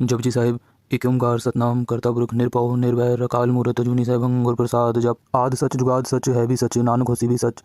जपजी साहिब। एक ओंकार सतनाम करता पुरख निरभउ निर्वैर अकाल मूरत अजूनी सहभंग गुर प्रसाद जप। आद सच जुगाद सच है भी सच नानक होसी भी सच।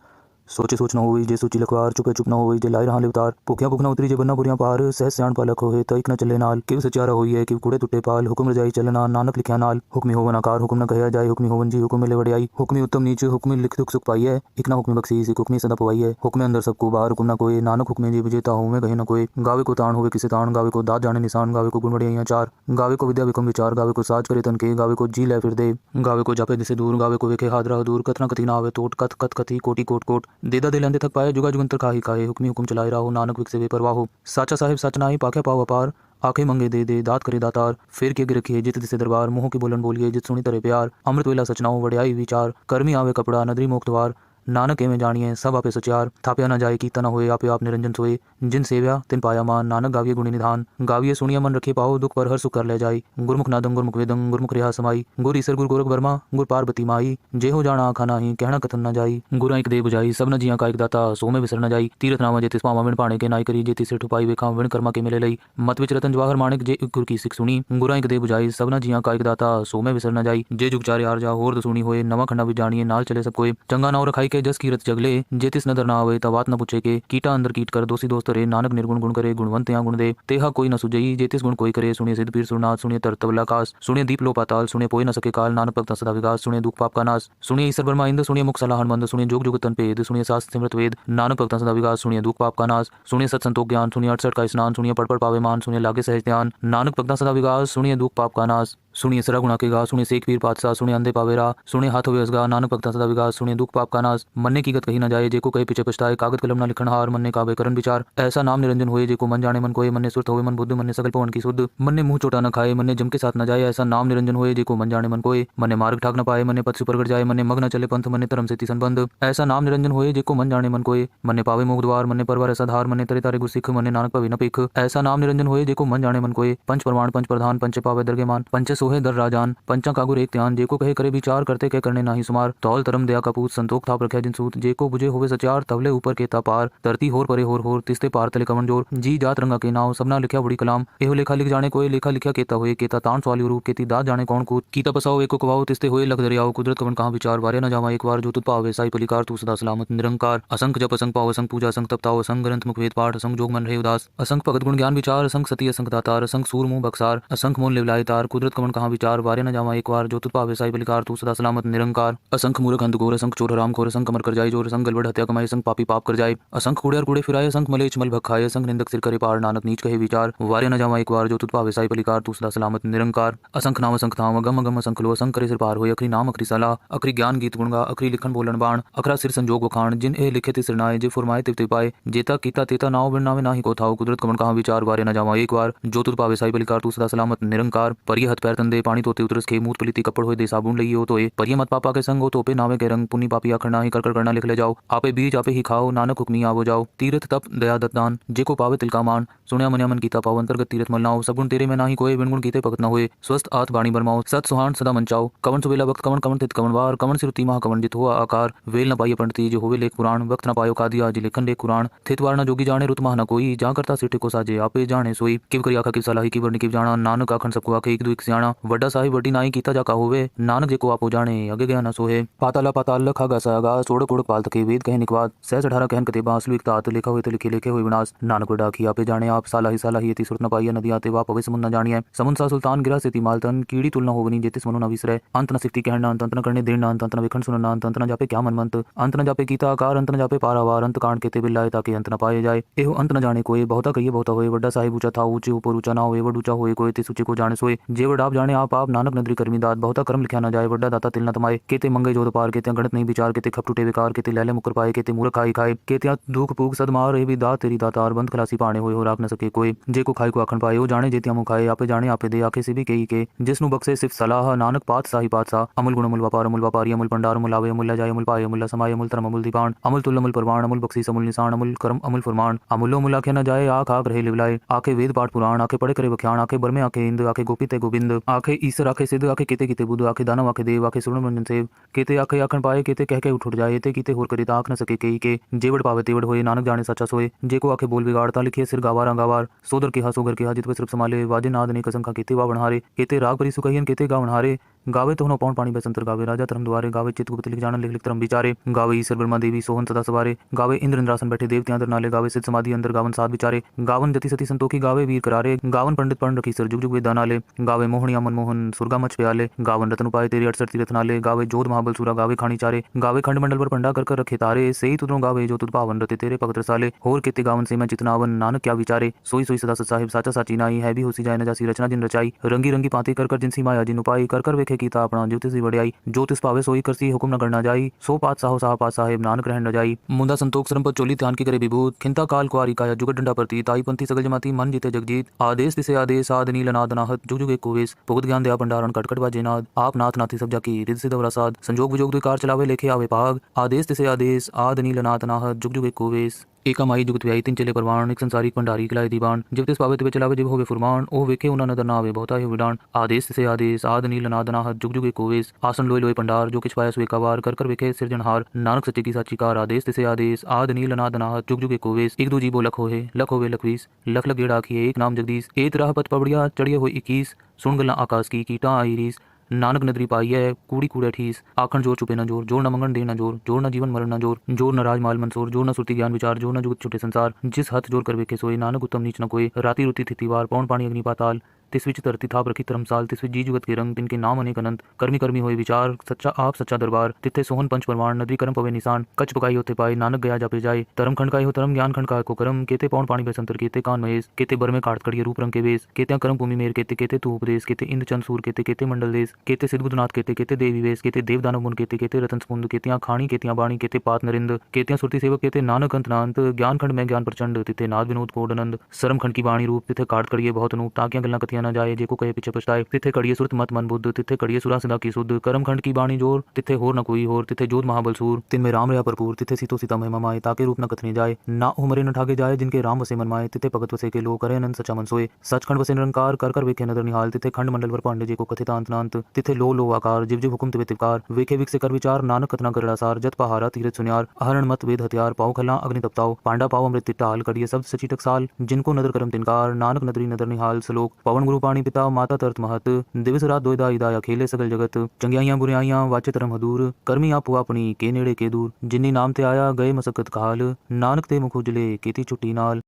सोचे सोच न होई जे सोची लखवार चुपे चुप न होई जे लाई रहा लिवतार। भुखिया भुख न उतरी जे बन्ना बुरियां पार सह सियाण पालक होए तइक न चले नाल। किव सचियारा होई है किव कूड़े टुटे पाल हुक्म रजाई चलना नानक लिखिया नाल। हुक्मी होवन आकार हुक्म न कहया जाए हुक्मी होवन जी हुक्म मिले वड़ियाई। हुक्मी उत्तम नीच हुक्मी लिख दुख सुख पाई है इक न हुक्मी बख्शीस एक हुक्मी सदा पवाई है। हुक्मे अंदर सबको बाहर हुक्म न कोई नानक हुक्मे जी विजेता होवे कहीं न कोई। गावे को ताण होवे किसे ताण गावे को दात जाने निशान गावे को गुण वड़ियाइयां चार। गावे को विद्या विक्रम विचार गावे को साज करे तन के गावे को जी ले फिर दे। गावे को जापे दिसे दूर गावे को वेखे हादरा दूर कतना कथी ना आवे टोट कथ कथ कथी कोटि कोट कोट। देदा दे लेंदे थक पाए जुगा जुगंतर काहे काहे हुक्मी हुक्म चलाए राहो नानक विक से बेपरवाह हो। साचा साहिब सच नाही पाखे पाव अपार आखे मंगे दे दे दात करे दातार। फिर के अगे रखिए जित दिसे दरबार मुँह के बोलन बोलिए जित सुनी तरे प्यार। अमृत वेला सचनाओ वड़ियाई विचार कर्मी आवे कपड़ा नदरी मोक्तवार। नानक एवं जानिए सब आपे सचियार थाप्या न जाए कीता न होए आपे आप निरंजन सोए। जिन सेव्या तिन पाया मान नानक गाविये गुणी निधान। गाविये सुनिया मन रखे पाओ दुख पर हर सुख कर ले जाई। गुरमुख नादं गुरमुख वेदं गुरमुख रेहा समाई। गुर ईसर गुर गोरख वर्मा गुर पार्वती माई। जे हो जाना आखा नाही कहना कथन न जाई। गुरा एक दे बुझाई सब न जिया का एक दाता सो में विसर न जाई। तीरथ नामा जेतिस पावा विण पाणे के नाई करी जेति सिर ठुपाई वेखा विण कर्मा के मिले लई। मत विच रतन जवाहर माणिक जे गुर की सिख सुनी। गुरा एक दे बुझाई सब न जिया का एक दाता सो में विसर न जाई। जे जुग चारे आर जा होर दसुनी होए नवा खंडा भी जानिए नाल चले सब कोई। चंगा नाव रखाई के जस कीरत जगले जेतिस नदर ना आवे तवात न पूछे के। कीटा अंदर कीट कर दोषी दोस्त रे नानक निर्गुण गुण करे गुणवंत या गुण दे। तेहा कोई न सुजई जेतिस गुण कोई करे सुनिए सिद्ध पीर सुरनाथ सुनिए तरतवला कास। सुनिए दीप लो पाताल सुनिए पोए न सके काल नानक भक्त सदा विकास। सुनिए दुख पाप का नाश सुनिए ईश्वर ब्रह्मा इंद सुनिए मुख सलाहन मंद सुनिए जोग जुग तन पेद सुनिए शास्त्र सिमरत वेद। नानक भक्त सदा विकास सुनिए दुख पाप का नाश सुनिए सत संतोष ज्ञान सुनिए 68 का स्नान सुनिए पढ़ पावे मान सुनिए लागे सहज ध्यान। नानक भक्त सदा विकास सुनिए दुख पाप का नाश सुनिए सरा गुणा के गा सुनिए सेख पीर पातशाह सुनिए अंधे पावेरा सुनिए हाथ होवे असगा। नानक भक्त सदा विकास सुनिए दुख पाप का नाश मन्ने की गत कही न जाए जेको कहे पीछे पछताए। कागद कलम न लिखन हार मन्ने कावे करन विचार। ऐसा नाम निरंजन होए जेको मन जाने मन कोय मन्ने सुरत होवे मन बुद्ध मन्ने सकल पवन की सुध। मन्ने मुंह चोटा न खाए मन्ने जम के साथ न जाए। ऐसा नाम निरंजन होए जेको मन जाने मन कोय मन्ने मार्ग ठाक न पाए मन्ने पथ सुपरगट जाए। मन्ने मग न चले पंथ मन्ने धर्म से तिसन बंद। ऐसा नाम निरंजन होए जेको मन जाने मन कोय मन्ने पावे मोक्ष द्वार मन्ने परवार ऐसा धार मन्ने तरे तारे गुरसिख मन्ने नानक पवे न पेख। ऐसा नाम निरंजन होए जेको मन जाने मन कोय पंच प्रमाण पंच प्रधान पंच पावे दरगे मान पंच सोहे दर राजान। पंचा कागुर एक ध्यान जेको कहे करे विचार करते कह करने नाही सुमार। तौल तरम दया कपूत संतोख थाप रखे जिन सूत जेको बुझे होवे सचार तवले ऊपर के ता पार। धरती होर परे होर तिस्ते पार तले कमन जोर। जी जात रंगा के नाव सबना लिखा बड़ी कलाम एहो लेखा लिख जाने कोई लेखा लिखा केता होए केता तान सवाली रूप केती दात जाने कौन कूत। कीता पसाओ एको कवाओ तिस्ते होए लख दरियाओ कुदरत कवन कहाँ विचार वारे न जावा एक बार जो तुत पावे साई पलिकार तू सदा सलामत निरंकार। असंख जप असंख पाओ असंख पूजा असंख तपताओ असंख ग्रंथ मुख वेद पाठ असंख जोग मन रहे उदास। असंख भगत गुण ज्ञान विचार असंख सती असंख दातार असंख सूर मुंह बक्सार असंख मोल लिवलाय तार। कुदरत कवन कहाँ विचार वारे न जावा एक बार जो तुत पावे साई पलिकार तू सदा सलामत निरंकार। असंख मूर्ख अंध घोर असंख चोर हराम खोर असंख अमर कर जाए जोर असंख गलबड़ हत्या कमाए असंख पापी पाप कर जाए। असंख कूड़े और कूड़े फिराए असंख मलेच मल भखाए असंख निंदक सिर करे पार नानक नीच कहे विचार वारे न जावा एक बार जो तुत पावे साई पलिकार तू सदा सलामत निरंकार। असंख नाम असंख धाम अगम अगम असंख लो असंख करे सिर पार होए अखरी नाम अखरी सलाह अखरी ज्ञान गीत गुणगा अखरी लिखन बोलन बाण अखरा सिर संजोग वखाण। जिन ए लिखे तिसर नाए जे फुरमाए तिव तिव पाए जेता कीता तेता नाव बिन नावे नाही को थाओ। कुदरत कवन कहाँ विचार वारे न जावा एक बार जो तुत पावे साई पलिकार तू सदा सलामत निरंकार। परिय हथ पैर तंदे पानी तोते उतरस के मूत पलीती कपड़ होए दे साबुन लई हो तोए। परिय मत पापा के संग हो तोपे नावे के रंग पुनी पापी आखर नाही कर कर करना लिख ले जाओ। आपे बीज आपे ही खाओ नानक हुक्मी आवो जाओ। तीरथ तप दया दत्तान जेको पावे तिल का मान सुनिया मनिया मन कीता पाओ अंतर्गत तीरथ मल नाओ। सगुण तेरे में नाही कोय बिन गुण कीते भगत न होए स्वस्थ आत बाणी बरमाओ सत सुहान सदा मंचाओ। कवन सुबेला वक्त कवन कवन तित कवन वार कवन सिरुति महा कवन जित हुआ आकार। वेल न पाइय पंडिती जो होवे लेख पुराण वक्त न पायो कादिया जी लेखन लेख कुरान। थित वार न जोगी जाने रुत महा न कोई जा करता सिटे को साजे आपे जाने सोई। किव करी आखा किव सलाही की वर्णी किव जाना नानक आखन सबको आखे एक दो एक सियाणा। वड्डा साहिब वड्डी नाई कीता जाका होवे नानक जेको आपो जाने अगे गया न सोहे। पाताला पाताल लखा गा सागा सोड़क उड़क पाल तके वेद कहे निकवाद सहज 18 कहन कते बांसलु एक तात लिखा हुए तो लिखे लिखे हुए विनाश। नानक डाकी आपे जाने आप सालाही यति सुरत न पाइय नदी आते वा पवे समुन न जानिए। समुन सा सुल्तान गिरा से मालतन कीड़ी तुलना होवनी जेतिस मनु न विसरे। अंत न सिफती कहना अंत न करने देना अंत न विखंड सुनना अंत न जापे क्या मनमंत अंत न जापे कीता आकार अंत न जापे पारावार अंत कांड केते बिल्लाए ताकि अंत न पाए जाए। एहो अंत न जाने कोई बहुता कहिए बहुता होए वड्डा साहिब ऊंचा था ऊंचे ऊपर ऊंचा ना होए वड ऊंचा होए कोई तिस ऊंचे को जाने सोए। जे वड आप जाने आप नानक नदरी कर्मी दात बहुता कर्म लिखा न जाए। वड्डा दाता तिल न तमाए केते मंगे जोत पार केते गणत नहीं विचार केते खप टूटे विकार केते लैले मुकर पाए केते मूर्ख खाई खाए केते दुख पूग सदमार ए भी दात तेरी दातार बंद खलासी पाने होए हो राख न सके कोई। जे को खाई को आखन पाए हो जाने जेतिया मुँह खाए आपे जाने आपे दे आखे से भी कही के जिसनु बक्से सिर्फ सलाह नानक पात साही पातशाह। अमुल गुण अमुल व्यापारी अमुल भंडार अमुल आवे अमुल जाए अमुल पाए अमुल समाय अमुल धर्म अमुल दीपान अमुल तुल अमुल परवान अमुल बख्शीस अमुल निशान अमुल कर्म अमुल फरमान। अमुलो मुल आखे न जाए आख आख रहे लिवलाए आखे वेद पाठ पुराण आखे पढ़े करे वख्याण आखे बरमे आखे इंद आखे गोपी ते गोविंद। आखे ईसर आखे सिद्ध आखे केते किते बुध आखे दानव आखे देव आखे सुवर्ण मंजन सेव केते आखे आखन पाए केते कह के उठ जाए ते कीते होर करे ताक न सके कई के जेवड़ पावे तेवड़ होए नानक जाने सच्चा सोए जेको आखे बोल बिगाड़ता लिखे सिर गावार गावार सोदर के हा सोगर के हा जित सिर्फ संभाले वाजे नाद ने कसम खा केते वा बनहारे केते राग परी सुकहियन केते गा बनहारे गावे तो पौन पानी बसंतर गावे राजा धर्म द्वारे गावे चित गुप्त लिख जान लिख लिख धर्म विचारे गावे ईश्वर ब्रह्मा देवी सोहन सदा सवारे गावे इंद्र इंद्रासन बैठे देवते अंदर नाले गावे सिद्ध समाधि अंदर गावन साध विचारे गावन जति सती संतोखी गावे वीर करारे गावन पंडित पढ़ रखी सर जुग जुग वेद नाले गावे मोहनिया मनमोहन सुरगा मच प्याले गावन रतन उपाय तेरे 68 तीरथ नाले गावे जोध महाबल सूरा गावे खानी चारे गावे खंड मंडल पर पंडा कर रखे तारे सही तुदरों गावे जो तुद पावन रते तेरे पवित्र साले होर केते गावन से मैं चितनावन नानक क्या विचारे सोई सोई सदा सत साहिब साचा साची नाई है भी होसी जाए न जासी रचना जिन रचाई रंगी रंगी पाते कर जिनसी माया जिन उपाई कर वेखे कीता अपना ज्योतिषी वड़ियाई ज्योतिष पावे सोई करसी हुक्म न करना जाई सो पात साहो साह पात साहेब नानक रहन न जाई मुंदा संतोख सरम पर चोली ध्यान की करे विभूत खिंता काल कुआरी काया जुगत डंडा प्रती ताई पंथी सगल जमाती मन जीते जगजीत आदेश तिसे आदेश आद नील अनाद अनाहत जुग जुग एक कोवेश भुगत ज्ञान दया भंडारण कटकट बाजे नाद आप नाथ नाथी सब जाकी रिद सिद्ध वरासाद संजोग विजोग दुकार चलावे लेखे आवे पाग आदेश तिसे आदेश आद नील अनाद अनाहत जुग जुग एक कोवेश एका माई जुगत व्याई तीन चले परवान एक संसारिक भंडारी किलाए दीवान जब तिस पावे तिवे चलावे जिव होवे फुरमान ओ वेखे उना नदर नावे बहुता है विडान आदेश से आदेश आद नील अनाद अनाहत जुग जुग एक कोवेश आसन लोय लोय पंडार जो किछ पाया सुए कावार कर वेखे सिरजनहार नानक सच्चे की साची कार आदेश से आदेश आद नील अनाद अनाहत जुग जुग एक कोवेश एक दो जीवो लख होवे लखवीस लख लख गेड़ा आखिए एक नाम जगदीश एक राह पत पबड़िया चढ़िए हो 21 सुन गल्ला आकाश की कीटा आई रीस नानक नदरी पाई है कूड़ी कूड़े ठीस आखन जोर चुपे न जोर जोर न मंगन दे न जोर जोर न जीवन मरण न जोर जोर न राज माल मंसूर जोर न सुरती ज्ञान विचार जोर न जुगत छुटे संसार जिस हथ जोर कर वेखे सोए नानक उत्तम नीच न कोई राती रुती थिति वार पौन पानी अग्नि पाताल तिस विच धरती थाप रखी धर्मसाल तिस विच जी जुगत के रंग तिनके नाम अनेक अनंत कर्मी कर्मी होए विचार सच्चा आप सच्चा दरबार तिथे सोहन पंच परमाण नदी कर्म पवे निशान कच पकाई होते पाए नानक गया जापे जाए धर्म खंडकाई हो धर्म ज्ञान खंडकाय को कर्म केते पौन पानी बसंतर केते कान महेश केते बर में काट कड़िए रूप रंग के वेश केते कर्म भूमि मेर केते केते तू उपदेश केते इंद्र चंद सूर केते केते मंडल देश केते सिद्ध बुधनाथ केते केते देवी वेश केते देव दानव मुन केते केते रतन समुंद केतियां खाणी केतियां बाणी केते पात नरिंद केतियां सुरती सेवक केते नानक अंत नांत ज्ञान खंड में ज्ञान प्रचंड तिथे नाद विनोद कोडनंद सरम खंड की बाणी रूप तिथे काट कड़िए बहुत अनूप ताकियां गल्ला कथियां न जाए जेको कहे पीछे पछताए तिथे कड़िए सुरत मत मन बुद्ध तिथे कड़िए सुरा सदा की सुध कर्म खंड की बाणी जोर तिथे होर न कोई होर तिथे जोध महाबल सूर तिन में राम रहा भरपूर तिथे सीतो सीता महिमा माए ताके रूप न कथने जाए ना उमरे न ठागे जाए जिनके राम वसे मन माए तिथे भगत वसे के लो करे अनंत सचा मन सोए सचखंड वसे निरंकार कर वेखे नदर निहाल तिथे खंड मंडल पर पांडे जेको कथित अंत नांत तिथे लो आकार जिव जिव हुकुम तिवे तिवकार वेखे विक से कर विचार नानक कथना करड़ा सार जत पहारा तीरथ सुनियार अहरण मत वेद हथियार पाओ खला अग्नि तपताओ पांडा पाओ अमृत तिटाल कड़िए शब्द सची टकसाल जिनको नदर करम तिनकार नानक नदरी नदर निहाल सलोक पवन गुरु पाणी पिता माता तरत महत दिवस रात दोयदा इदाया खेले सगल जगत चंगियाइयां बुराइयां वाचे तरम हदूर कर्मी आप अपनी के नेड़े के दूर जिन्नी नाम ते आया गए मसकत काल नानक ते मुख उजले केती छुट्टी नाल।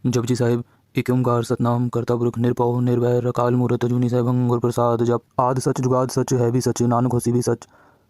जपजी साहिब एक ओंकार सतनाम करता पुरख निरभव निर्वैर अकाल मूरत अजूनी सहभंग गुर प्रसाद जप आद सच जुगाद सच है भी सच नानक होसी भी सच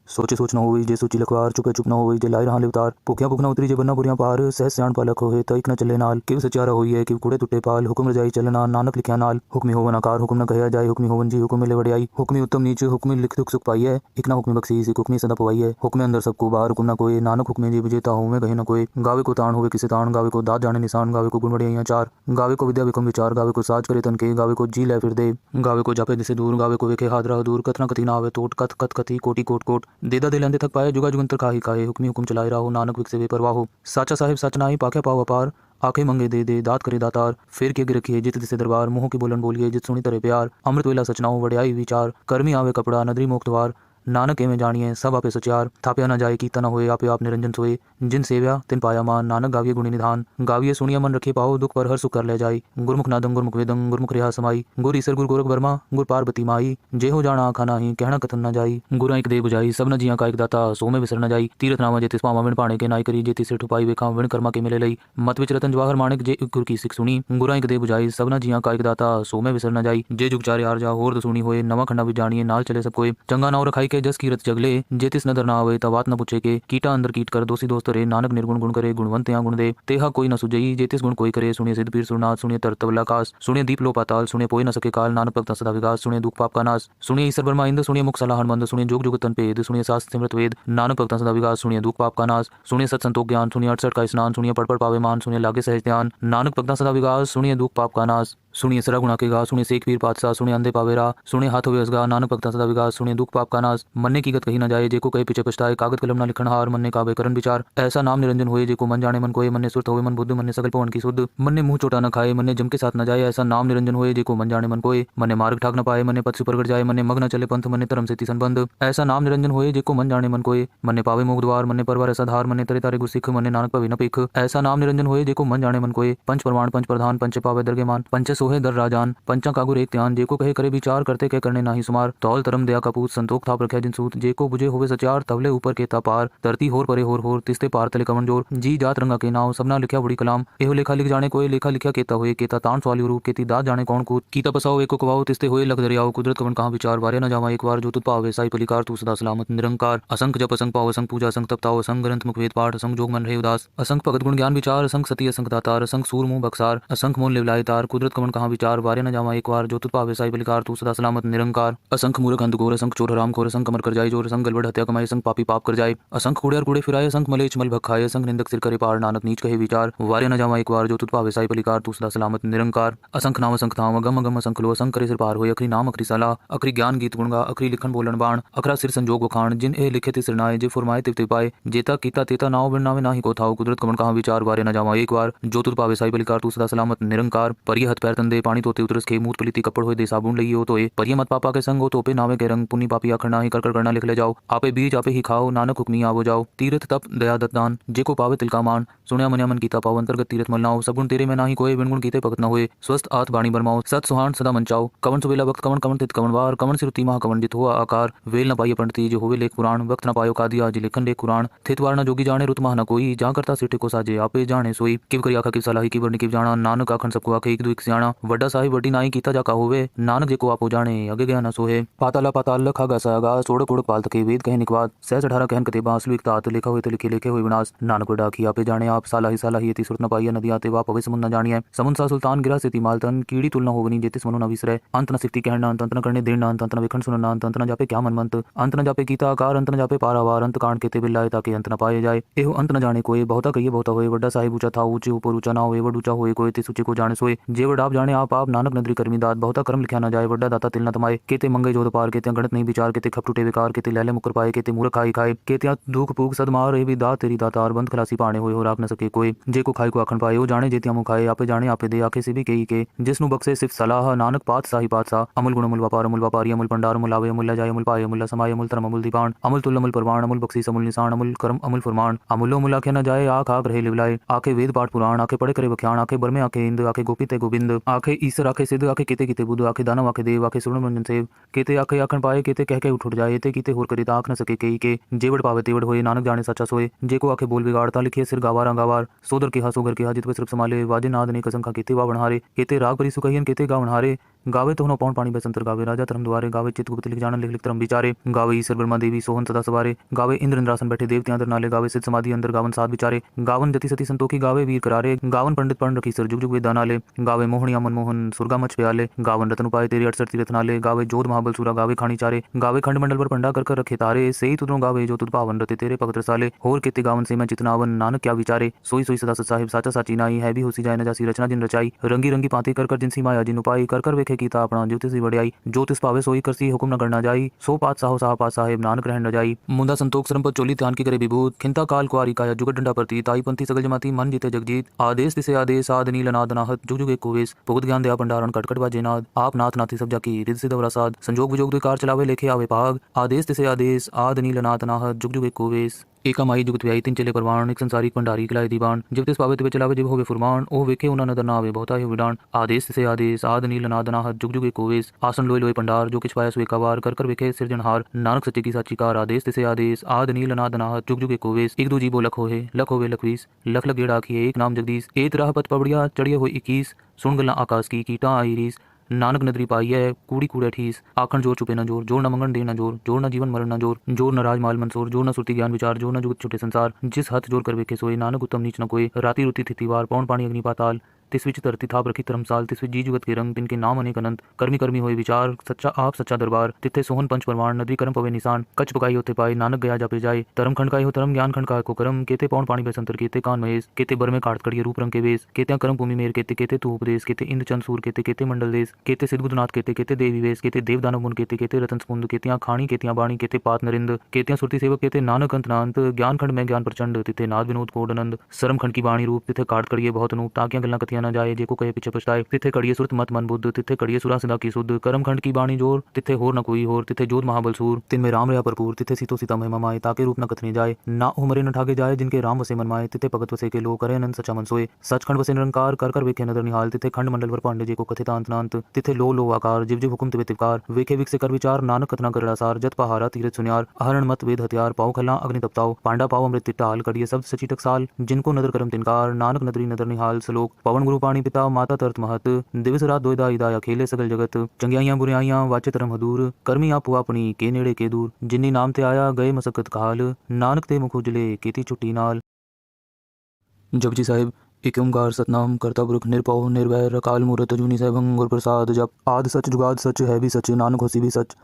सोचे सोच न होई जे सोची लखवार चुपे चुप न होई जे लाई रहा लिवतार भुखिया भुख न उतरी जे बन्ना बुरियां पार सहस सियाण पालक होए तइक न चले नाल किव सचारा होई है किव कुड़े टुटे पाल हुक्म रजाई चलना नानक लिखिया नाल हुक्मी होवन आकार हुक्म न कहया जाए हुक्मी होवन जी हुक्म मिले वड़ियाई हुक्मी उत्तम नीच हुक्मी लिख दुख सुख पाई है एक ना हुक्मी बख्शीस एक हुक्मी सदा पवाई है हुक्मे अंदर सबको बाहर हुक्म न कोई नानक हुक्मे जी विजेता हूँ मैं कहीं न कोई गावे को ताण होवे किसे ताण गावे को दात जाने निशान गावे को गुण वड़ियाइयां चार गावे को विद्या विक्रम विचार गावे को साज करे तन के गावे को जी लै फिर दे गावे को जापे दिसे दूर गावे को वेखे हादरा दूर कथना कथी ना आवे तोट कथ कथ कथी कोटि कोट कोट देदा दे लेंदे थक पाए जुगा जुगंतर काहे काहे हुक्मी हुक्म चलाए राहो नानक विक से बेपरवाह हो साचा साहिब सच नाई पाखे पाव अपार आखे मंगे दे दात करे दातार फिर के रखिए जित दिसे दरबार मुंह की बोलन बोलिए जित सुनी तरे प्यार अमृत वेला सचनाओ वड़ियाई विचार कर्मी आवे कपड़ा नदरी मोक्तवार नानक एवं जानिए सब आपे सचार थाप्या न जाए कीता न होए आपे आप निरंजन सोए जिन सेव्या तिन पाया मान नानक गाविये गुणी निधान गाविये सुनिया मन रखे पाओ दुख पर हर सुख कर ले जाई गुरमुख नादं गुरमुख वेदं गुरमुख रेहा समाई गुर ईसर गुर गोरख वर्मा गुर पार्वती माई जे हो जाना आखा नाही कहना कथन न जाई गुरा एक दे बुझाई सब न जिया का एक दाता सो में विसर न जाई तीरथ नामा जे तिस पावा विण पाणे के नाई करी जे तिस ठुपाई वेखा विण कर्मा के मिले लई मत विच रतन जवाहर माणिक जे गुर की सिख सुनी गुरा एक दे बुझाई सब न जिया का एक दाता सो में विसर न जाई जे जुग चारे आर जा होर सुनी होए नवा खंडा भी जानिए नाल चले सब कोई चंगा नाव रखाई के जस कीरत जगले जे तिस नदर ना आवे ता बात न पूछे के कीटा अंदर कीट कर दोषी दोस्त रे नानक निर्गुण गुण करे गुणवंत या गुण दे तेहा कोई न सुजई जे तिस गुण कोई करे सुनिए सिद्ध पीर सुरनाथ सुनिए तरतवला कास सुनिए दीप लो पाताल सुनिए पोई न सके काल नानक भक्त सदा विकास सुनिए दुख पाप का नाश सुनिए ईश्वर ब्रह्मा इंद्र सुनिए मुख सलाहन मंद सुनिए जोग जुग तन पेद सुनिए शास्त्र सिमरत वेद नानक भक्त सदा विकास सुनिए दुख पाप का नाश सुनिए सत संतोष ज्ञान सुनिए 68 का स्नान सुनिए पढ़ पावे मान सुनिए लागे सहज ध्यान नानक भक्त सदा विकास सुनिए दुख पाप का नाश। सुनिए सरा गुणा के गा, सुनिए सेक पीर पातशाह, सुनिए अंधे पावेरा, सुनिए हाथ होवे असगा, नानक भक्ता सदा विकास, सुनिए दुख पाप का नाश, मन्ने की गत कही न जाए, जेको कहे पीछे पछताए, कागद कलम ना लिखण हार, मन्ने काबे करन विचार, ऐसा नाम निरंजन होए, जेको मन जाने मन कोय, मन्ने सुरत होवे मन बुद्ध, मन्ने सकल पवन की शुद्ध, मन्ने मुंह चोटा न खाए, मन्ने जम के साथ न जाए, ऐसा नाम निरंजन होए, जेको मन जाने मन कोय, मन्ने मार्ग ठाक न पाए, मन्ने पथ से प्रगट जाए, मन्ने मग न चले पंथ, मन्ने धर्म से तिसन बंद, ऐसा नाम निरंजन होए, जेको मन जाने मन कोय, मन्ने पावे मोक्ष द्वार, मन्ने परवार ऐसा धार, मन्ने तरे तारे गुर सिख, मन्ने नानक पवे न पेख, ऐसा नाम निरंजन होए, जेको मन जाने मन कोय, पंच प्रमाण पंच प्रधान, पंच पावे दरगे मान, पंच सोहे दर राजान, पंचा कागुर एक त्यान, जेको कहे करे विचार, करते के करने नाही सुमार, तौल तरम दया का पूत, संतोख थाप रखे जिन सूत, जेको बुझे होवे सचार, तवले ऊपर के पार, धरती होर परे होर, तिस्ते पार तले कवन जोर, जी जात रंगा के नाव, सबना लिखा बड़ी कलाम, एहो लेखा लिख जाने कोई, लेखा लिखा केता होए, केता तान सवाली रूप, केती दात जाने कौन कूत, कीता पसाओ एको कवाओ, तिस्ते होए लख दरियाओ, कुदरत कवन कहाँ विचार, वारे न जावा एक बार, जो तुत पावे साई पलिकार, तू सदा सलामत निरंकार, असंख जप असंख पाव, असंख पूजा, असंख तपताओ, असंख ग्रंथ मुख वेद पाठ, असंख जोग मन रहे उदास, असंख भगत गुण ज्ञान विचार, असंख सती असंख दातार, असंख सूर मुंह बक्सार, असंख मोल लेवलाए तार, कुदरत कवन कहाँ विचार, वारे न जावा एक बार, जो तुत पावे साई पलिकार, तू सदा सलामत निरंकार, असंख मूर्ख अंध घोर, असंख चोर हराम खोर, असंख कमर कर जाए जोर, असंख गलबड़ हत्या कमाए, असंख पापी पाप कर जाए, असंख कूड़े और कूड़े फिराए, असंख मलेच मल भखाए, असंख निंदक सिर करे पार, नानक नीच कहे विचार, वारे न जावा एक बार, जो तुत पावे साई पलिकार, तू सदा सलामत निरंकार, असंख नाम असंख थाम, अगम अगम असंख लो, असंख करे सिर पार होए, अखरी नाम अखरी सलाह, अखरी ज्ञान गीत गुणगा, अखरी लिखन बोलन बाण, अखरा सिर संजोग वखाण, जिन ए लिखे ते सिरनाए, जे फुरमाए तिव पाए, जेता कीता तेता नाव बिन नावे नाही को थाओ, कुदरत कवन कहाँ विचार, वारे न जावा एक बार, जो तुत पावे साई पलिकार, तू सदा सलामत निरंकार, परिय हथ पैर तंदे पानी तोते उतरस के, मूत पलीती कपड़ होए दे साबुन लई हो तोए, परिय मत पापा के संग हो तोपे, नावे के रंग, पुण्य पापी आखर नाही, कर कर करना लिख ले जाओ, आपे बीज आपे ही खाओ, नानक हुक्मी आवो जाओ, तीर्थ तप दया दत्तान, जेको पावे तिलका मान, सुण्या मन्या मन कीता पाओ, अंतर्गत तीर्थ मलनाओ, सब गुण तेरे में नाही कोय, बिन गुण कीते भगत न होए, स्वस्थ आत बाणी बरमाओ, सत सुहान सदा मंचाओ, कवन सुबेला वक्त कवन कवन तित कवन वार, कवन सिरुति महा कवन जित हुआ आकार, वेल न पाइए पंडिती जो होवे लेख पुराण, वक्त न पायो कादिया जी लेखन लेख कुरान, थित वार न जोगी जाने रुत महा न कोई, जा करता सिटे को साजे आपे जाने सोई, किव करी आखा किव सलाही की बरनी किव जाना, नानक आखन सबको आखे एक दो एक सियाणा, वड्डा साहिब वड्डी नाई कीता जाका होवे, नानक जेको आपो जाने अगे गया न सोहे, पाताला पाताल लखा गसा गा, सोड़क उड़क पाल तके वेद कहे निकवाद, सहज 18 कहन कते बांसलु एक तात, लिखा हुए तो लिखे लिखे हुए विनाश, नानक डाकी आपे जाने आप, साला ही यति सुरत न पाइए, नदी आते वा पवे समुन न जानिए, समुन सा सुल्तान गिरा से मालतन, कीड़ी तुलना होवनी जेतिस मनु न विसरे, अंत न सिफ्ती कहना, अंत न करने देना, अंत न विखंड सुनना, अंत न जापे क्या मनमंत, अंत न जापे गीता आकार, अंत न जापे पारावार, अंत कांड केते बिल्लाए ताकि अंत न पाए जाए, एहो अंत न जाने कोई, बहुता कहिए बहुता होए, वड्डा साहिब ऊंचा था ऊंचे ऊपर ऊंचा ना होए, वड ऊंचा होए कोई ते सूचे को जाने सोए, जेवड आप जाने आप नानक नदरी करमी दात, बहुता कर्म लिखा न जाए, वड्डा दाता तिल न तमाए, केते मंगे जोध पार, केते गणत नहीं विचार, केते खप टूटे विकार, केते लैले मुकर पाए, केते मूर्ख खाई खाए, केते दुख पूग सदमार रे भी दात तेरी दातार, बंद खलासी पाने होए हो राख न सके कोई, जे को खाई को आखन पाए, वो जाने जेतिया मुँह खाए, आपे जाने आपे दे, आखे से भी के जिसनु बक्से सिर्फ सलाह, नानक पात साही पातशाह, अमुल गुण अमुल व्यापारी अमुल भंडार अमुल आवे अमुल जाय अमुल पाए अमुल समाय अमुल धर्म अमुल दीपान, अमुल तुल अमुल परवान, अमुल बख्शीस अमुल निशान, अमुल कर्म अमुल फरमान, अमुलो मुल आखे न जाए, आख आख रहे लिवलाए, आखे वेद पाठ पुराण, आखे पढ़े करे बख्यान, आखे बरमे आखे इंद, आखे गोपित गोविंद, आखे ईसर आखे सिद्ध, आखे केते किते बुद्ध, आखे दानव आखे देव, आखे सुर्ण मंजन सेव, केते आखे आखन पाए, केते कह के उठ जाए, ते कीते होर करे आख न सके कई के, जेवड़ पावे तेवड़ होए, नानक जाने सच्चा सोए, जेको आखे बोल बिगाड़ता लिखिए सिर गावार अंगावार, सोदर के हा सोगर के हा जित सिर्फ संभाले, वाजे नाद ने कसंखा केते वा बनहारे, केते राग परि सुकहियन केते गा बनहारे, गावे तो पौन पानी बसंतर गावे राजा धर्म द्वारे, गावे चित गुप्त लिख जान लिख लिख धर्म विचारे, गावे ईश्वर ब्रह्मा देवी सोहन सदा सवारे, गावे इंद्र इंद्रासन बैठे देवते अंदर नाले, गावे सिद्ध समाधि अंदर गावन साध विचारे, गावन जति सती संतोखी, गावे वीर करारे, गावन पंडित पढ़ रखी सर जुग जुग वेद नाले, गावे मोहनी अमन मोहन सुरगा मच प्याले, गावन रतन उपाय तेरे 68 तीरथ नाले, गावे जोध महाबल सूरा, गावे खानी चारे, गावे खंड मंडल पर पंडा कर रखे तारे, सही तुदरों गावे जो तुद पावन रते तेरे भगत रसाले, होर केते गावन से मैं चितनावन, नानक क्या विचारे, सोई सोई सदा साहिब साचा साची नाई, है भी होसी जाए न जासी रचना जिन रचाई, रंगी रंगी पाती कर जिनसी माया जिन उपाई, कर वेखे कीता अपना ज्योतिषी वड़ियाई, ज्योतिष पावे सोई करसी हुक्म न करना जाई, सो पात साहो साह पात साहेब नानक रहन न जाई, मुंदा संतोख सरम चोली ध्यान की करे विभूत, खिंता काल कुआरी काया जुगत डंडा प्रति, ताई पंथी सगल जमाती मन जीते जगजीत, आदेश तिसे आदेश आद नील नाद नाहत, जुग जुग एक कोवेश, भुगत ज्ञान दया भंडारण कटकट बाजे नाद, आप नाथ नाथी सब जाकी रिद सिद्ध वरासाद, संजोग विजोग दुई कार चलावे लेखे आवे पाग, आदेश तिसे आदेश आद नील नाद नाहत, जुग जुग एक कोवेश, एका माई जुगत व्याई तीन चले परवान, एक संसारी भंडारी किलाए दीवान, जब तिस पावे तिवे चलावे जिव होवे फुरमान, ओ वेखे उना नदर ना आवे बहुता ही विडान, आदेश से आदेश आद नील नाद नाहत, जुग जुग एक कोवेश, आसन लोय लोय भंडार, जो किछ पाया सो एकावार, कर वेखे सिरजनहार, नानक सच्चे की साची कार, आदेश से आदेश आद नील नाद नाहत, जुग जुग एक कोवेश, एक दो जीवो लख होवे लखवीस, लख लख गेड़ आखिए एक नाम जगदीश, एक राह पथ पबड़िया चढ़िए हो 21, सुन गल्ला आकाश की कीटा आई रीस, नानक नदरी पाई है कूड़ी कूड़े ठीस, आखन जोर चुपे न जोर, जोर न मंगन दे न जोर, जोर न जीवन मरण न जोर, जोर न राज माल मंसूर, जोर न सुरती ज्ञान विचार, जोर न जुगत छुटे संसार, जिस हथ जोर कर वेखे सोए, नानक उत्तम नीच न कोई, राति रुति थिति वार, पौन पानी अग्नि पाताल, तिस विच धरती थाप रखी धर्मसाल, तिस विच जी जुगत के रंग, तिनके नाम अनेक अनंत। कर्मी कर्मी होए विचार, सच्चा आप सच्चा दरबार, तिथे सोहन पंच परमाण, नदी कर्म पवे निशान। कच पकाई होते पाए, नानक गया जापे जाए। धर्म खंड का हो धर्म, ज्ञान खंड का को कर्म। केते पौन पानी बेसंतर, केते कान महेश, केते बर में काट कड़िए रूप रंग के वेश। केते कर्म भूमि मेर, केते केते तू उपदेश, केते इंद्र चंद सूर, केते केते मंडल देश। केते सिद्धबुद्धनाथ, केते केते देवी वेश, केते देव दानव मुन, केते केते रतन स्पुंद। केतियां खाणी, केतियां बाणी, केते पात नरिंद। केतियां सुरति सेवक, केते नानक अंत नांत। ज्ञान खंड में ज्ञान प्रचंड, तिथे नाद विनोद कोडनंद। सरम खंड की बाणी रूप, तिथे काट कड़िए बहुत अनूप। ताकियां गल्ला कथियां न जाए, जेको कहे पीछे पछताए। तिथे कड़िए सुरत मत मन बुद्ध, तिथे कड़िए सुरा सदा की सुध। कर्म खंड की बाणी जोर, तिथे होर न कोई होर। तिथे जोध महाबल सूर, तिनमें राम रहा भरपूर। तिथे सीतो सीता महिमा माए, ताके रूप न कथनी जाए। ना उमरे न ठागे जाए, जिनके राम वसे मन माए। तिथे भगत वसे के लो, करे अनंत सचा मन सोए। सचखंड वसे निरंकार, कर कर वेखे नदर निहाल। तिथे खंड मंडल वर पांडे, जेको कथित अंत नांत। तिथे लो आकार, जिव जिव हुकुम तिवे तिवकार। वेखे विक से कर विचार, नानक कथना करड़ा सार। जत पहारा तीरथ सुनियार, अहरण मत वेद हथियार। पाओ खल्ला अग्नि तपताओ, पांडा पाओ अमृत तिट्टाल। कड़िए शब्द सची टकसाल, जिनको नदर करम तिनकार। नानक नदरी नदर निहाल सलोक, पवन गुरु पाणी पिता माता तरत महत। दिवस रात दोयदा इदाया खेले सगल जगत। चंगियाइयां बुराइयां वाचे तरम हदूर। कर्मी आप अपनी के नेड़े के दूर। जिन्नी नाम ते आया गए मसकत काल, नानक ते मुख उजले केती छुट्टी नाल। जपजी साहिब। एक ओंकार सतनाम करता पुरख निरभव निर्वैर अकाल मूरत अजूनी सहभंग गुर प्रसाद। जप आद सच जुगाद सच है भी सच, नानक होसी भी सच।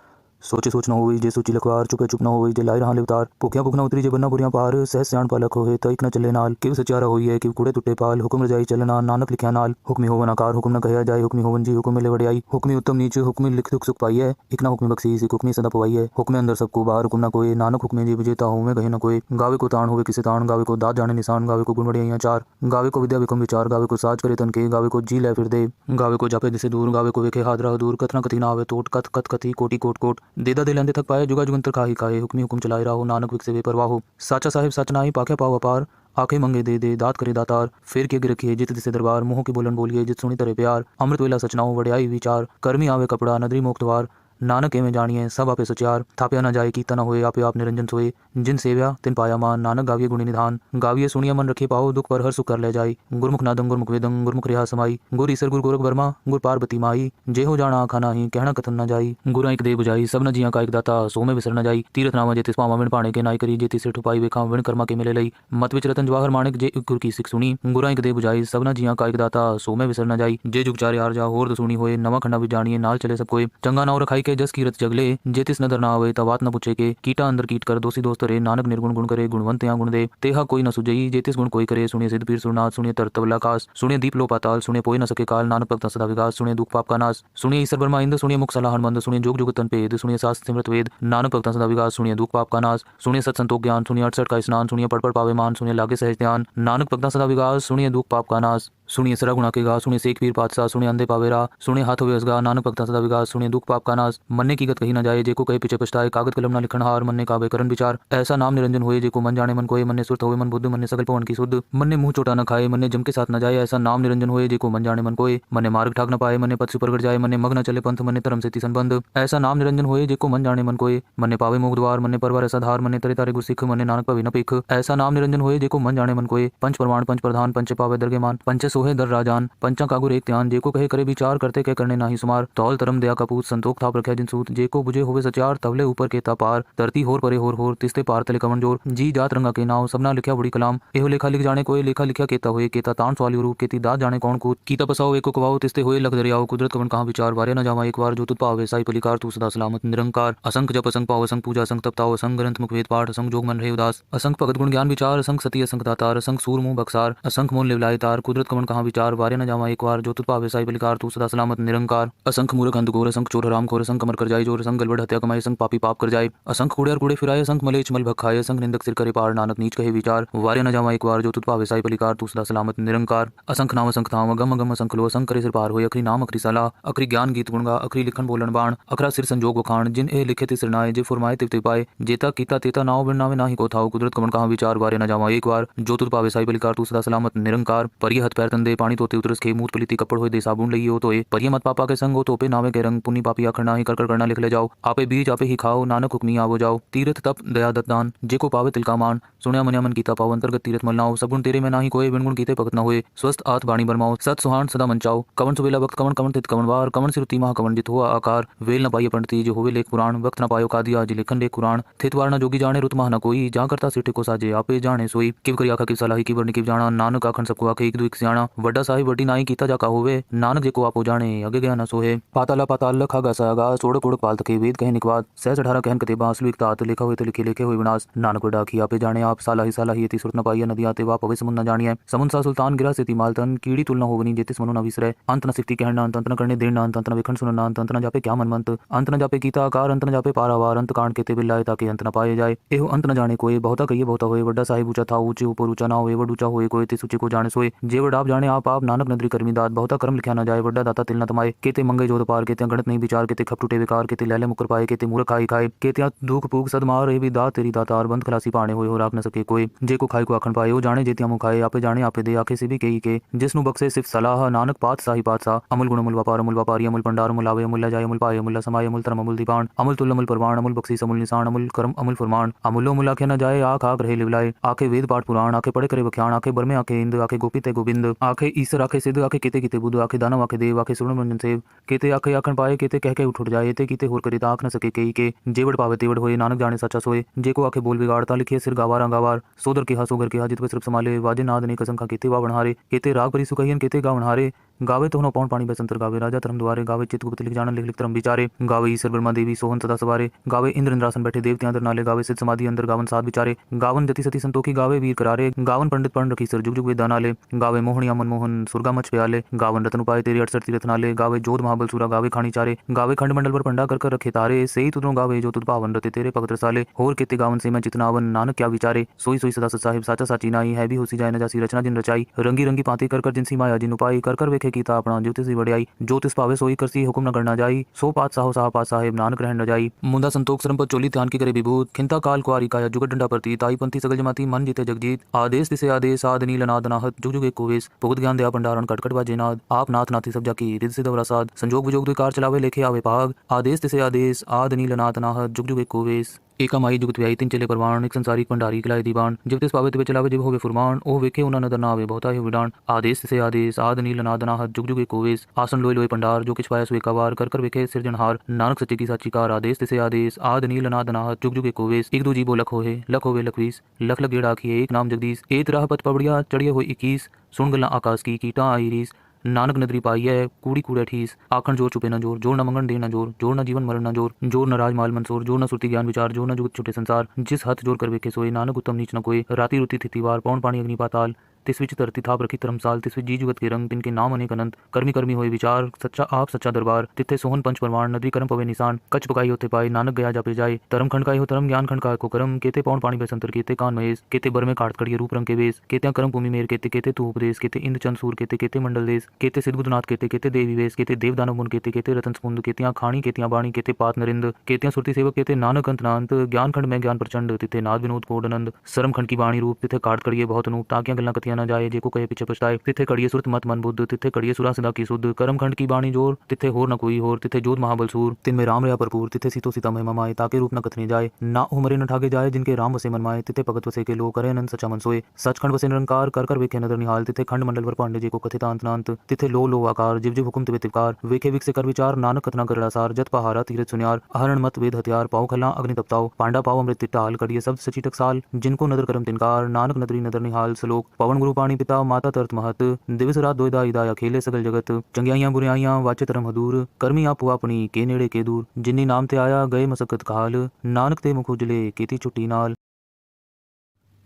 सोचे सोच न होई, जे सोची लखवार। चुपे चुप न होई, जे लाई रहा लिवतार। भुखिया भुख न उतरी, जे बन्ना बुरियां पार। सहज सियाण पालक होए, तइक न चले नाल। किव सचारा होई है, किव कूड़े टुटे पाल। हुक्म रजाई चलना, नानक लिखिया नाल। हुक्मी होवन आकार, हुक्म न कहया जाए। हुक्मी होवन जी, हुक्म मिले वडियाई। हुक्मी उत्तम नीच, हुक्मी लिख दुख सुख पाई है। इक ना हुक्मी बख्शी, सिक हुक्मी सदा पवाई है। हुक्मे अंदर सबको बाहर, हुक्म न कोई। नानक हुक्मे जी विजेता हूँ मैं, कहे न कोई। गावे को ताण होवे किसे ताण, गावे को दात जाने निशान। गावे को गुण वडियाइयां चार, गावे को विद्या विक्रम विचार। गावे को साज करे तन के, गावे को जी लै फिर दे। गावे को जापे दिसे दूर, गावे को वेखे हादरा दूर। कथना कथी ना आवे टोट, कथ कथ कथी कोटि कोट कोट। देदा दे लेंदे थक पाए, जुगा जुगंतर खाही खाए। हुक्मी हुक्म चलाए राहो, नानक विक से बेपरवाह हो। साचा साहिब सच नाई, पाखे पाओ अपार। आखे मंगे दे दे, दात करे दातार। फिर के रखिए जित दिसे दरबार, मुँह के बोलन बोलिए जित सुनी तरे प्यार। अमृत वेला सचनाओ वड्याई विचार, कर्मी आवे कपड़ा नदरी मोक्तवार। नानक एवं जानिए सब आपे सचार, थाप्या न जाए कीता न होए। आपे आप निरंजन सोए, जिन सेव्या तिन पाया मान। नानक गाविये गुणी निधान, गाविये सुनिया मन रखे पाओ। दुख पर हर सुख कर ले जाई, गुरमुख नादं गुरमुख वेदं गुरमुख रिहा समाई। गुर ईसर गुर गोरख बर्मा, गुर पार्वती माई। जे हो जाना आखा नाही, कहना कथन न जाई। गुरा एक दे बुझाई, सब न जिया का एक दाता। सो में विसर न जाई, तीरथ नामा जेतिस पावा विण पाणे के नाई करी। जेति सिर ठुपाई वेखा विण कर्मा के मिले लई। मत विच रतन जवाहर माणिक, जे गुर की सिख सुनी। गुरा एक दे बुझाई, सब न जिया का एक दाता। सो में विसर न जाई, जे जुग चारे आर जा होर दसुनी होए। नवा खंडा विच जानिए नाल चले सब कोई। चंगा नाव रखाई के जस कीरत जगले, जेतिस नदर ना आवे तवात न पूछे के। कीटा अंदर कीट कर दोषी दोस्त रे, नानक निर्गुण गुण करे। गुणवंत या गुण दे, तेहा कोई न सुजई। जेतिस गुण कोई करे, सुनिए सिद्ध पीर सुरनाथ। सुनिए तरतवल आकाश, सुनिए दीप लो पाताल। सुनिए पोई न सके काल, नानक भगत सदा विकास। सुनिए दुख पाप का नाश, सुनिए ईसर ब्रह्मा इंद। सुनिए मुख सलाहन मंद, सुनिए जोग जुग तन पेद। सुनिए शास्त्र सिमरत वेद, नानक भगत सदा विकास। सुनिए दुख पाप का नाश, सुनिए सत संतोख ज्ञान। सुनिए 68 का स्नान, सुनिए पढ़ पढ़ पावे मान। सुनिए लागे सहज ध्यान, नानक भगत सदा विकास। सुनिए दुख पाप का नाश, सुनिए सरा गुणा के गा। सुनिए शेख पीर पातशाह, सुनिए अंधे पावेरा। सुनिए हाथ होवे असगा, नानक भगत सदा विकास। सुनिए दुख पाप का नाश, मन्ने की गत कही न जाए। जेको कहे पीछे पछताए, कागद कलम न लिखन हार। मन्ने कावे करन विचार, ऐसा नाम निरंजन होए। जेको मन जाने मन कोय, मन्ने सुरत होवे मन बुद्ध। मन्ने सकल पवन की सुध, मन्ने मुंह चोटा न खाए। मन्ने जम के साथ न जाए, ऐसा नाम निरंजन होए। जेको मन जाने मन कोय, मन्ने मार्ग ठाक न पाए। मन्ने पथ से परगट जाए, मन्ने मग न चले पंथ। मन्ने धर्म से तिसन बंध, ऐसा नाम निरंजन होए। जेको मन जाने मन कोय, मन्ने पावे मोक्ष द्वार। मन्ने परवर ऐसा धार, मन्ने तरे तारे गुर सिख। मन्ने नानक पवे न पेख, ऐसा नाम निरंजन होए। जेको मन जाने मन कोय, पंच प्रमाण पंच प्रधान। पंच पावे दरगे मान, पंच सोहे दर राजान। पंचा कागुर एक ध्यान, जेको कहे करे विचार। करते कह करने नाही सुमार, तौल तरम दया का पूत। संतोख थाप रखे जिन सूत, जेको बुझे होवे सचार। तवले ऊपर के पार, धरती होर परे होर। तिस्ते पार तले कवन जोर। जी जात रंगा के नाव, सबना लिखया बड़ी कलाम। एहो लेखा लिख जाने कोय, लेखा लिखया केता होए। केता ताण सवाली रूप, केती दात जाने कौन कूत। कीता पसाओ एको कवाओ, तिस्ते होए लख दरियाओ। कुदरत कवन कहाँ विचार, वारे न जावा एक बार। जो तुत पावे साई पलिकार, तू सदा सलामत निरंकार। असंख जप असंख पाओ, असंख पूजा असंख तप ताओ। असंख ग्रंथ मुख वेद पाठ, असंख जोग मन रहे उदास। असंख भगत गुण ज्ञान विचार, असंख सती असंख दातार। असंख सूर मुँह बक्सार, असंख मोल लिवलाए तार। कुदरत कवन कहाँ विचार, वारे न जावा एक बार। जो तुत पावे साई पलिकार, तू सदा सलामत निरंकार। असंख मूर्ख अंध घोर, असंख चोर हराम खोर। असंख कमर कर जाए जोर, असंख गलबड़ हत्या कमाए। असंख पापी पाप कर जाए, असंख कूड़े और कूड़े फिराए। असंख मलेच मल भखाए, असंख निंदक सिर करे पार। नानक नीच कहे विचार, वारे न जावा एक बार। जो तुत पावे साई पलिकार, तू सदा सलामत निरंकार। असंख नाम असंख धाम, अगम अगम असंख लो। असंख करे सिर पार होए, अखरी नाम अखरी सलाह। अखरी ज्ञान गीत गुणगा, अखरी लिखन बोलन बाण। अखरा सिर संजोग वखाण, जिन ए लिखे ति सिरनाए। जे फुरमाए तिव तिव पाए, जेता कीता तेता नाव बिन नावे नाही को थाओ। कुदरत कवन कहाँ विचार, वारे न जावा एक बार। जो तुत पावे साई पलिकार, तू सदा सलामत निरंकार। परिय हथ पैर तंदे, पानी तोते उतरस खे। मूत पलीती कपड़ होए, दे साबुन लई हो तोए। परिय मत पापा के संग हो, तोपे नावे के रंग। पुनि पापी आखर नाही, कर कर करना लिख ले जाओ। आपे बीज आपे ही खाओ, नानक हुक्मी आवो जाओ। तीरथ तप दया दत्त दान, जेको पावे तिल का मान। सुनिया मनिया मन कीता पाओ, अंतर्गत तीरथ मल नाओ। सब गुण तेरे में नाही कोय, बिन गुण कीते भगत न होए। स्वस्थ आत बाणी बरमाओ, सत सुहान सदा मंचाओ। कवन सुबेला वक्त, कवन कवन तित कवन वार। कवन सिरुति महा कवन जित हुआ आकार। वेल न पाइए पंडिती, जो होवे लेख पुराण। वक्त न पायो कादिया, जी लेखन लेख कुरान। थित वार न जोगी जाने, रुत महा न कोई। जा करता सिटे को साजे, आपे जाने सोई। किव करी आखा किव सलाही, किव वर्णि किव जाना। नानक आखन सबको आखे, एक दो एक सियाणा। गया वड्डा साहिब वड्डी नाई कीता जाका होवे नानक जे को आपो जाने अगे गया न सोहे पाताला पाताल लखा गसा गा सोड़क ओड़क पाल तके वेद कहे निकवाद सहज 18 कहन कते बांसलु एक तात लिखा हुए तो लिखे लिखे हुए विनाश नानक वड्डा की आपे जाने आप साला ही ती सुरत न पाइया नदी आते वा पवे समुन न जानिए समुन सा सुल्तान गिरा से ती मालतन कीड़ी तुलना होवनी जेतिस मनु न विसरे अंत न सिक्ति कहना अंत न करने देना अंत न विखंड सुनना अंत न जापे क्या मनमंत अंत न जापे कीता आकार अंत न जापे पारावार अंत कांड केते बिल्लाए ताकि अंत न पाए जाए एहो अंत न जाने कोई बहुता कहिए बहुता होए वड्डा साहिब ऊंचा था ऊंचे ऊपर ऊंचा ना होए वड ऊंचा होए कोई ते सूचे को जाने सोए जे वड आप जाने आप नानक नदरी करमी दात बहुता कर्म लिखा न जाए वड्डा दाता तिल न तमाए केते मंगे जोत पार केते गणत नहीं विचार केते खप टूटे विकार केते लैले मुकर पाए केते मूर्ख खाई खाए केते दुख पूग सदमार ए भी दात तेरी दातार बंद खलासी पाने होए हो राख न सके कोई जे को खाई को आखन पाए वो जाने जेतिया मुँह खाए आपे जाने आपे दे आखे से भी कही के जिसनु बक्से सिर्फ सलाह नानक पात साही पातशाह अमुल गुण अमुल व्यापारी अमुल भंडार अमुल आवे अमुल जाय अमुल पाए अमुल समाय अमुल धर्म अमुल दीपान अमुल तुल अमुल परवान अमुल बख्शी अमुल निशान अमुल कर्म अमुल फरमान अमुलो मुल आखे न जाए आख आख रहे लिवलाए आखे वेद पाठ पुराण आखे पढ़े करे बख्याण आखे बरमे आखे इंद आखे गोपित गोविंद आखे ईसर आखे सिद्ध आखे केते केते बुध आखे दानव आखे देव आखे सुरण मंजन सेव केते आखे आखन पाए केते कह के उठ जाए ते केते होर करे ताख न सके कई के जेवड़ पावे तेवड़ होए नानक जाने सच्चा सोए जे को आखे बोल बिगाड़ता लिखे सिर गावार गावार सोदर के सोगर के जित पे सिर्फ संभाले वाजे नाद ने कसम खा केते वा बनहारे केते राग परी सुकहियन केते गा बनहारे गावे तो पौन पानी बसंतर गावे राजा धर्म द्वारे गावे चित गुप्त लिख जान लिख लिख धर्म विचारे गावे ईश्वर ब्रह्मा देवी सोहन सदा सवारे गावे इंद्र इंद्रासन बैठे देवते अंदर नाले गावे सिद्ध समाधि अंदर गावन साध विचारे गावन जति सती संतोखी गावे वीर करारे गावन पंडित पढ़ रखी सर जुग जुग वेद नाले गावे मोहनिया मनमोहन सुरगा मच प्याले गावन रतन उपाय तेरी 68 तीरथ नाले गावे जोध महाबल सूरा गावे खानी चारे गावे खंड मंडल पर पंडा कर रखे तारे सही तुदों गावे जो तुद पावन रते तेरे पगत साले होर केते गावन से मैं चितनावन नानक क्या विचारे सोई सोई सदा साहिब साचा साची नाई है भी होसी जाए न जासी रचना जिन रचाई रंगी रंगी पाती कर जिनसी माया जिन उपाई कर वेखे कीता अपना ज्योतिष वड़ियाई ज्योतिष पावे सोई करसी हुक्म न करना जाई सो पात साहो साह पात साहेब नानक रहन न जाई मुंदा संतोख सरम पर चोली ध्यान की करे विभूत खिंता काल कुआरी काया जुगत डंडा प्रती ताई पंथी सगल जमाती मन जीते जगजीत आदेश तिसे आदेश आद नील नाद नाहत जुग जुग एक कोवेश भुगत ज्ञान दया भंडारण कटकट बाजे नाद आप नाथ नाथी सब जाकी रिद सिद्ध वरासाद संजोग विजोग दुकार चलावे लेखे आवे भाग आदेश तिसे आदेश आद नील नाद नाहत जुग जुग एक कोवेश एका माई जुगत व्याई तीन चले परवान एक संसारिक भंडारी किलाए दीवान जब तिस पावे तिवे चलावे जब होवे फुरमान ओ वेखे उना नदर ना आवे बहुता है विडान आदेश से आदेश आद नील नाद नाहत जुग जुग एक कोवेश आसन लोय लोय भंडार जो किछ पाया सुए कवार कर वेखे सिरजनहार नानक सच्चे की साची कार आदेश से आदेश आद नील नाद नाहत जुग जुग एक कोवेश एक दो जीवो लख होवे लखवीस लख लख गेड़ आखिए एक नाम जगदीश एक राह पथ पबड़िया चढ़िए हो 21 सुन गल्ला आकाश की कीटा आई रीस नानक नदरी पाई है कूड़ी कूड़े ठीस आखन जोर चुपे न जोर जोर न मंगन दे न जोर न जीवन मरण न जोर न राज माल मंसूर जोर न सुरती ज्ञान विचार जोर न जुगत छुटे संसार जिस हथ जोर कर वेखे सोए नानक उत्तम नीच न कोई राती रुती थिति वार पौन पानी अग्नि पाताल तिस विच धरती थाप रखी धर्मसाल तिस विच जी जुगत के रंग तिनके नाम अनेक अनंत कर्मी कर्मी होए विचार सच्चा आप सच्चा दरबार तिथे सोहन पंच परवान नदी कर्म पवे निशान कच पकाई होते पाए नानक गया जापे जाए धर्म खंडकाई हो धर्म ज्ञान खंडकाय को कर्म केते पौन पानी बसंतर केते कान महेश केते बर में काट कड़िए रूप रंग के वेश केते कर्म भूमि मेर केते केते तू उपदेश केते इंद्र चंद सूर केते केते मंडल देश केते सिद्धबुद्धनाथ केते केते देवी वेश केते देव दानव मुन केते केते रतन समुंद केतिया खाणी केतिया बाणी केते पात नरिंद केतिया सुरती सेवक केते नानक अंत नांत ज्ञान खंड में ज्ञान प्रचंड तिथे नाद विनोद कोडनंद सरम खंड की बाणी रूप तिथे काट कड़िए बहुत अनूप ताकिया गल्ला कथिया न जाए जेको कहे पीछे पछताए तिथे कड़िए सुरत मत मन बुद्ध तिथे कड़िए सुरा सदा की शुद्ध कर्म खंड की बाणी जोर तिथे होर न कोई होर तिथे जोध महाबल सूर तिन में राम रया भरपूर तिथे सीतो सीता महिमा माए ताके रूप न कथने जाए ना उमरे न ठाके जाए जिनके राम वसे मन माए तिथे भगत वसे के लो करे अनंत सचा मन सोए सचखंड वसे निरंकार कर वेखे नदर निहाल तिथे खंड मंडल पर पांडे जी को कथित अंत तिथे लो आकार जिव जिव हुकुम तिवे तिवकार वेखे विक से कर विचार नानक कथना करड़ा सार जत पहारा तीरथ सुनियार अहरण मत वेद हथियार पाओ खला अग्नि तपताओ पांडा पाओ अमृत तिटाल कड़िए शब्द सची टकसाल जिनको नदर करम तिनकार नानक नदरी नदर निहाल सलोक पवन गुरु पाणी पिता माता तरत महत दिवस रात दोयदा इदा खेले सगल जगत चंगियाइयां बुराइयां वाचे तरम हदूर कर्मी आप अपनी के नेड़े के दूर जिन्नी नाम ते आया गए मसकत काल नानक ते मुख उजले केती छुट्टी नाल।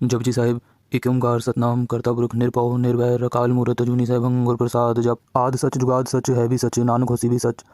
जपजी साहिब एक ओंकार सतनाम करता पुरख निरपौ निर्वैर अकाल मूरत अजूनी सहभंग गुर प्रसाद जप आद सच जुगाद सच है भी सच नानक होसी भी सच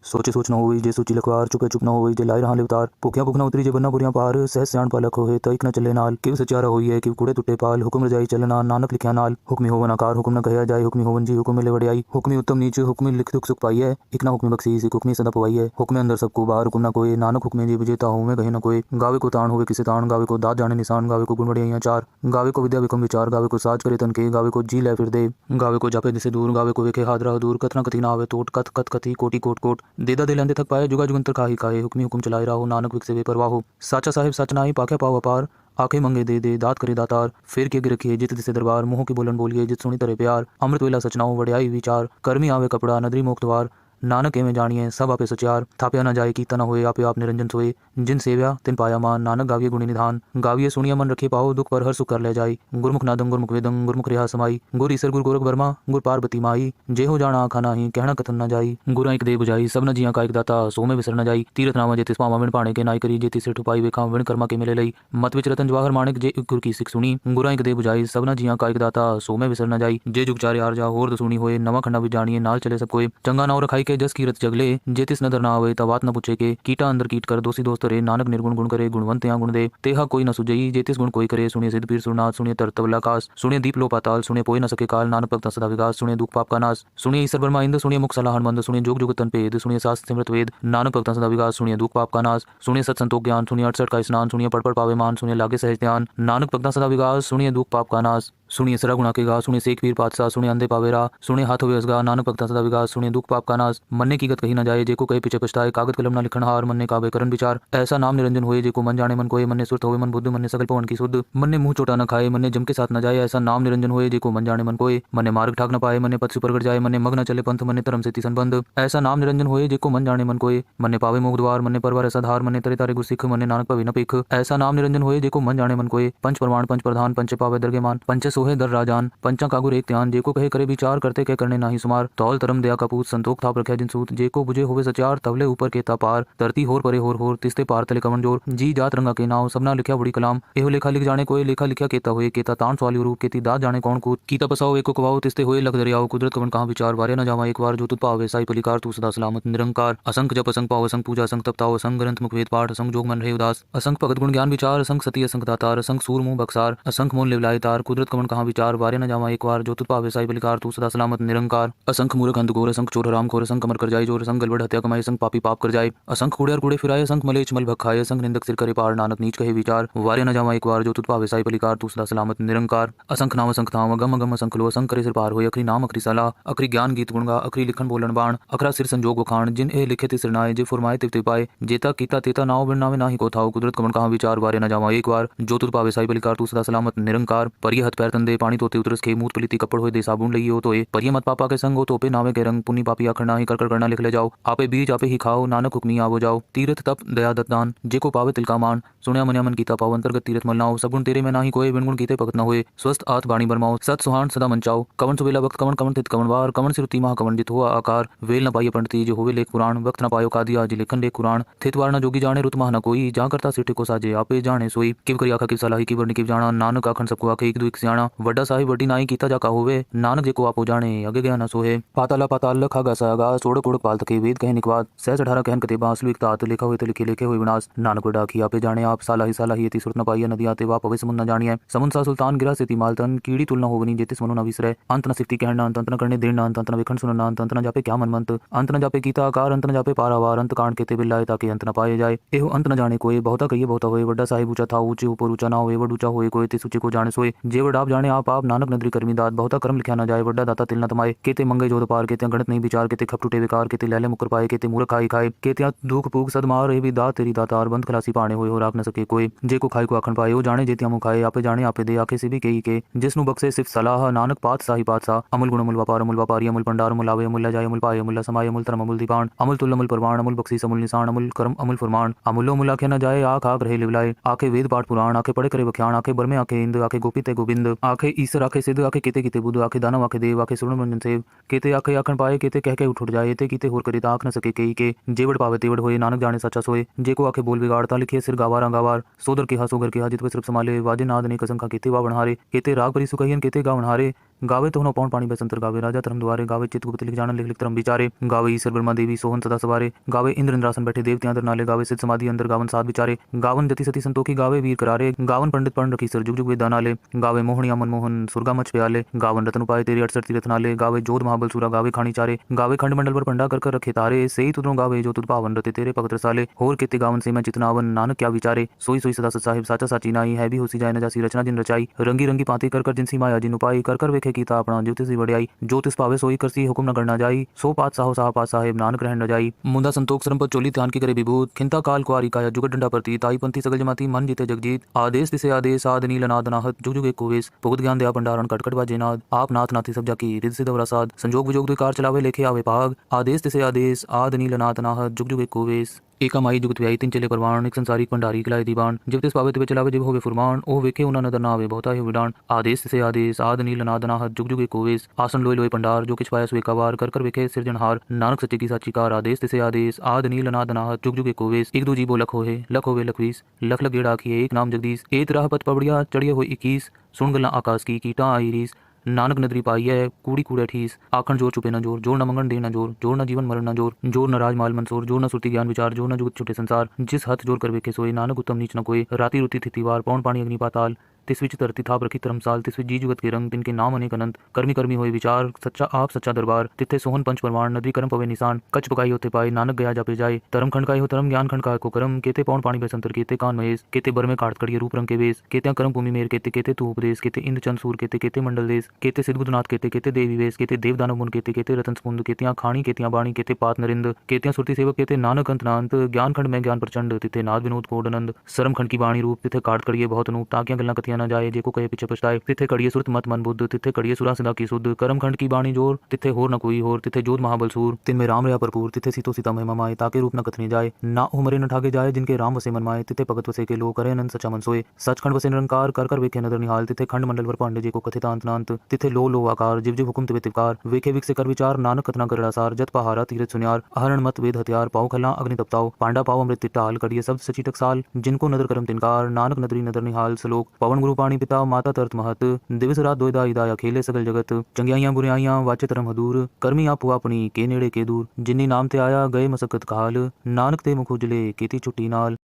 सोचे सोच न होई जे सोची लखवार चुपे चुप न होई जे लाई रहा लिवतार भूखिया भूख न उतरी जे बन्ना बुरियां पार सहज स्याण पालक होए तइक न चले नाल किव सचारा होई है किव कूड़े टुटे पाल हुक्म रजाई चलना नानक लिखिया नाल हुक्मी होवन आकार हुक्म न कहया जाए हुक्मी होवन जी हुक्म ले वड़ियाई हुक्मी उत्तम नीच हुक्मी लिख दुख सुख पाई है एक ना हुक्मी बख्शी सिख हुक्मी सदा पवाई है हुक्मे अंदर सबको बाहर हुक्म न कोई नानक हुक्मे जी विजेता हूँ मैं कहे न कोई गावे को ताण होवे किसे ताण गावे को दात जाने निशान गावे को गुण वड़ियाइयां चार गावे को विद्या विक्रम विचार गावे को साज करे तन के गावे को जी लै फिर दे गावे को जापे दिसे दूर गावे को वेखे हादरा दूर कथना कथी ना आवे तोट कथ कथ कथी कोटि कोट कोट देदा दे लेंदे तक पाए जुगा जुगंतर खाही खाए हुक्मी हुक्म चलाए राहो नानक विक से वे परवाह हो साचा साहिब सच नाई पाखे पाओ अपार आखे मंगे दे दात करे दातार फिर के रखिए जित दिसे दरबार मुँह की बोलन बोलिए जित सुनी तरे प्यार अमृत वेला सचनाओ वड़ियाई विचार कर्मी आवे कपड़ा नदरी मोक्तवार नानक एवं जानिए सब आपे सचार, थाप्या न जाए कीता न होए आपे आप निरंजन सोए, जिन सेव्या तिन पाया मान, नानक गाविए गुणी निधान, गाविए सुनिया मन रखे पाओ, दुख पर हर सुख कर ले जाई, गुरमुख नादं गुरमुख वेदं गुरमुख रेहा समाई, गुर ईसर गुर गोरख बर्मा गुर पार्वती माई, जे हो जाना आखा नाही कहना कथन न जाई, गुरा एक दे बुझाई सब न जिया का एक दाता सो में विसर न जाई, तीरथ नामा जेतिस पावा विण पाणे के नाई करी, जेति सिर ठुपाई वेखा विण कर्मा के मिले लई, मत विच रतन जवाहर माणिक जे गुर की सिख सुनी, गुरा एक दे बुझाई सब न जिया का एक दाता सो में विसर न जाई, जे जुग चारे आर जा होर सुनी होए, नवा खंडा विच जानिए नाल चले सब कोई, चंगा नाव रखाई के जस कीरत जगले, जेतिस नदर ना आवे तवात न पूछे के, कीटा अंदर कीट कर दोषी दोस्त रे, नानक निर्गुण गुण करे गुणवंत या गुण दे, तेहा कोई न सुजई जेतिस गुण कोई करे, सुनिए सिद्ध पीर सुरनाथ, सुनिए तरतवल आकाश, सुनिए दीप लो पाताल, सुनिए पोए न सके काल, नानक भक्त सदा विकास, सुनिए दुख पाप का नाश, सुनिए ईसर ब्रह्मा इंद्र, सुनिए मुख सलाहन मंद, सुनिए जोग जुग तन पेद, सुनिए शास्त्र सिमरत वेद, नानक भक्त सदा विकास, सुनिए दुख पाप का नाश, सुनिए सत संतोख ज्ञान, सुनिए 68 का स्नान, सुनिए पढ़ पढ़ पावे मान, सुनिए लागे सहज ध्यान, नानक भक्त सदा विकास, सुनिए दुख पाप का नाश, सुनिए सरा गुणा के गा, सुनिए शेख पीर पातशाह, सुनिए अंधे पावेरा, सुनिए हाथ हुए असगा, नानक भक्त सदा विकास, सुनिए दुख पाप का नाश, मन्ने की गत कही न जाए, जेको कहे पीछे पछताए, कागद कलम न लिखन हार, मन्ने काबे करन विचार, ऐसा नाम निरंजन होए, जेको मन जाने मन कोए, मन्ने सुरत होए मन बुद्ध, मन्ने सकल पवन की शुद्ध, मन्ने मुंह चोटा न खाए, मन्ने जम के साथ न जाए, ऐसा नाम निरंजन होए, जेको मन जाने मन कोए, मन्ने मार्ग ठाक न पाए, मन्ने पथ से परगट जाए, मन्ने मग न चले पंथ, मन्ने धर्म से तिसन बंध, ऐसा नाम निरंजन होए, जेको मन जाने मन कोए, मन्ने पावे मोक्ष द्वार, मन्ने परवार ऐसा धार, मन्ने तरे तारे गुर सिख, मन्ने नानक पवे न पेख, ऐसा नाम निरंजन होए, जेको मन जाने मन कोए, पंच प्रमाण पंच प्रधान पंच पावे दरगे मान, पंच सोहे दर राजान, पंचा कागुर एक ध्यान, जेको कहे करे विचार, करते कह करने नाही सुमार, तौल तरम दया कपूत संतोख थाप रखे जिन सूत, जेको बुझे होवे सचार, तवले ऊपर के पार, धरती होर परे होर तिस्ते पार तले कमन जोर, जी जात रंगा के नाव सबना लिखा बड़ी कलाम, एहो लेखा लिख जाने कोई, लेखा लिखा केता होए, केता तान सवाली रूप, केती दात जाने कौन कूत, कीता पसाओ एको कवाओ, तिस्ते होए लख दरियाओ, कुदरत कवन कहाँ विचार, वारे न जावा एक बार, जो तुत पावे साई पलिकार, तू सदा सलामत निरंकार, असंख जप असंख पाव असंख पूजा असंख तप ताओ, असंख ग्रंथ मुख वेद पाठ, असंख जोग मन रहे उदास, असंख भगत गुण ज्ञान विचार, असंख सती असंख दातार, असंख सूर मुंह बक्सार, असंख मोल लिवलाए तार, कुदरत कवन कहाँ विचार, वारे न जावा एक बार, जो तुत पावे साई पलिकार, तू सदा सलामत निरंकार, असंख मूर्ख अंध घोर, असंख चोर हराम खोर, असंख कमर कर जाए जोर, असंख गलबड़ हत्या कमाई, असंख पापी पाप कर जाए, असंख कूड़े और कूड़े फिराए, असंख मलेच मल भखाए, असंख निंदक सिर करे पार, नानक नीच कहे विचार, वारे न जावा एक बार, जो तुत पावे साई पलिकार, तू सदा सलामत निरंकार, असंख नाम असंख थाम, अगम अगम असंख लो, असंख करे सिर पार होए, अखरी नाम अखरी सलाह, अखरी ज्ञान गीत गुणगा, अखरी लिखन बोलन बाण, अखरा सिर संजोग वखाण, जिन ए लिखे तिसर नाए, जे फुरमाए तिव पाए, जेता कीता तेता नाव बिन नावे नाही को थाओ, कुदरत कवन कहाँ विचार, वारे न जावा एक बार, जो तुत पावे साई पलिकार, तू सदा सलामत निरंकार, परिय हथ पैर तंदे पानी तोते उतरस खे, मूत पलिति कपड़ होए दे साबुन लई हो तोए, परिय मत पापा के संग हो तोपे नावे के रंग, पुनि पापी आखर नाही कर कर करना लिख ले जाओ, आपे बीज आपे ही खाओ, नानक हुक्मी आवो जाओ, तीरथ तप दया दत्त दान, जेको पावे तिलका मान, सुनिया मनिया मन कीता पाव, अंतर्गत तीरथ मल नाओ, सब गुण तेरे में नाही कोई, बिन गुण कीते भगत न होए, स्वस्थ आत बाणी बरमाओ, सत सुहान सदा मंचाओ, कवन सुबेला वक्त कवन कवन तित कवन वार, कवन सिरुति महा कवन जित हुआ आकार, वेल न पाइय पंडिती जो होवे लेख पुराण, वक्त न पायो कादिया जी लिखन लेख कुरान, थित वार न जोगी जाने रुत महा न कोई, जा करता सिर को साजे आपे जाने सोई, किव करी आखा किव सलाही किव निकिव जाना, नानक आखन सबको आखे एक दो एक सियाणा, वड्डा साहिब वड्डी नाई कीता जाका होवे, नानक जेको आपो जाने अगे गया न सोहे, पाताला पाताल लखा गासा आगास, ओढ़क ओढ़क पाल तके वेद कहे निकवाद, सहज 18 कहन कते बांसलु एक तात, लिखा हुए तो लिखे लिखे हुए विनाश, नानक वड्डा आखी आपे जाने आप, सालाही सालाही यति सुरत न पाइय, नदी आते वाप अवे समुन न जानिए, समुन सा सुल्तान गिरा सेती मालतन, कीड़ी तुल न होवनी जेतिस मनु न विसरे, अंत न सिफती कहना, अंत न करने देना, अंत न विखंड सुनना, अंत न जापे क्या मन मंत, अंत न जापे कीता आकार, अंत न जापे पारावार, अंत कांड केते बिल्लाए ताके अंत न पाए जाए, एहो अंत न जाने कोई, बहुता कहिए बहुता होए, वड्डा साहिब ऊंचा था ऊंचे ऊपर ऊंचा ना होए, वड ऊंचा होए कोई तिस ऊंचे को जाने सोए, जे वड आप जाने आप नानक नदरी कर्मी दात, बहुता कर्म लिखा न जाए, वड्डा दाता तिल न तमाए, केते मंगे जोध पार, केते गणत नहीं विचार, केते खप टूटे विकार, केते लैले मुकर पाए, केते मूर्ख खाई खाए, केते दुख पूग सद मार, ए भी दात तेरी दातार, बंद खलासी पाने होए हो राख न सके कोई, जे को खाई को आखन पाए, ओ जाने जेतिया मुँह खाए, आपे जाने आपे दे, आखे से भी के जिसनु बक्से सिर्फ सलाह, नानक पात साही पातशाह, अमुल गुण अमुल व्यापारी, अमुल भंडार अमुल आवे, अमुल जाए, अमुल पाए, अमुल समाय, अमुल धर्म अमुल दीपान, अमुल तुल अमुल परवान, अमुल बख्शीस अमुल निशान, अमुल कर्म अमुल फरमान, अमुलो मुल आखे न जाए, आख आख रहे लिवलाए, आखे वेद पाठ पुराण, आखे पढ़े करे बख्याण, आखे बरमे आखे इंद, आखे गोपी ते गोविंद, आखे ईसर आखे सिद्ध, आखे केते कीते बुद्ध, आखे दानव आखे देव, आखे सुरण मंजन सेव, केते आखे आखन पाए, केते कह के उठ जाए, ते कीते होर करे आख न सके के जेवड़ पावे तेवड़ होए, नानक जाने सच्चा सोए, जेको आखे बोल बिगाड़ता लिखे सिर गावारा गावार, सोदर के सोगर के जित सिर्फ संभाले, वाजे नाद ने कसंखा केते वा बनहारे, केते राग परी सुकहियन केते गा बनहारे, गावे तो पौन पानी बसंतर गावे, राजा धर्म द्वारे, गावे चित गुप्त लिख जान लिख लिख धर्म विचारे, गावे ईश्वर ब्रह्मा देवी सोहन सदा सवारे, गावे इंद्र इंद्रासन बैठे देवते अंदर नाले, गावे सिद्ध समाधि अंदर गावन साध विचारे, गावन जति सती संतोखी, गावे वीर करारे, गावन पंडित पढ़ रखी सर जुग जुग वेद नाले, गावे मोहनिया मनमोहन सुरगा मच प्याले, गावन रतन उपाय तेरे 68 तीरथ नाले, गावे जोध महाबल सूरा, गावे खानी चारे, गावे खंड मंडल पर पंडा कर रखे तारे, सही तुदरों गावे जो तुद पावन रते तेरे भगत रसाले, होर केते गावन से मैं चितनावन, नानक क्या विचारे, सोई सोई सदा सत साहिब साचा साची नाई, है भी होसी जाए न जासी रचना जिन रचाई, रंगी रंगी पाते कर जिनसी माया जिन उपाय, कर वेखे लेखे कीता अपना ज्योतिषी वड्याई, ज्योतिष पावे सोई करसी हुक्म न करना जाई, सो पात साहो साह पात साहेब नानक रहन न जाई। मुंदा संतोख श्रम पर चोली ध्यान की करे विभूत, खिंता काल कुआरी काया जुगत डंडा प्रतीत, आई पंथी सगल जमाती मन जीते जगजीत, आदेश तिसे आदेश आद नील अनाद अनाहत, जुग जुग एक कोवेश, भुगत ज्ञान दया भंडारण कटकट बाजे नाद, आप नाथ नाथी सब जाकी रिद सिद्ध वरासाद, संजोग विजोग द्विकार चलावे लेखे आवे भाग, आदेश तिसे आदेश आद नील अनाद अनाहत, जुग जुग एक कोवेश। एका माई जुगत व्याई तीन चले परवान, एक संसारी भंडारी किलाए दीवान, जिव तिस पावे तिवे चलावे जिव होवे फुरमान, ओह वेखे उना नदर ना आवे बहुता है विडान, आदेश तिसे आदेश आद नील अनाद अनाहत, जुग जुग एक कोवेश। आसन लोय लोय भंडार जो किछ पाया सो एका वार, कर कर वेखे सिरजनहार, नानक सच्चे की साची कार, आदेश तिसे आदेश आद नील अनाद अनाहत, जुग जुग एक कोवेश। एक दो जीवो लख होवे लखवीस, लख लख गेड़ा आखिए एक नाम जगदीश, एक राह पथ पबड़िया चढ़िए हो 21, सुन गल्ला आकाश की कीटा आई रीस, नानक नदरी पाई है कूड़ी कूड़े ठीस, आखण जोर चुपे न जोर, जोर न मंगन दे न जोर, जोर न जीवन मरण न जोर, जोर न राज माल मंसूर, जोर न सुरती ज्ञान विचार, जोर न जुगत छुटे संसार, जिस हथ जोर कर वेखे सोए, नानक उत्तम नीच न कोई, राती रुती थिति वार, पौन पानी अग्नि पाताल, तिस विच धरती थाप रखी धर्मसाल, तिस विच जी जुगत के रंग, तिनके नाम अनेक अनंत, कर्मी कर्मी होए विचार, सच्चा आप सच्चा दरबार, तिथे सोहन पंच परमाण, नदी कर्म पवे निशान, कच पकाई होते पाए, नानक गया जापे जाए, धर्म खंडकाई हो धर्म, ज्ञान खंडकाय को कर्म, केते पौन पानी बेसंतर, केते कान महेश, केते बर में काट कड़िए रूप रंग के वेश, केते कर्म भूमि मेर, केते केते तू उपदेश, केते इंद्र चंद सूर, केते केते मंडल देश, केते सिद्धबुद्धनाथ, केते केते देवी वेश, केते देव दानव मुन, केते केते रतन समुंद, केतियां खाणी केतियां बाणी, केते पात नरिंद, केतियां सुरती सेवक, केते नानक अंत नांत, ज्ञान खंड में ज्ञान प्रचंड, तिथे नाद विनोद कोड आनंद, सरम खंड की बाणी रूप, तिथे काट कड़िए बहुत अनूप, ताकियां गल्ला कथियां न जाए, जेको कहे पीछे पछताए, तिथे कड़िए सुरत मत मन बुद्ध, तिथे कड़िए सुरा सदा की सुध, कर्म खंड की बाणी जोर, तिथे होर न कोई होर, तिथे जोध महाबल सूर, तिनमें राम रया भरपूर, तिथे सीतो सीता महिमा माए, ताके रूप न कथने जाए, ना उमरे न ठाके जाए, जिनके राम वसे मन माए, तिथे भगत वसे के लो करे अनंत सच्चा मन सोए, सचखंड वसे निरंकार कर कर वेखे नदर निहाल, तिथे खंड मंडल वर पांडे जेको कथिता अंत नांत, तिथे लो आकार जिव जिव हुकुम तिवे तिवकार, वेखे विक से कर विचार, नानक कथना करड़ा सार, जत पहारा तीरथ सुनियार, अहरण मत वेद हथियार, पाओ खला अग्नि तपताओ, पांडा पाओ अमृत तिट्टाल, कड़िए शब्द सची टकसाल, जिनको नदर करम तिनकार, नानक नदरी नदर निहाल सलोक, पवन गुरु पाणी पिता माता तरत महत, दिवस रात दोयदा इदाया खेले सगल जगत, चंगियाइयां बुराइयां वाचे तरम हदूर, करमी आपो अपनी के नेड़े के दूर, जिन्नी नाम ते आया गए मसकत काल, नानक ते मुख उजले केती छुट्टी नाल।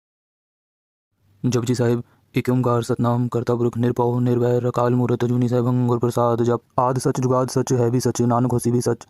जपजी साहिब एक ओंकार सतनाम करता पुरख निरपौ निर्वैर अकाल मूरत अजूनी सहभंग गुर प्रसाद जप, आद सच जुगाद सच है भी सच, नानक होसी भी सच,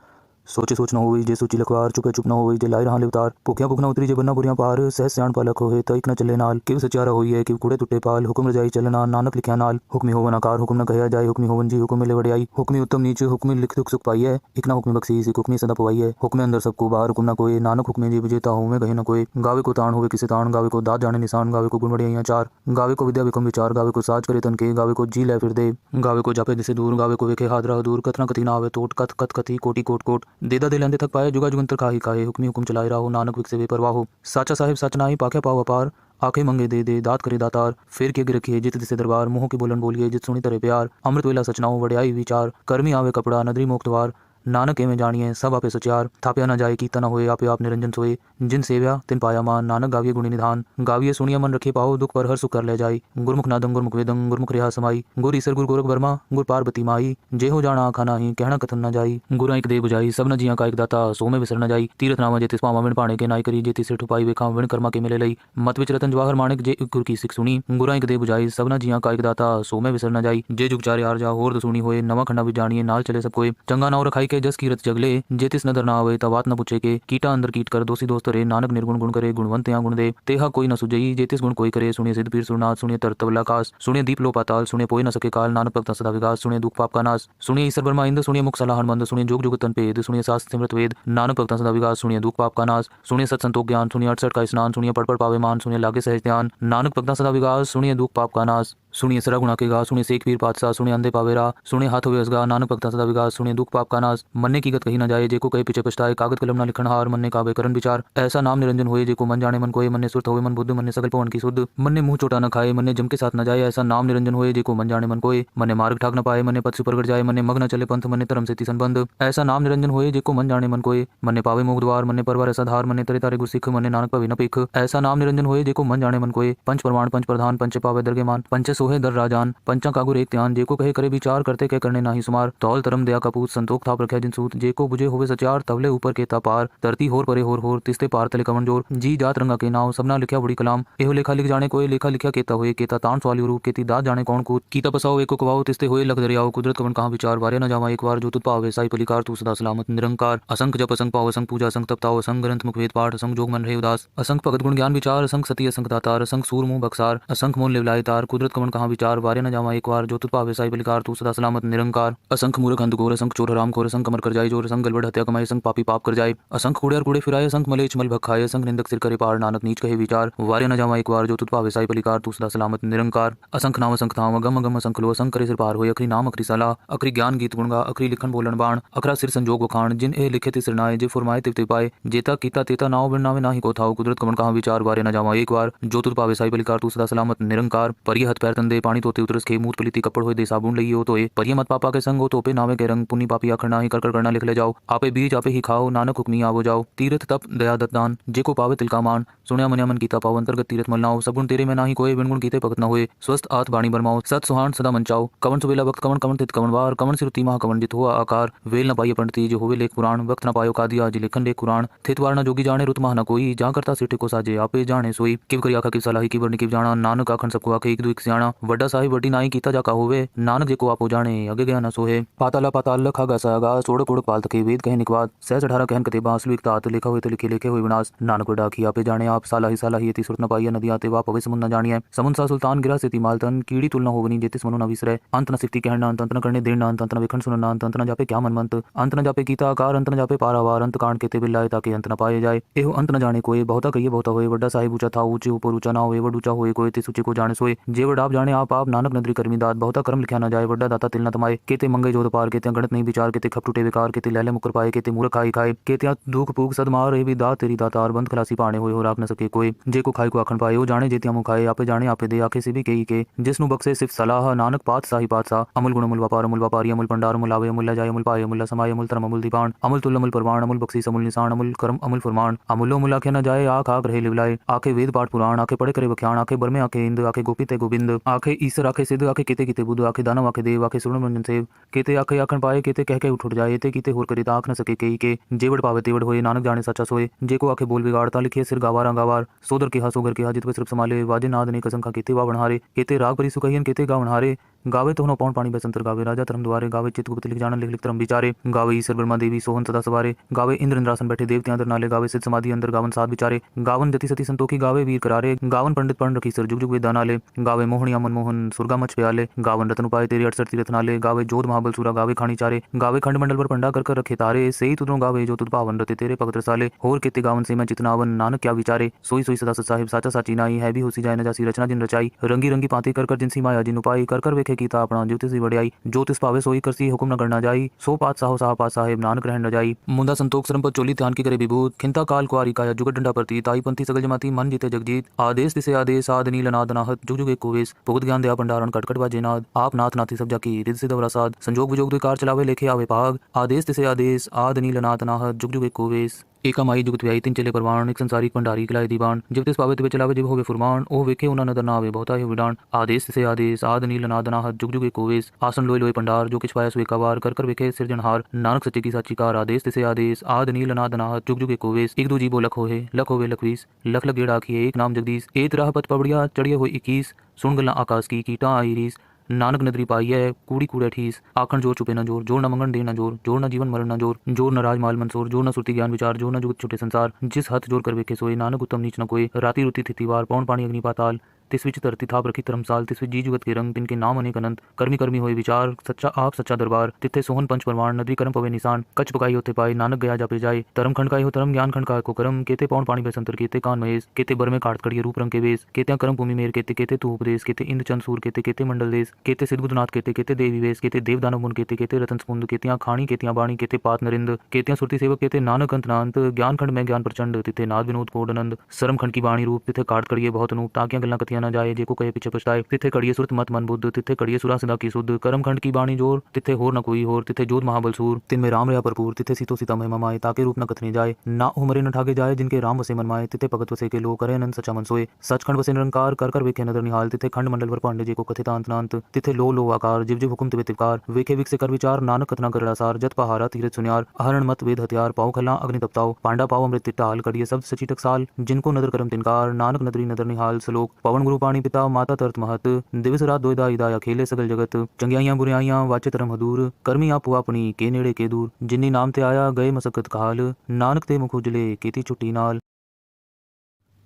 सोचे सोच न होई जे सोची लखवार, चुपे चुप न होई जे लाई रहा लिवतार, भुखिया भुख न उतरी जे बन्ना बुरियां पार, सहस स्याण पालक होए तइक न चले नाल, किव सचारा होई है किव कूड़े टुटे पाल, हुक्म रजाई चलना नानक लिखिया नाल, हुक्मी होवन आकार हुक्म न कहया जाए, हुक्मी होवन जी हुक्म मिले वड्याई, हुक्मी उत्तम नीच हुक्मी लिख दुख सुख पाई है, एक ना हुक्मी बख्शी सिख हुक्मी सदा पवाई है, हुक्मे अंदर सबको बाहर हुक्म न कोई, नानक हुक्मे जी विजेता होवे कहे न कोई, गावे को ताण होवे किसे ताण, गावे को दात जाने निशान, गावे को गुण वड्याइयां चार, गावे को विद्या विक्रम विचार, गावे को साज करे तन के, गावे को जी लै फिर दे, गावे को जापे दिसे दूर, गावे को वेखे हाथ रहा दूर, कथना कथी ना आवे तोट, कथ कथ कथी कोटि कोट कोट, देदा दे लेंदे थक पाए, जुगा जुगंतर काहे काहे, हुक्मी हुक्म चलाए राहो, नानक विक से वे परवाह हो, साचा साहिब सच नाई पाख्या पाव अपार, आंखें मंगे दे दात करे दातार, फिर के रखिए जित दिसे दरबार, मुँह के बोलन बोलिए जित सुनी तरह प्यार, अमृत वेला सचनाओ वड्याई विचार, कर्मी आवे कपड़ा नदरी मोक्तवार, नानक एवं जानिए सब आपे सचार, थाप्या न जाए कीता न होए आपे आप निरंजन सोए, जिन सेव्या तिन पाया मान, नानक गाविये गुणी निधान, गाविये सुनिया मन रखे पाओ, दुख पर हर सुख कर ले जाई, गुरमुख नादं गुरमुख वेदं गुरमुख रेहा समाई, गुर ईसर गुर गोरख वर्मा गुर पार्वती माई, जे हो जाना आखा नाही कहना कथन न जाई, गुरा एक दे बुझाई सब न जिया का एक दाता सो में विसर न जाई, तीरथ नामा जे तिस पावा विण पाणे के नाई करी, जे तिस ठुपाई वेखा विण कर्मा के मिले लई, मत विच रतन जवाहर माणिक जे गुर की सिख सुनी, गुरा एक दे बुझाई सब न जिया का एक दाता सो में विसर न जाई, जे जुग चारे आर जा होर दसुनी होए, नवा खंडा विच जानिए नाल चले सब कोई, चंगा नाव रखाई के जस कीरत जगले, जे तिस नदर ना आवे तवात न पूछे के, कीटा अंदर कीट कर दोषी दोस्त रे, नानक निर्गुण गुण करे गुणवंत या गुण दे, तेहा कोई न सुजई, जे तिस गुण कोई करे, सुनिए सिद्ध पीर सुरनाथ, सुनिए तरतवल आकाश, सुनिए दीप लो पाताल, सुनिए पोए न सके काल, नानक भक्ता सदा विकास, सुनिए दुख पाप का नाश, सुनिए ईश्वर ब्रह्मा इंद्र, सुनिए मुख सलाहन मंद, सुनिए जुग जुग तन पेद, सुनिए शास्त्र सिमरत वेद, नानक भक्ता सदा विकास, सुनिए दुख पाप का नाश, सुनिए सत संतोख ज्ञान, सुनिए 68 का स्नान, सुनिए पढ़ पढ़ पावे मान, सुनिए लागे सहज ध्यान, नानक भक्ता सदा विकास, सुनिए दुख पाप का नाश, सुनिए सरा गुणा के गा, सुनिए शेख पीर पातशाह, सुनिए अंधे पावे रा, सुनिए हाथ होवे असगा, नानक भक्ता सदा विकास, सुनिए दुख पाप का नाश, मन्ने की गत कही न जाए, जेको कहे पीछे पछताए, कागद कलम न लिखन हार, मन्ने कावे करन विचार, ऐसा नाम निरंजन होए, जेको मन जाने मन कोए, मन्ने सुरत होवे मन बुद्ध, मन्ने सकल पवन की शुद्ध, मन्ने मुंह चोटा न खाए, मन्ने जम के साथ न जाए, ऐसा नाम निरंजन होए, जेको मन जाने मन कोए, मन्ने मार्ग ठाक न पाए, मन्ने पथ से प्रगट जाए, मन्ने मग न चले पंथ, मन्ने धर्म से तिसन बंध, ऐसा नाम निरंजन होए, जेको मन जाने मन कोए, मन्ने पावे मोक्ष द्वार, मन्ने परवार ऐसा धार, मन्ने तरे तारे गुर सिख, मन्ने नानक पवे न पेख, ऐसा नाम निरंजन होए, जेको मन जाने मन कोए, पंच प्रमाण पंच प्रधान पंच पावे दरगे मान, पंच सोहे दर राजान, पंचा कागुर एक त्यान, जेको कहे करे विचार, करते कह करने नाही सुमार, तौल तरम दया कपूत संतोख थाप रखे जिन सूत, जेको बुझे होवे सचार, तवले ऊपर के पार, धरती होर परे होर तिस्ते पार तले कवन जोर, जी जात रंगा के नाव सबना लिखा बड़ी कलाम, एहो लेखा लिख जाने कोई, लेखा लिखा केता होए, केता ताण सवाली रूप, केती दात जाने कौन कूत, कीता पसाओ एको कवाओ, तिस्ते होए लख दरियाओ, कुदरत कवन कहाँ विचार, वारे न जावा एक बार, जो तुत पावे साई पलिकार, तू सदा सलामत निरंकार, असंख जप असंख पाव असंख पूजा असंख तपताओ, असंख ग्रंथ मुख वेद पाठ, असंख जोग मन रहे उदास, असंख भगत गुण ज्ञान विचार, असंख सती असंख दातार, असंख सूर मुंह बक्सार, असंख मोन लिवलाए तार, कुदरत कवन कहाँ विचार वारे न जावा एक बार जो तुझ पावे साई बलिकार तू सदा सलामत निरंकार। असंख मूर्ख अंधघोर असंख चोर हराम खोर असंख कमर कर जाए जोर असंख गलबड़ हत्या कमाए असंख पापी पाप कर जाए असंख कूड़े कूड़े फिराए असंख मलेच मल भखाए असंख निंदक सिर करे पार नानक नीच कहे विचार वारे न जावा एक बार जो तुझ पावे साई बलिकार तू सदा सलामत निरंकार। असंख नाम असंख धाम अगम अगम असंख लो असंख करे सिर पार होय अखरी नाम अखरी सलाह अखरी ज्ञान गीत गुणगा अखरी लिखन बोलन बाण अखरा सिर संजोग वखाण जिन ए लिखे तिसर नाए जे फुरमाए तिव पाए जेता कीता तेता नाव बिन नावे नाही को थाओ कुदरत कमन कहाँ विचार वारे न जावा एक बार जो तुझ पावे साई बलिकार तू सदा सलामत निरंकार। परिय हथ पैर तंदे पानी तोते उतरस के मूत पलीती कपड़ होए दे साबुन लइयो हो तोए परिय मत पापा के संग हो तोपे नावे के रंग पुनी पापी आखर नाही कर कर करना लिख ले जाओ आपे बीज आपे ही खाओ नानक हुक्मी आवो जाओ तीरथ तप दया दत्त दान जेको पावे तिलका मान सुनया मन्या मन कीता पाओ अंतर्गत तीरथ मलनाओ सगुण तेरे में नाही कोई बिनगुण कीते भगत न होए स्वस्थ आत बाणी बरमाओ सत सुहान सदा मंचाओ कवन सुबेला वक्त कवन कवन तित कवन वार कवन सिरुति महा कवन जित हुआ आकार वेल न पाइए पंडित जो होवे लेख पुराण वक्त न पायो कादिया जी लेखन लेख कुरान थित वार न जोगी जाने रुत महा न कोई जा करता सिटे को साजे आपे जाने सोई किव करी आखा किव सलाही किव वर्णि किव जाना नानक आखन सबको आखे एक दो एक सियाणा वड्डा साहिब वड्डी नाई कीता जाका होवे नानक जेको आपो जाने अगे गया न सोहे पाताला पाताल लखा गा सागा सोड़ कोड़ पाल तके वेद कहे निकवाद सहज 18 कहन कते बांसलु एक तात लिखा हुए तो लिखे लिखे हुए विनाश नानक वड्डा की आपे जाने आप सालाही यति सुरत न पाइया नदी आते वा पवे समुन न जानिए समुन सा सुल्तान गिरा से मालतन कीड़ी तुलना होवनी जेतिस मनु न विसरे अंत न सिफ्ती कहना अंत न करने देना अंत न विखंड सुनना अंत न जापे क्या मनमंत अंत न जापे कीता आकार अंत न जापे पारावार अंत कांड केते बिल्लाए ताकि अंत न पाए जाए एहो अंत न जाने कोई बहुता कहिए बहुता होए वड्डा साहिब ऊंचा था ऊंचे ऊपर ऊंचा ना होए वड ऊंचा होए कोई तिस ऊंचे को जाने सोए जे वड आप जाने आप नानक नदरी कर्मी दात बहुता कर्म लिखा न जाए वड्डा दाता तिल न तमाए केते मंगे जोध पार केते गणत नहीं विचार केते खप टूटे विकार केते लैले मुकर पाए केते मूर्ख खाई खाए केते दुख पूग सद मार रे भी दात तेरी दातार बंद खलासी पाने होए हो राख न सके कोई जे को खाई को आखन पाए ओ जाने जेतिया मुख खाए आपे जाने आपे दे आखे से भी कही के जिसनु बक्से सिर्फ सलाह नानक पात साही पात सा अमुल गुण अमुल व्यापारी अमुल पंडार अमुल आवे अमुल जाय अमुल पाए अमुल समाय अमुल तरम अमुल दीपान अमुल तुल अमुल परवान अमुल बक्सी अमुल निशान अमुल कर्म अमुल फरमान अमुलो मुल आखे न जाए आख आख रहे लिवलाए आखे वेद पाठ पुराण आखे पढ़े करे बख्यान आखे बरमे आखे इंद आखे गोपी ते गोविंद आखे ईश्वर आखे सिद्ध आखे केते केते बुद्ध आखे दानव आखे देव आखे सुन मंजन सेव केते आखे आखन पाए केते कह के उठ जाए ते कीते होर करे आख न सके कई के जेवड़ पावे तेवड़ होए नानक जाने सच्चा सोए जेको आखे बोल बिगाड़ता लिखे सिर गावार गावार सोदर के सोगर के जित पे सिर्फ संभाले वाजे नाद ने कसंखा केते वा बनहारे केते राग परि सुकहियन केते गा बनहारे गावे तो पौन पानी बसंतर गावे राजा धर्म द्वारे गावे चित्रगुप्त लिख जान लिख लिख धर्म विचारे गावे ईश्वर ब्रह्मा देवी सोहन सदा सवारे गावे इंद्र इंद्रासन बैठे देवते अंदर नाले गावे सिद्ध समाधि अंदर गावन साध विचारे गावन जति सती संतोखी गावे वीर करारे गावन पंडित पढ़ रखी सर जुग जुग वेद नाले गावे मोहनिया मनमोहन सुरगा मच प्याले गावन रतन उपाय तेरे 68 तीरथ नाले गावे जोध महाबल सूरा गावे खानी चारे गावे खंड मंडल पर पंडा कर रखे तारे सही तुदरों गावे जो तुद पावन रते तेरे भगत रसाले होर केते गावन से मैं चितनावन नानक क्या विचारे सोई सोई सदा सत साहिब साचा साची नाई है भी होसी जाए न जासी रचना जिन रचाई रंगी रंगी पाते कर जिनसी माया जिन उपाई कर वेखे कीता अपना ज्योतिषी वड़ियाई ज्योतिष पावे सोई करसी हुक्म न करना जाई सो पात साहो साह पात साहेब नानक रहन न जाई मुंदा संतोख सरम पर चोली ध्यान की करे विभूत खिंता काल कुआरी काया जुगत डंडा प्रती ताई पंथी सगल जमाती मन जीते जगजीत आदेश दिसे आदेश आद नील नाद नाहत जुग जुग एक कोवेश भुगत ज्ञान दया भंडारण कटकट बाजे नाद आप नाथ नाथी सब जाकी रिद सिद्ध वरासाद संजोग विजोग द्विकार चलावे लेखे आवे पाग आदेश दिसे आदेश आद नील नाद नाहत जुग जुग एक कोवेश एका माई जुगत व्याई तीन चले परवान एक संसारी भंडारी किलाए दीवान जब तिस पावे तिबे चलावे जिब होवे फुरमान ओ वेखे उना नदर ना आवे बहुता ही विडान आदेश से आदेश आद नील नाद नाहत जुग जुग एक कोवेश आसन लोय लोय पंडार जो किछ पाया सो एकावार कर वेखे सिरजनहार नानक सच्चे की साची कार आदेश से आदेश आद नील नाद नाहत जुग जुग एक कोवेश एक दो जीवो लख होए लखवीस लख लख गेड़ा आखिए एक नाम जगदीश एक राह पत पबड़िया चढ़िए हुए 21 सुन गल्ला आकाश की कीटा आई रीस नानक नदरी पाई है कूड़ी कूड़े ठीस आखन जोर चुपे न जोर जोर न मंगन दे न जोर जोर न जीवन मरण न जोर जोर न राजमाल मंसूर जोर न सुरती ज्ञान विचार जोर न जुगत छुटे संसार जिस हथ जोर कर वेखे सोए नानक उत्तम नीच न कोई राती रुति थितिवार पौन पानी अग्नि पाताल तिस विच धरती थाप रखी धर्मसाल तिस विच जी जुगत के रंग तिनके नाम अनेक अनंत कर्मी कर्मी होए विचार सच्चा आप सच्चा दरबार तिथे सोहन पंच परमाण नदी कर्म पवे निशान कच पकाई होते पाए नानक गया जापे जाए धर्म खंड हो धर्म ज्ञान खंड को कर्म केते पौन पानी बसंतर केते कान महेश केते बर में काट कड़िए रूप रंग के वेश केते कर्म भूमि मेर केते केते तू उपदेश केते इंद्र चंद सूर केते केते मंडल देश केते सिद्धगुदनाथ केते केते देवी वेश केते देव दानव मुन केते केते रतन स्पुंद केतियां खाणी केतियां बाणी केते पात नरिंद केतियां सुरती सेवक केते नानक अंत नांत ज्ञान खंड में ज्ञान प्रचंड तिथे नाद विनोद कोडनंद सरम खंड की बाणी रूप तिथे काट कड़िए बहुत नूप ताकियां गल्ला कथियां न जाए जेको कहे पीछे पछताए तिथे कड़िए सुरत मत मन बुद्ध तिथे कड़िए सुरा सदा की शुद्ध कर्म खंड की बाणी जोर तिथे होर न कोई होर तिथे जोध महाबल सूर तिन में राम रहा भरपूर तिथे सीतो सीता महिमा माए ताके रूप न कथने जाए ना उमरे न ठाके जाए जिनके राम वसे मन माए तिथे भगत वसे के लो करे अनंत सचा मन सोए सचखंड वसे निरंकार कर वेखे नदर निहाल तिथे खंड मंडल वर पांडे जी को कथिता अंत नांत तिथे लो आकार जिव जिव हुकुम तिवे तिवकार वेखे विक से कर विचार नानक कथना कर सार जत पहारा तीरथ सुनियार अहरण मत वेद हथियार पाओ खला अग्नि तपताओ पांडा पाओ अमृत तिटाल कड़िए शब्द सची टकसाल जिनको नदर करम तिनकार नानक नदरी नदर निहाल सलोक पवन गुरु पाणी पिता माता तरत महत दिवस रात दोयदा इदाया खेले सगल जगत चंगियाइयां बुराइयां वाचे तरम हदूर कर्मी आपो अपनी के नेड़े के दूर जिन्नी नाम ते आया गए मसकत काल नानक ते मुख उजले केती छुट्टी नाल।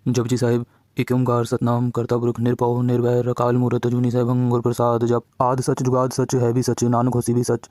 जपजी साहिब एक ओंकार सतनाम करता पुरख निरपौ निर्वैर अकाल मूरत अजूनी सहभंग गुर प्रसाद जप आद सच जुगाद सच है भी सच नानक होसी भी सच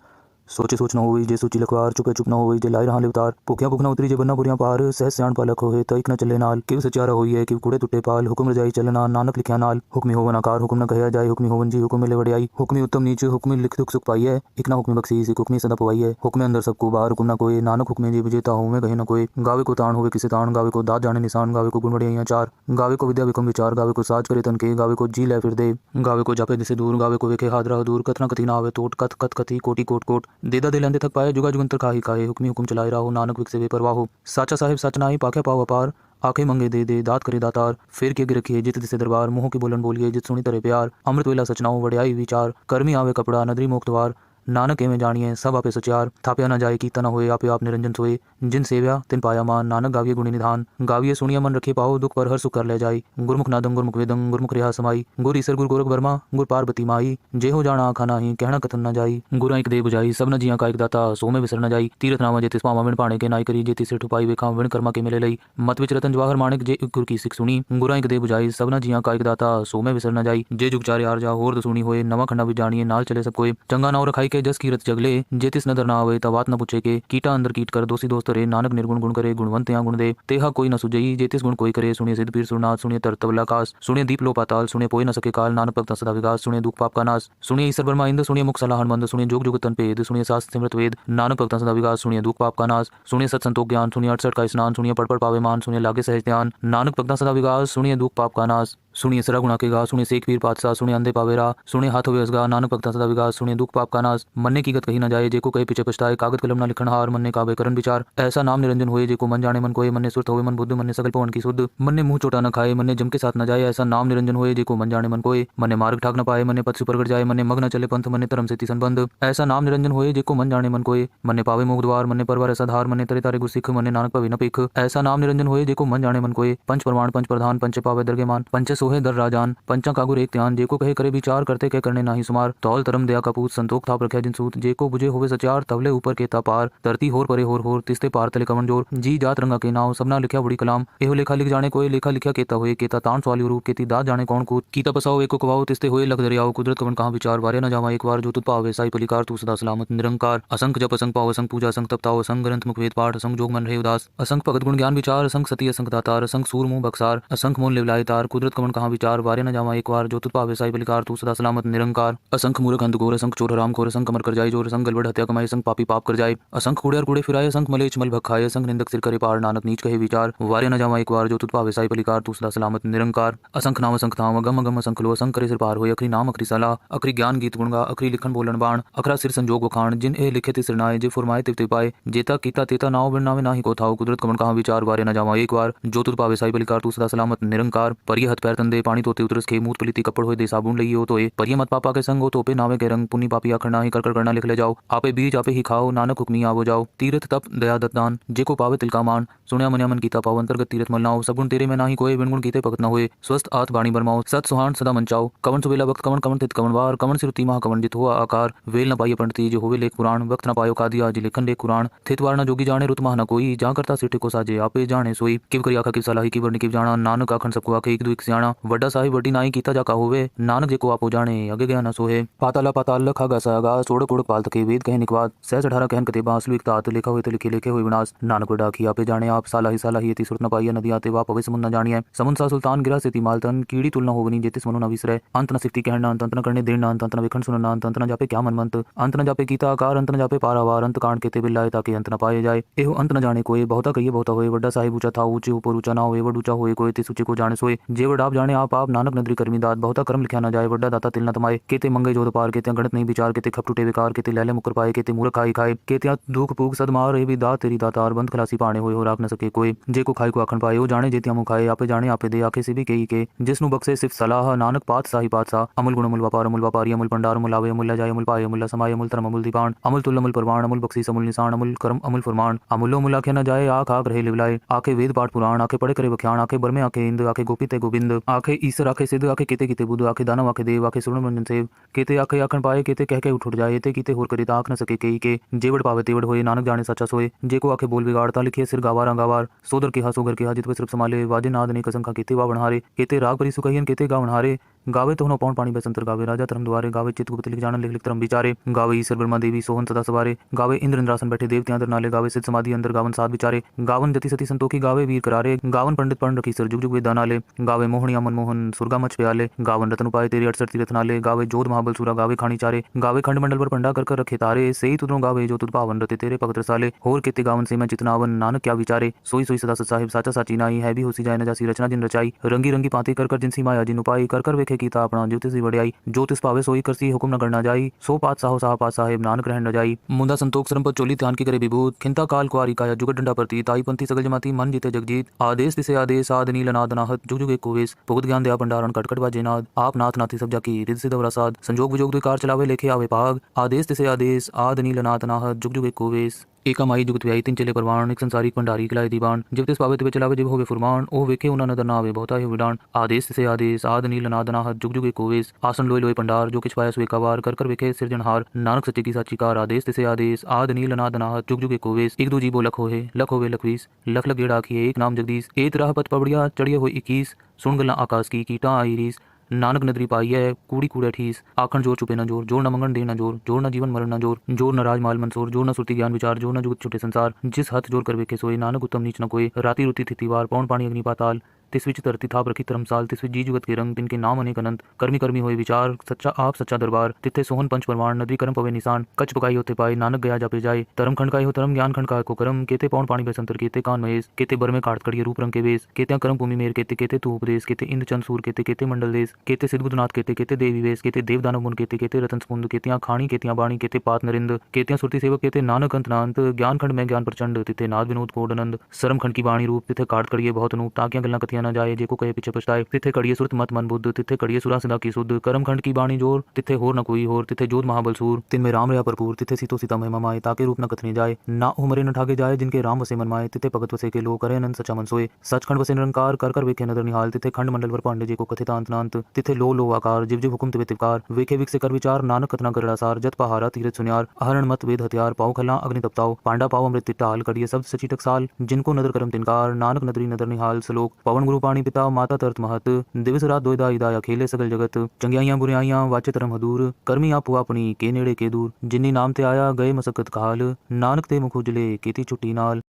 सोचे सोच न होई जे सोची लखवार चुपे चुप न होई जे लाई रहा अवतार भुखिया भुख न उतरी जे बन्ना बुरियां पार सह सियाण पालक होए तइक न चले नाल किव सचारा होई है किव कूड़े टुटे पाल हुक्म रजाई चलना नानक लिखिया नाल हुक्मी होवन आकार हुक्म न कहया जाए हुक्मी होवन जी हुक्म मिले वड़ियाई हुक्मी उत्तम नीच हुक्मी लिख दुख सुख पाई है एक ना हुक्मी बख्शी सिख हुक्मी सदा पवाई है हुक्मे अंदर सबको बाहर हुक्म न कोई नानक हुक्मे जी विजेता हूँ मैं कहीं न कोई गावे को ताण होवे किसे ताण गावे को दात जाने निशान गावे को गुण वड़ियाइयां चार गावे को विद्या विक्रम विचार गावे को साज करे तन के गावे को जी लै फिर दे गावे को जापे दिसे दूर गावे को वेखे हाथ रह दूर कतना कथी ना आवे तोट कथ कथ कथी कोटि कोट कोट देदा दे लंदे थक पाए जुगा जुगंतर खाही खाए हुक्मी हुक्म चलाए राहो नानक विक से बेपरवाह हो साचा साहिब सच नाही पाखे पाव अपार आखे मंगे दे दात करे दातार फिर के अगे रखिए जित दिसे दरबार मुँह की बोलन बोलिए जित सुनी तरे प्यार अमृत वेला सचनाओ वड़ियाई विचार कर्मी आवे कपड़ा नदरी मोक्तवार नानक एवं जानिए सब आपे सचार थाप्या न जाए कीता न होए आपे आप निरंजन सोए जिन सेव्या तिन पाया मान नानक गाविये गुणी निधान गाविये सुनिया मन रखे पाओ दुख पर हर सुख कर ले जाई गुरमुख नादं गुरमुख वेदं गुरमुख रिहा समाई गुर ईसर गुर गोरख वर्मा गुर पार्वती माई जे हो जाना आखा नाही कहना कथन न जाई गुरा एक दे बुझाई सब न जिया का एक दाता सो में विसर न जाई तीरथ नामा जेतिस पावा विण पाणे के नाई करी जेति सिर ठुपाई वेखा विण कर्मा के मिले लई मत विच रतन जवाहर माणिक जे गुर की सिख सुनी गुरा एक दे बुझाई सब न जिया का एक दाता सो में विसर न जाई जे जुग चारे आर जा होर सुनी होए नवा खंडा भी जानिए नाल चले सब कोई चंगा नाव रखाई के जस कीरत जगले जेतिस नदर ना आवे तवात न पूछे के कीटा अंदर कीट कर दोषी दोस्त रे नानक निर्गुण गुण करे गुणवंत या गुण दे तेहा कोई न सुजई जेतिस गुण कोई करे सुनिए सिद्ध पीर सुरनाथ सुनिए तरतवला कास सुनिए दीप लो पाताल सुनिए पोय न सके काल नानक भक्त सदा विकास सुनिए दुख पाप का नाश सुनिए ईश्वर ब्रह्मा इंद्र सुनिए मुख सलाहन मंद सुनिए जोग जुग तन पेद सुनिए शास्त्र सिमृत वेद नानक भक्त सदा विकास सुनिए दुख पाप का नाश सुनिए सत संतोष ज्ञान सुनिए 68 का स्नान सुनिए पढ़ पावे मान सुनिए लागे सहज ध्यान नानक भक्त सदा विकास सुनिए दुख पाप का नाश सुनिए सरा गुणा के गा सुनिए सेख पीर पातशाह सुनिए अंधे पावेरा सुनिए हाथ होवे असगा नानक भक्त सदा विकास सुनिए दुख पाप का नाश मन्ने की गत कही न जाए जेको कहे पीछे पछताए कागज कलम न लिखन हार मन्ने कावे करन विचार ऐसा नाम निरंजन होए जेको मन जाने मन कोए मन्ने सुरत होवे मन बुद्ध मन्ने सकल पवन की शुद्ध मन्ने मुंह चोटा न खाए मन्ने जम के साथ न जाए ऐसा नाम निरंजन होए जेको मन जाने मन कोए मन्ने मार्ग ठाक न पाए मन्ने पथ से प्रगट जाए मन्ने मग न चले पंथ मन्ने धर्म से ती संबंध ऐसा नाम निरंजन होए जेको मन जाने मन कोए मन्ने पावे मोग द्वार मन्ने परवार ऐसा धार मन्ने तरे तारे गुरसिख मन्ने नानक पवे न पेख ऐसा नाम निरंजन होए जेको मन जाने मन कोए पंच प्रमाण पंच प्रधान पंच पावे दरगे मान पंच सोहे दर राजान पंचा कागुर एक ध्यान जेको कहे करे विचार करते कह करने नाही सुमार तौल तरम दया कपूत संतोख थाप रखे जिन सूत जेको बुझे होवे सचार तवले ऊपर के पार धरती होर परे होर तिस्ते पार तले कमन जोर जी जात रंगा के नाव सबना लिखा बड़ी कलाम एहो लेखा लिख जाने कोई लेखा लिखा केता होए केता तान सवाली रूप केती दात जाने कौन कूत कीता पसाओ एको कवाओ तिस्ते होए लख दरियाओ कुदरत कवन कहां विचार वारे न जावा एक बार जो तुत पावे साई पलिकार तू सदा सलामत निरंकार असंख जप असंख पाव असंख पूजा असंख तपताओ असंख ग्रंथ मुख वेद पाठ असंख जोग मन रहे उदास असंख भगत गुण ज्ञान विचार असंख सती असंख दातार असंख सूर मुंह बक्सार असंख मोल लिवलाय तार कुदरत कवन कहां विचार वारे न जावा एक बार जो तुत पावे साई पलिकार तू सदा सलामत निरंकार असंख मूर्ख अंध घोर असंख चोर हराम खोर असंख कमर कर जाए जोर असंख गलबड़ हत्या कमाई असंख पापी पाप कर जाए असंख कूड़े और कूड़े फिराए असंख मलेच मल भखाए असंख निंदक सिर करे पार नानक नीच कहे विचार वारे न जावा एक बार जो तुत पावे साई पलिकार तू सदा सलामत निरंकार असंख नाम असंख धाम अगम अगम असंख लो असंख करे सिर पार होए अखरी नाम अखरी सलाह अखरी ज्ञान गीत गुणगा अखरी लिखन बोलन बाण अखरा सिर संजोग वखाण जिन ए लिखे तिसर नाए जे फुरमाए तिव पाए जेता कीता तेता नाव बिन नावे नाही को थाओ कुदरत कवन कहां विचार वारे न जावा एक बार जो तुत पावे साई पलिकार तू सदा सलामत निरंकार परिय हथ पैर तंदे पानी तोते उतरस के मूत पलिति कपड़ होए दे साबुन लइयो तोए परिय मत पापा के संग हो तोपे नावे के रंग पुनी पापी आखना ही कर करना लिख ले जाओ आपे बीज आपे ही खाओ नानक हुक्मी आवो जाओ तीरथ तप दया दत्तान जेको पावे तिलका मान सुनिया मनिया मन कीता पाव अंतर्गत तीरथ मलनाओ सगुण तेरे में नाही कोई बिनगुण कीते भगत न होए स्वस्थ आत बाणी बरमाओ सत सुहान सदा मंचाओ कवन सुबेला वक्त कवन कवन तित कवन वार कवन सिरुति महा कवन जित हुआ आकार वेल न पाइए पंडित जो होवे लेख पुराण वक्त न पायो कादिया जी लेखन लेख कुरान थित वार न जोगी जाने रुत महा न कोई जा करता सिटे को साजे आपे जाने सोई किव करी आखा किव सलाही की वर्णी किव जाना नानक आखन सबको आखे एक दो एक सियाणा वड्डा साहिब वड्डी नाई कीता जाका होवे नानक जेको आपो जाने अगे गया न सोहे पाताला पाताल लखा गसा गा सोड़ कोड़ पाल तके वेद कहे निकवाद सहज 18 कहन कते बासलु एक तात लिखा हुए तो लिखे लिखे हुए विनाश नानक वड्डा की आपे जाने आप सालाही यति सुरत न पाइया नदी आते वा पवे समुन न जानिए समुन सा सुल्तान गिरा सेती मालतन कीड़ी तुलना होवनी जेतिस मनु न विसरे अंत न सिफ्ती कहना अंत न करने देना अंत न विखन सुनना अंत न जापे क्या मनमंत अंत न जापे कीता आकार अंत न जापे पारावार अंत कांड केते बिल्लाए ताकि अंत न पाए जाए एहो अंत न जाने कोई बहुता कहिए बहुता होए वड्डा साहिब ऊंचा था ऊंचे ऊपर ऊंचा ना होए वड ऊंचा होए कोई तिस ऊंचे को जाने सोए जे वड आप जाने आप नानक नदरी कर्मी दात बहुता कर्म लिखा न जाए वड्डा दाता तिल न तमाए केते मंगे जोध पार केते गणत नहीं विचार केते खप टूटे विकार केते लैले मुकर पाए केते मूर्ख खाई खाए केते दुख पूग सद मार रे भी दात तेरी दातार बंद खलासी पाने होए हो राख न सके कोई जे को खाई को आखन पाए हो जाने जेतिया मुख खाए आपे जाने आपे दे आखे से भी कही के जिसनु बक्से सिर्फ सलाह नानक पात साही पात सा अमुल गुण अमुल व्यापारी अमुल पंडार अमुल आवे अमुल जाय अमुल पाए अमुल समाय अमुल धर्म अमुल दीपान अमुल तुल अमुल परवान अमुल बक्सी अमुल निशान अमुल कर्म अमुल फरमान अमुलो मुल आखे न जाए आख आख रहे लिवलाए आखे वेद पाठ पुराण आखे पढ़े करे वख्याण आखे बरमे आखे इंद आखे गोपी ते गोविंद आखे ईश्वर आखे सिद्ध आखे केते केते बुद्ध आखे दानव आखे देव आखे सुरण मंजन सेव केते आखे आखन पाए केते कह के उठो उठ जाए ते कीते होर करे ताक न सके कई के जेवड़ पावे तेवड़ होए नानक जाने सच्चा सोए जेको आखे बोल बिगाड़ता लिखे सिर गावार गावार सोदर के सोगर के जित सिर्फ संभाले वाजे नाद ने कसम खा केते वा बनहारे केते राग परी सुकहियन केते गा बनहारे गावे तो न पौन पानी बसंतर गावे राजा धर्म द्वारे गावे चित गुप्त लिख जान लिख लिख धर्म विचारे गावे ईश्वर ब्रह्मा देवी सोहन सदा सवारे गावे इंद्र इंद्रासन बैठे देवते अंदर नाले गावे सिद्ध समाधि अंदर गावन साध विचारे गावन जति सती संतोखी गावे वीर करारे गावन पंडित पढ़ रखी सर जुग जुग वेद नाले गावे मोहनिया मनमोहन सुरगा मच प्याले गावन रतन उपाय तेरे 68 तीरथ नाले गावे जोध महाबल सूरा गावे खानी चारे गावे खंड मंडल पर पंडा कर रखे तारे सही तुदरों गावे जो तुद पावन रते तेरे भगत रसाले होर केते गावन से मैं चितनावन नानक क्या विचारे सोई सोई सदा सत साहिब साचा साची नाई है भी होसी जाए न जासी रचना जिन रचाई रंगी रंगी पाते कर जिनसी माया जिन उपाई कर वेखे कीता अपना ज्योतिष वड़ियाई जो तिस पावे सोई करसी हुक्म न करना जाई सो पात साहो साह पात साहेब नानक रहन न जाई मुंदा संतोख सरम पर चोली ध्यान की करे विभूत खिंता काल कुआरी काया जुगत डंडा प्रति ताई पंथी सगल जमाती मन जीते जगजीत आदेश तिसे आदेश आद नील नाद नाहत जुग जुग एक कोवेश भुगत ज्ञान दया भंडारण कटकट बाजे नाद आप नाथ नाथी सब जाकी रिद सिद्ध वरासाद संजोग विजोग द्विकार चलावे लेखे आवे पाग आदेश तिसे आदेश आद नील नाद नाहत जुग जुग एक कोवेश एका माई जुगत व्याई तीन चले परवान एक संसारी भंडारी खिलाए दीवान जब तिस पावे तिवे चलावे जब होवे फुरमान ओ वेखे उना नदर ना आवे बहुता ही विडान आदेश से आदेश आद नील नाद नाहत जुग जुग एक कोवेश आसन लोय लोय पंडार जो किछ पाया सुए कवार कर वेखे सिरजनहार नानक सच्चे की साची कार आदेश से आदेश आद नील नाद नाहत जुग जुग एक कोवेश एक दो जीवो लख होवे लखवीस लख लख गेड़ा की एक नाम जगदीश एक राह पत पबड़िया चढ़िए हो 21 सुन गल्ला आकाश की कीटा आई रीस नानक नदरी पाई है कूड़ी कूड़े ठीस आखण जोर चुपे न जोर जोर न मंगन दे न जोर जोर न जीवन मरण न जोर जोर न राज माल मंसूर जोर न सुरती ज्ञान विचार जोर न जुगत छुटे संसार जिस हाथ जोर कर वेखे सोए नानक उत्तम नीच न कोई राती रुती थितिवार पौन पानी अग्नि पाताल तिस विच धरती थाप रखी धर्मसाल तिस विच जी जुगत के रंग तिनके नाम अनेक अनंत कर्मी कर्मी होए विचार सच्चा आप सच्चा दरबार तिथे सोहन पंच परमाण नदी कर्म पवे निशान कच पकाई होते पाए नानक गया जापे जाए धर्म खंड का हो धर्म ज्ञान खंड का को कर्म केते पौन पानी बसंतर केते कान महेश केते बर में काट कड़िए रूप रंग के वेश केते कर्म भूमि मेर केते केते तू उपदेश केते इंद्र चंद सूर केते केते मंडल देश केते सिद्ध बुधनाथ केते केते देवी वेश केते देव दानव मुन केते केते रतन समुंद केतियां खाणी केतियां बाणी केते पात नरिंद केतियां सुरती सेवक केते नानक अंत नांत ज्ञान खंड में ज्ञान प्रचंड तिथे नाद विनोद कोडनंद सरम खंड की वाणी रूप तिथे काट कड़िए बहुत अनूप ताकियां गल्ला कथियां न जाए जेको कहे पीछे पछताए तिथे कड़िए सुरत मत मन बुद्ध तिथे कड़िए सुरा सदा की सुध कर्म खंड की बाणी जोर तिथे होर न कोई होर तिथे जोध महाबल सूर तिन में राम रहा भरपूर तिथे सीतो सीता महिमा माए ताके रूप न कथने जाए ना उमरे न ठागे जाए जिनके राम वसे मन माए तिथे भगत वसे के लो करे अनंत सचा मन सोए सचखंड वसे निरंकार कर वेखे नदर निहाल तिथे खंड मंडल वर पांडे जी को कथित अंत तिथे लो आकार जिव जिव हुकुम तिवे तिवकार वेखे विक से कर विचार नानक कथना गरड़ा सार जत पहारा तीरथ सुनियार अहरण मत वेद हथियार पाओ खला अग्नि तपताओ पांडा पाओ अमृत तिटाल कड़िए शब्द सची टकसाल जिनको नदर करम तिनकार नानक नदरी नदर निहाल सलोक पवन गुरु पाणी पिता माता तरत महत दिवस रात दोयदा इदाया खेले सगल जगत चंगियाइयां बुराइयां वाचे तरम हदूर कर्मी आपू अपनी के नेड़े के दूर जिन्नी नाम ते आया गए मसकत काल नानक ते मुख उजले केती छुट्टी नाल।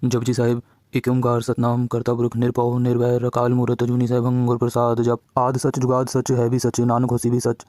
जपजी साहिब एक ओंकार सतनाम करता पुरख निरपौ निर्वैर अकाल मूरत अजूनी सहभंग गुर प्रसाद जप आद सच जुगाद सच है भी सच नानक होसी भी सच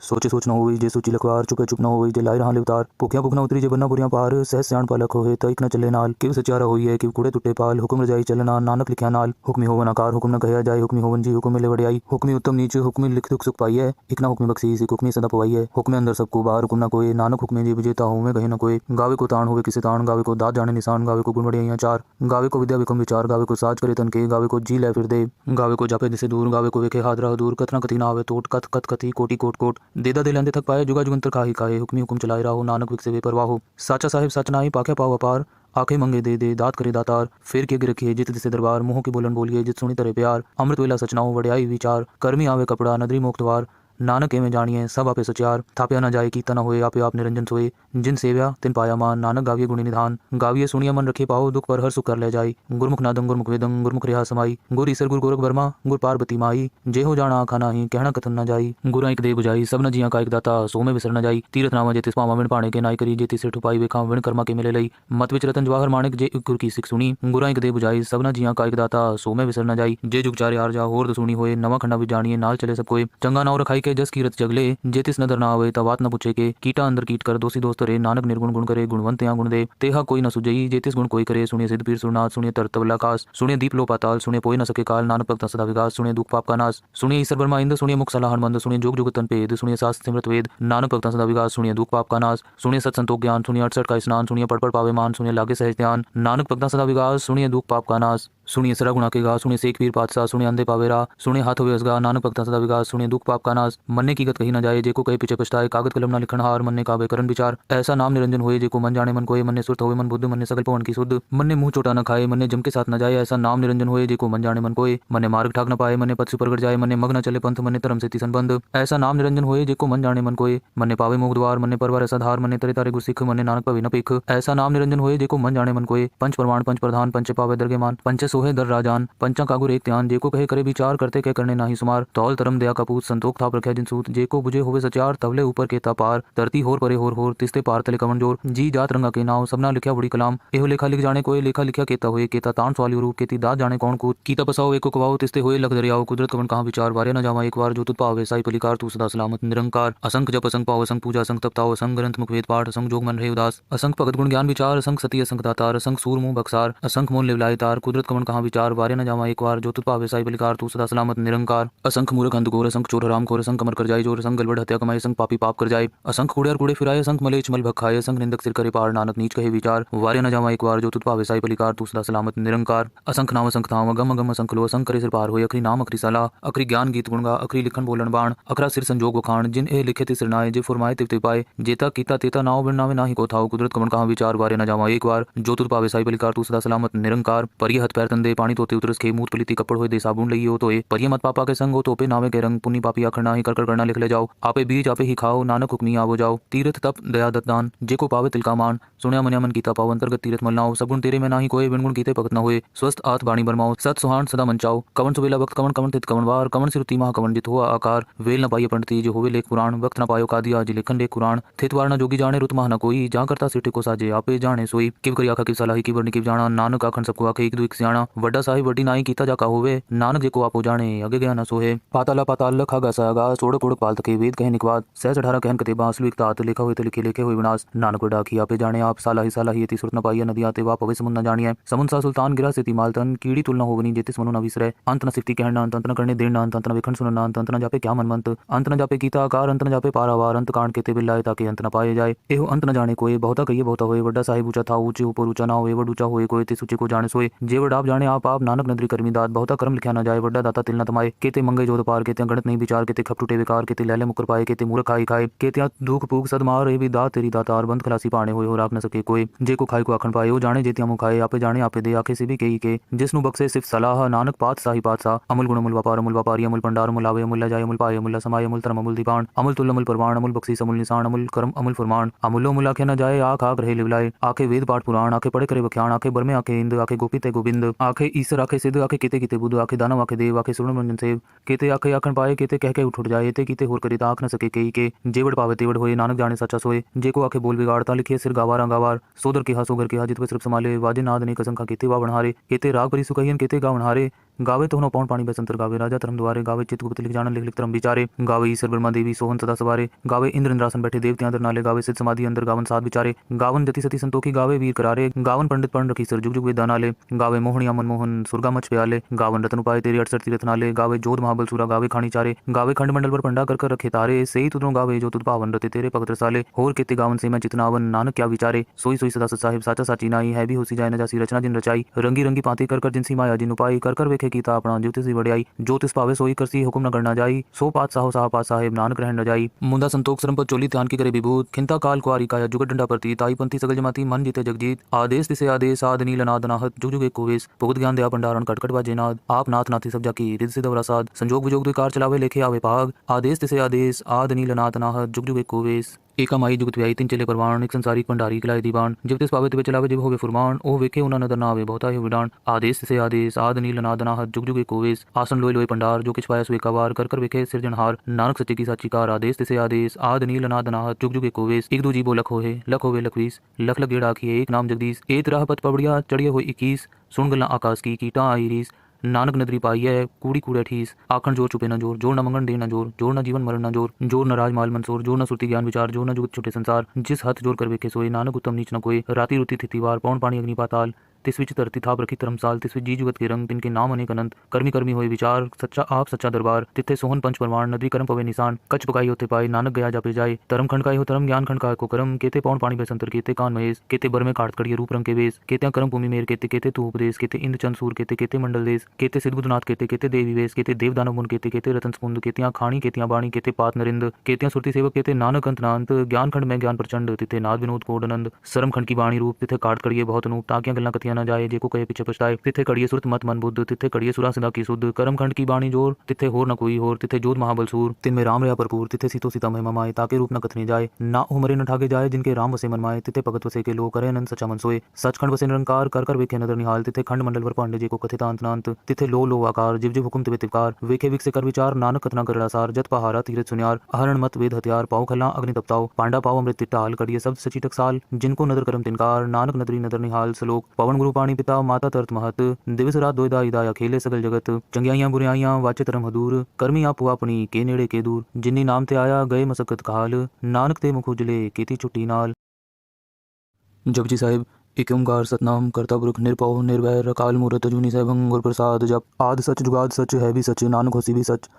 सोचे सोच न होई जे सोची लखवार चुपे चुप न होई जे लाई रहा उतार भुखिया भुख न उतरी जे बन्ना बुरियां पार सह सियाण पालक होए तइक न चले नाल किव सचारा होई है कि कूड़े टुटे पाल हुक्म रजाई चलना नानक लिखिया नाल हुक्मी होवन आकार हुक्म न कहया जाए हुक्मी होवन जी हुक्म मिले वड़ियाई हुक्मी उत्तम नीच हुक्मी लिख दुख सुख पाई है इक ना हुक्मी बख्शी सिख हुक्मी सदा पवाई है हुक्मे अंदर सबको बाहर हुक्म न कोई नानक हुक्मे जी विजेता हूँ मैं कहीं न कोई गावे को ताण होवे किसी ताण गावे को दात जाने निशान गावे को गुण वड़ियाइयां चार गावे को विद्या विक्रम विचार गावे को साज करे तन के गावे को जी ले फिर दे गावे को जापे दिसे दूर गावे को वेखे हाथ रह दूर कतना कथी ना आवे टोट कथ कथ कथी कोटि कोट कोट देदा दे लेंदे थक पाए जुगा जुगंतर काहे काहे हुक्मी हुक्म चलाए रहो नानक विक से बेपरवाह हो साचा साहिब सच नाई पाखे पाओ अपार आंखें मंगे दे दात करे दातार फिर के रखिए जित दिसे दरबार मुंह की बोलन बोलिए जित सुनी तरह प्यार अमृत वेला सचनाओ वड़ियाई विचार कर्मी आवे कपड़ा नदरी मोक्तवार नानक एवं जानिए सब आपे सचार थाप्या न जाए कीता न होए आपे आप निरंजन सोए जिन सेव्या तिन पाया मान नानक गाविये गुणी निधान गाविये सुनिया मन रखे पाओ दुख पर हर सुख कर ले जाई गुरमुख नादं गुरमुख वेदं गुरमुख रेहा समाई गुर ईसर गुर गोरख वर्मा गुर पार्वती माई जे हो जाना आखा नाही कहना कथन न जाई गुरा एक दे बुझाई सब न जिया का एक दाता सो में विसर न जाई तीरथ नामा जे तिस पावा विण पाणे के नाई करी जे तिस ठुपाई वेखा विण कर्मा के मिले लई मत विच रतन जवाहर माणिक जे गुर की सिख सुनी गुरा एक दे बुझाई सब न जिया का एक दाता सो में विसर न जाई जे जुग चारे आर जा होर सुनी होए नवा खंडा भी जानिए नाल चले सब कोई चंगा नाव रखाई के जस कीरत जगले जेतिस नदर ना आवे तवात न पूछे के कीटा अंदर कीट कर दोषी दोस्त रे नानक निर्गुण गुण करे गुणवंत या गुण दे तेहा कोई न सुजई जेतिस गुण कोई करे सुनिए सिद्ध पीर सुरनाथ सुनिए तरतवला कास सुनिए दीप लो पाताल सुनिए पोई न सके काल नानक भक्त सदा विकास सुनिए दुख पाप का नाश सुनिए ईश्वर ब्रह्मा इंद्र सुनिए मुख सलाहन मंद सुनिए जोग जुग तन पेद सुनिए शास्त्र सिमरत वेद नानक भक्त सदा विकास सुनिए दुख पाप का नाश सुनिए सत संतोष ज्ञान सुनिए 68 का स्नान सुनिए पढ़ पावे मान सुनिए लागे सहज ध्यान नानक भक्त सदा विकास सुनिए दुख पाप का नाश सुनिए सरा गुणा के गा, सुनिए सेक पीर पातशाह, सुनिए अंधे पावेरा, सुनिए हाथ होवे असगा, नानक भक्ता सदा विकास, सुनिए दुख पाप का नाश, मन्ने की गत कही न जाए, जेको कहे पीछे पछताए, कागद कलम ना लिखण हार, मन्ने काबे करन विचार, ऐसा नाम निरंजन होए, जेको मन जाने मन कोय, मन्ने सुरत होवे मन बुद्ध, मन्ने सकल पवन की सुध, मन्ने मुंह चोटा न खाए, मन्ने जम के साथ न जाए, ऐसा नाम निरंजन होए, जेको मन जाने मन कोय, मन्ने मार्ग ठाक न पाए, मन्ने पथ से प्रगट जाए, मन्ने मग न चले पंथ, मन्ने धर्म से तिसन बंद, ऐसा नाम निरंजन होए, जेको मन जाने मन कोय, मन्ने पावे मोक्ष द्वार, मन्ने परवार ऐसा धार, मन्ने तरे तारे गुरसिख, मन्ने नानक पवे न पिख, ऐसा नाम निरंजन होए, जेको मन जाने मन कोय, पंच प्रमाण पंच प्रधान, पंच पावे दरगे मान, पंच सोहे दर राजान, पंचा कागुर एक ध्यान, जेको कहे करे विचार, करते कह करने नाही सुमार, तौल तरम दया कपूत, संतोख थाप रखे जिनसूत, जेको बुझे होवे सचार, तवले ऊपर के पार, धरती होर परे होर, तिस्ते पार तले कमन जोर, जी जात रंगा के नाव, सबना लिखा बड़ी कलाम, एहो लेखा लिख जाने कोई, लेखा लिखा केता होए, केता तान सवाली रूप, केती दात जाने कौन कूत, कीता पसाओ एको कवाओ, तिस्ते होए लख दरियाओ, कुदरत कवन कहाँ विचार, वारे न जावा एक बार, जो तुत पावे साई पलिकार, तू सदा सलामत निरंकार, असंख जप असंख पाओ, असंख पूजा असंख तपताओ, असंख ग्रंथ मुख वेद पाठ, असंख जोग मन रहे उदास, असंख भगत गुण ज्ञान विचार, असंख सती असंख दातार, असंख सूर मुंह बक्सार, असंख मोल लिवलाय तार, कुदरत कवन कहाँ विचार, वारे न जावा एक बार, जो तुत पावे साई पलिकार, तू सदा सलामत निरंकार, असंख मूर्ख अंध घोर, असंख चोर हराम खोर, असंख अमर कर जाए जोर, असंख गलबड़ हत्या कमाए, असंख पापी पाप कर जाए, असंख कूड़े और कूड़े फिराए, असंख मलेच मल भखाए, असंख निंदक सिर करे पार, नानक नीच कहे विचार, वारे न जावा एक बार, जो तुत पावे साई पलिकार, तू सदा सलामत निरंकार, असंख नाम असंख थाम, अगम अगम असंख लो, असंख करे सिर पार होए, अखरी नाम अखरी सलाह, अखरी ज्ञान गीत गुणगा, अखरी लिखन बोलन बाण, अखरा सिर संजोग वखाण, जिन ए लिखे तिसर नाए, जे फुरमाए तिव पाए, जेता कीता तेता नाव बिन नावे नाही को थाओ, कुदरत कवन कहाँ विचार, वारे न जावा एक बार, जो तुत पावे साई पलिकार, तू सदा सलामत निरंकार, परिय हथ पैर तंदे पानी तोते उतरस के, मूत पलीती कपड़ होए दे साबुन लइयो तोए, परिय मत पापा के संग हो तोपे नावे के रंग, पुण्य पापी आखर नाही, कर कर करना लिख ले जाओ, आपे बीज आपे ही खाओ, नानक हुक्मी आवो जाओ, तीर्थ तप दया दत्तान, जेको पावे तिल का मान, सुण्या मन्या मन कीता पाओ, अंतर्गत तीर्थ मलनाओ, सगुण तेरे में नाही कोय, बिन गुण कीते भगत न होए, स्वस्थ आत बाणी बरमाओ, सत सुहान सदा मंचाओ, कवन सुबेला वक्त कवन कवन तित कवन वार, कवन सिरुति महा कवन जित हुआ आकार, वेल न पाइए पंडिती जो होवे लेख पुराण, वक्त न पायो कादिया जी लेखन लेख कुरान, थित वार न जोगी जाने रुत महा न कोई, जहाँ करता सिटे को साजे आपे जाने सोई, किव करी आखा किव सलाही की बरनी किव जाना, नानक आखन सबको आखे एक दो एक सियाणा, वड्डा साहिब वड्डी नाई कीता जाका होवे, नानक जेको आपो जाने अगे गया न सोहे, पाताला पाताल लखा गसा गा, सोड़क उड़क पाल तके, वेद कहे निकवाद, सहज 18 कहन कते बांसलु एक तात, लिखा हुए तो लिखे लिखे हुए विनाश, नानक डाकी आपे जाने आप, सालाही यति सुरत न पाइया, नदी आते वा पवे समुन न जानिए, समुन सा सुल्तान गिरा से मालतन, कीड़ी तुलना होवनी जेतिस मनु न विसरे, अंत न सिफ्ती कहना, अंत न करने देना, अंत न विखंड सुनना, अंत न जापे क्या मनमंत, अंत न जापे कीता आकार, अंत न जापे पारावार, अंत कांड केते बिल्लाए ताकि अंत न पाए जाए, एहो अंत न जाने कोई, बहुता कहिए बहुता होए, वड्डा साहिब ऊंचा था ऊंचे ऊपर ऊंचा ना होए, वड ऊंचा होए कोई तिस ऊंचे को जाने सोए, जेवड आप जाने आप नानक नदरी कर्मी दात, बहुता कर्म लिखा न जाए, वड्डा दाता तिल न तमाए, केते मंगे जोध पार, केते गणत नहीं विचार, केते खप टूटे विकार, केते लैले मुकर पाए, केते मूर्ख खाई खाए, केते दुख पूग सदमार रे भी दात तेरी दातार, बंद खलासी पाने होए, हो राख न सके कोई, जे को खाई को आखन पाए, ओ जाने जेतिया मुँह खाए, आपे जाने आपे दे, आखे से भी कही के, जिसनु बक्से सिर्फ सलाह, नानक पात सा, अमुल गुण अमुल व्यापारी, अमुल पंडार अमुल आवे, अमुल जाय, अमुल पाए, अमुल समाय, अमुल तरम अमुल दीपान, अमुल तुल अमुल परवान, अमुल बख्शीस अमुल निशान, अमुल करम अमुल फरमान, अमुलो मुल आखे न जाए, आख आख रहे लिवलाए, आखे वेद पाठ पुराण, आखे पढ़े करे बख्यान, आखे बरमे आखे इंद, आखे गोपी ते गोविंद, आखे ईश्वर आखे सिद्ध, आखे केते किते बुद्ध, आखे दानव आखे देव, आखे सुरण मंजन सेव, केते आखे आखन पाए, केते कह के उठ जाए, ते कीते होर करे आख न सके कई के, जेवड़ पावे तेवड़ होए, नानक जाने सच्चा सोए, जेको आखे बोल बिगाड़ता लिखे सिर गावार अंगावार, सोदर के हा सोगर के हा जित सिर्फ संभाले, वाजे नाद ने कसंखा केते वा बनहारे, केते राग परि सुखहियन केते गा बनहारे, गावे तो पौन पानी बसंतर गावे, राजा धर्म द्वारे, गावे चित गुप्त लिख जान लिख लिख धर्म विचारे, गावे ईश्वर ब्रह्मा देवी सोहन सदा सवारे, गावे इंद्र इंद्रासन बैठे देवते अंदर नाले, गावे सिद्ध समाधि अंदर गावन साध विचारे, गावन जति सती संतोखी, गावे वीर करारे, गावन पंडित पढ़ रखी सर जुग जुग वेद नाले, गावे मोहनिया मनमोहन सुरगा मच प्याले, गावन रतन उपाय तेरे 68 तीरथ नाले, गावे जोध महाबल सूरा, गावे खानी चारे, गावे खंड मंडल पर पंडा कर रखे तारे, सही तुदरो गावे जो तुद पावन रते तेरे भगत रसाले, होर केते गावन से मैं चितनावन, नानक क्या विचारे, सोई सोई सदा सत साहिब साचा साची नाई, है भी होसी जाए न जासी रचना जिन रचाई, रंगी रंगी पाती कर जिनसी माया जिन उपाई, कर वेखे कीता अपना ज्योतिष वड़ियाई, ज्योतिष पावे सोई करसी हुक्म न करना जाई, सो पात साहो साह पात साहेब नानक रहन न जाई, मुंदा संतोख श्रम पर चोली ध्यान की करे विभूत, खिंता काल कुआरी काया जुगत डंडा प्रती, ताई पंथी सगल जमाती मन जीते जगजीत, आदेश तिसे आदेश आद नील अनाद अनाहत, जुग जुग एक कोवेश, भुगत ज्ञान दया भंडारण कटकट बाजे नाद, आप नाथ नाथी सब जाकी रिद सिद्ध वरासाद, संजोग विजोग द्विकार चलावे लेखे आवे भाग, आदेश तिसे आदेश आद नील अनाद अनाहत, जुग जुग एक कोवेश, एका माई जुगत व्याई तीन चले परवान, एक संसारी भंडारी किलाए दीवान, जब तिस पावे तिवे चलावे जब होवे फुरमान, ओ वेखे उना नदर नावे बहुता है विडान, आदेश से आदेश आद नील अनाद अनाहत, जुग जुग एक कोवेश, आसन लोय लोय पंडार, जो किछ पाया सुए कवार, कर वेखे सिरजनहार, नानक सच्चे की साची कार, आदेश से आदेश आद नील अनाद अनाहत, जुग जुग एक कोवेश, एक दो जीवो लख होवे लखवीस, लख लख गेड़ आखिए एक नाम जगदीश, एक राह पथ पबड़िया चढ़िया हो 21, सुन गल्ला आकाश की कीटा आई रीस, नानक नदरी पाई है कूड़ी कूड़े ठीस, आखन जोर चुपे न जोर, जोर न मंगन दे न जोर, जोर न जीवन मरण न जोर, जोर न राज माल मंसूर, जोर न सुरती ज्ञान विचार, जोर न जुगत छुटे संसार, जिस हथ जोर कर वेखे सोए, नानक उत्तम नीच न कोई, राति रुति थिति वार, पौन पानी अग्नि पाताल, तिस विच धरती थाप रखी धर्मसाल, तिस विच जी जुगत के रंग, तिनके नाम अनेक अनंत, कर्मी कर्मी होए विचार, सच्चा आप सच्चा दरबार, तिथे सोहन पंच परमाण, नदी कर्म पवे निशान, कच पकाई होते पाए, नानक गया जापे जाए, धर्म खंड का हो धर्म, ज्ञान खंड का को कर्म, केते पौन पानी बेसंतर, केते कान महेश, केते बर में काट कड़िए रूप रंग के वेश, केते कर्म भूमि मेर, केते केते तू उपदेश, केते इंद्र चंद सूर, केते केते मंडल देश, केते सिद्ध बुद्धनाथ, केते केते देवी वेश, केते देव दानव मुन, केते केते रतन स्पुंद, केतियां खाणी, केतियां बाणी, केते पात नरिंद, केतियां सुरती सेवक, केते नानक अंत नांत, ज्ञान खंड में ज्ञान प्रचंड, तिथे नाद विनोद कोडनंद, सरम खंड की बाणी रूप, तिथे काट कड़िए बहुत अनूप, ताकियां गल्ला कथियां न जाए, जेको कहे पीछे पछताए, तिथे कड़िए सुरत मत मन बुद्ध, तिथे कड़िए सुरा सदा की सुध, कर्म खंड की बाणी जोर, तिथे होर न कोई होर, तिथे जोध महाबल सूर, तिन में राम रया भरपूर, तिथे सीतो सीता महिमा माए, ताके रूप न कथने जाए, ना उमरे न ठागे जाए, जिनके राम वसे मन माए, तिथे भगत वसे के लो, करे अनंत सचा मन सोए, सचखंड वसे निरंकार, कर कर वेखे नदर निहाल, तिथे खंड मंडल वर पांडे, जेको कथित अंत नांत, तिथे लो लो आकार, जिव जिव हुकुम तिवे तिवकार, वेखे विक से कर विचार, नानक कथना करड़ा सार, जत पहारा तीरथ सुनियार, अहरण मत वेद हथियार, पाओ खला अग्नि तपताओ, पांडा पाओ अमृत तिट्टाल, कड़िए शब्द सची टकसाल, जिनको नदर करम तिनकार, नानक नदरी नदर निहाल, सलोक पवन गुरु पाणी पिता माता तरत महत, दिवस रात दोयदा इदाया खेले सगल जगत, चंगियाइयां बुराइयां वाचे तरम हदूर, कर्मी आप हुआ अपनी के नेड़े के दूर, जिन्नी नाम ते आया गए मसकत काल, नानक ते मुख उजले केती छुट्टी नाल। जपजी साहिब एक ओंकार सतनाम करता पुरख निरभव निर्वैर अकाल मूरत अजूनी सहभंग गुर प्रसाद जप आद सच जुगाद सच है भी सच नानक होसी भी सच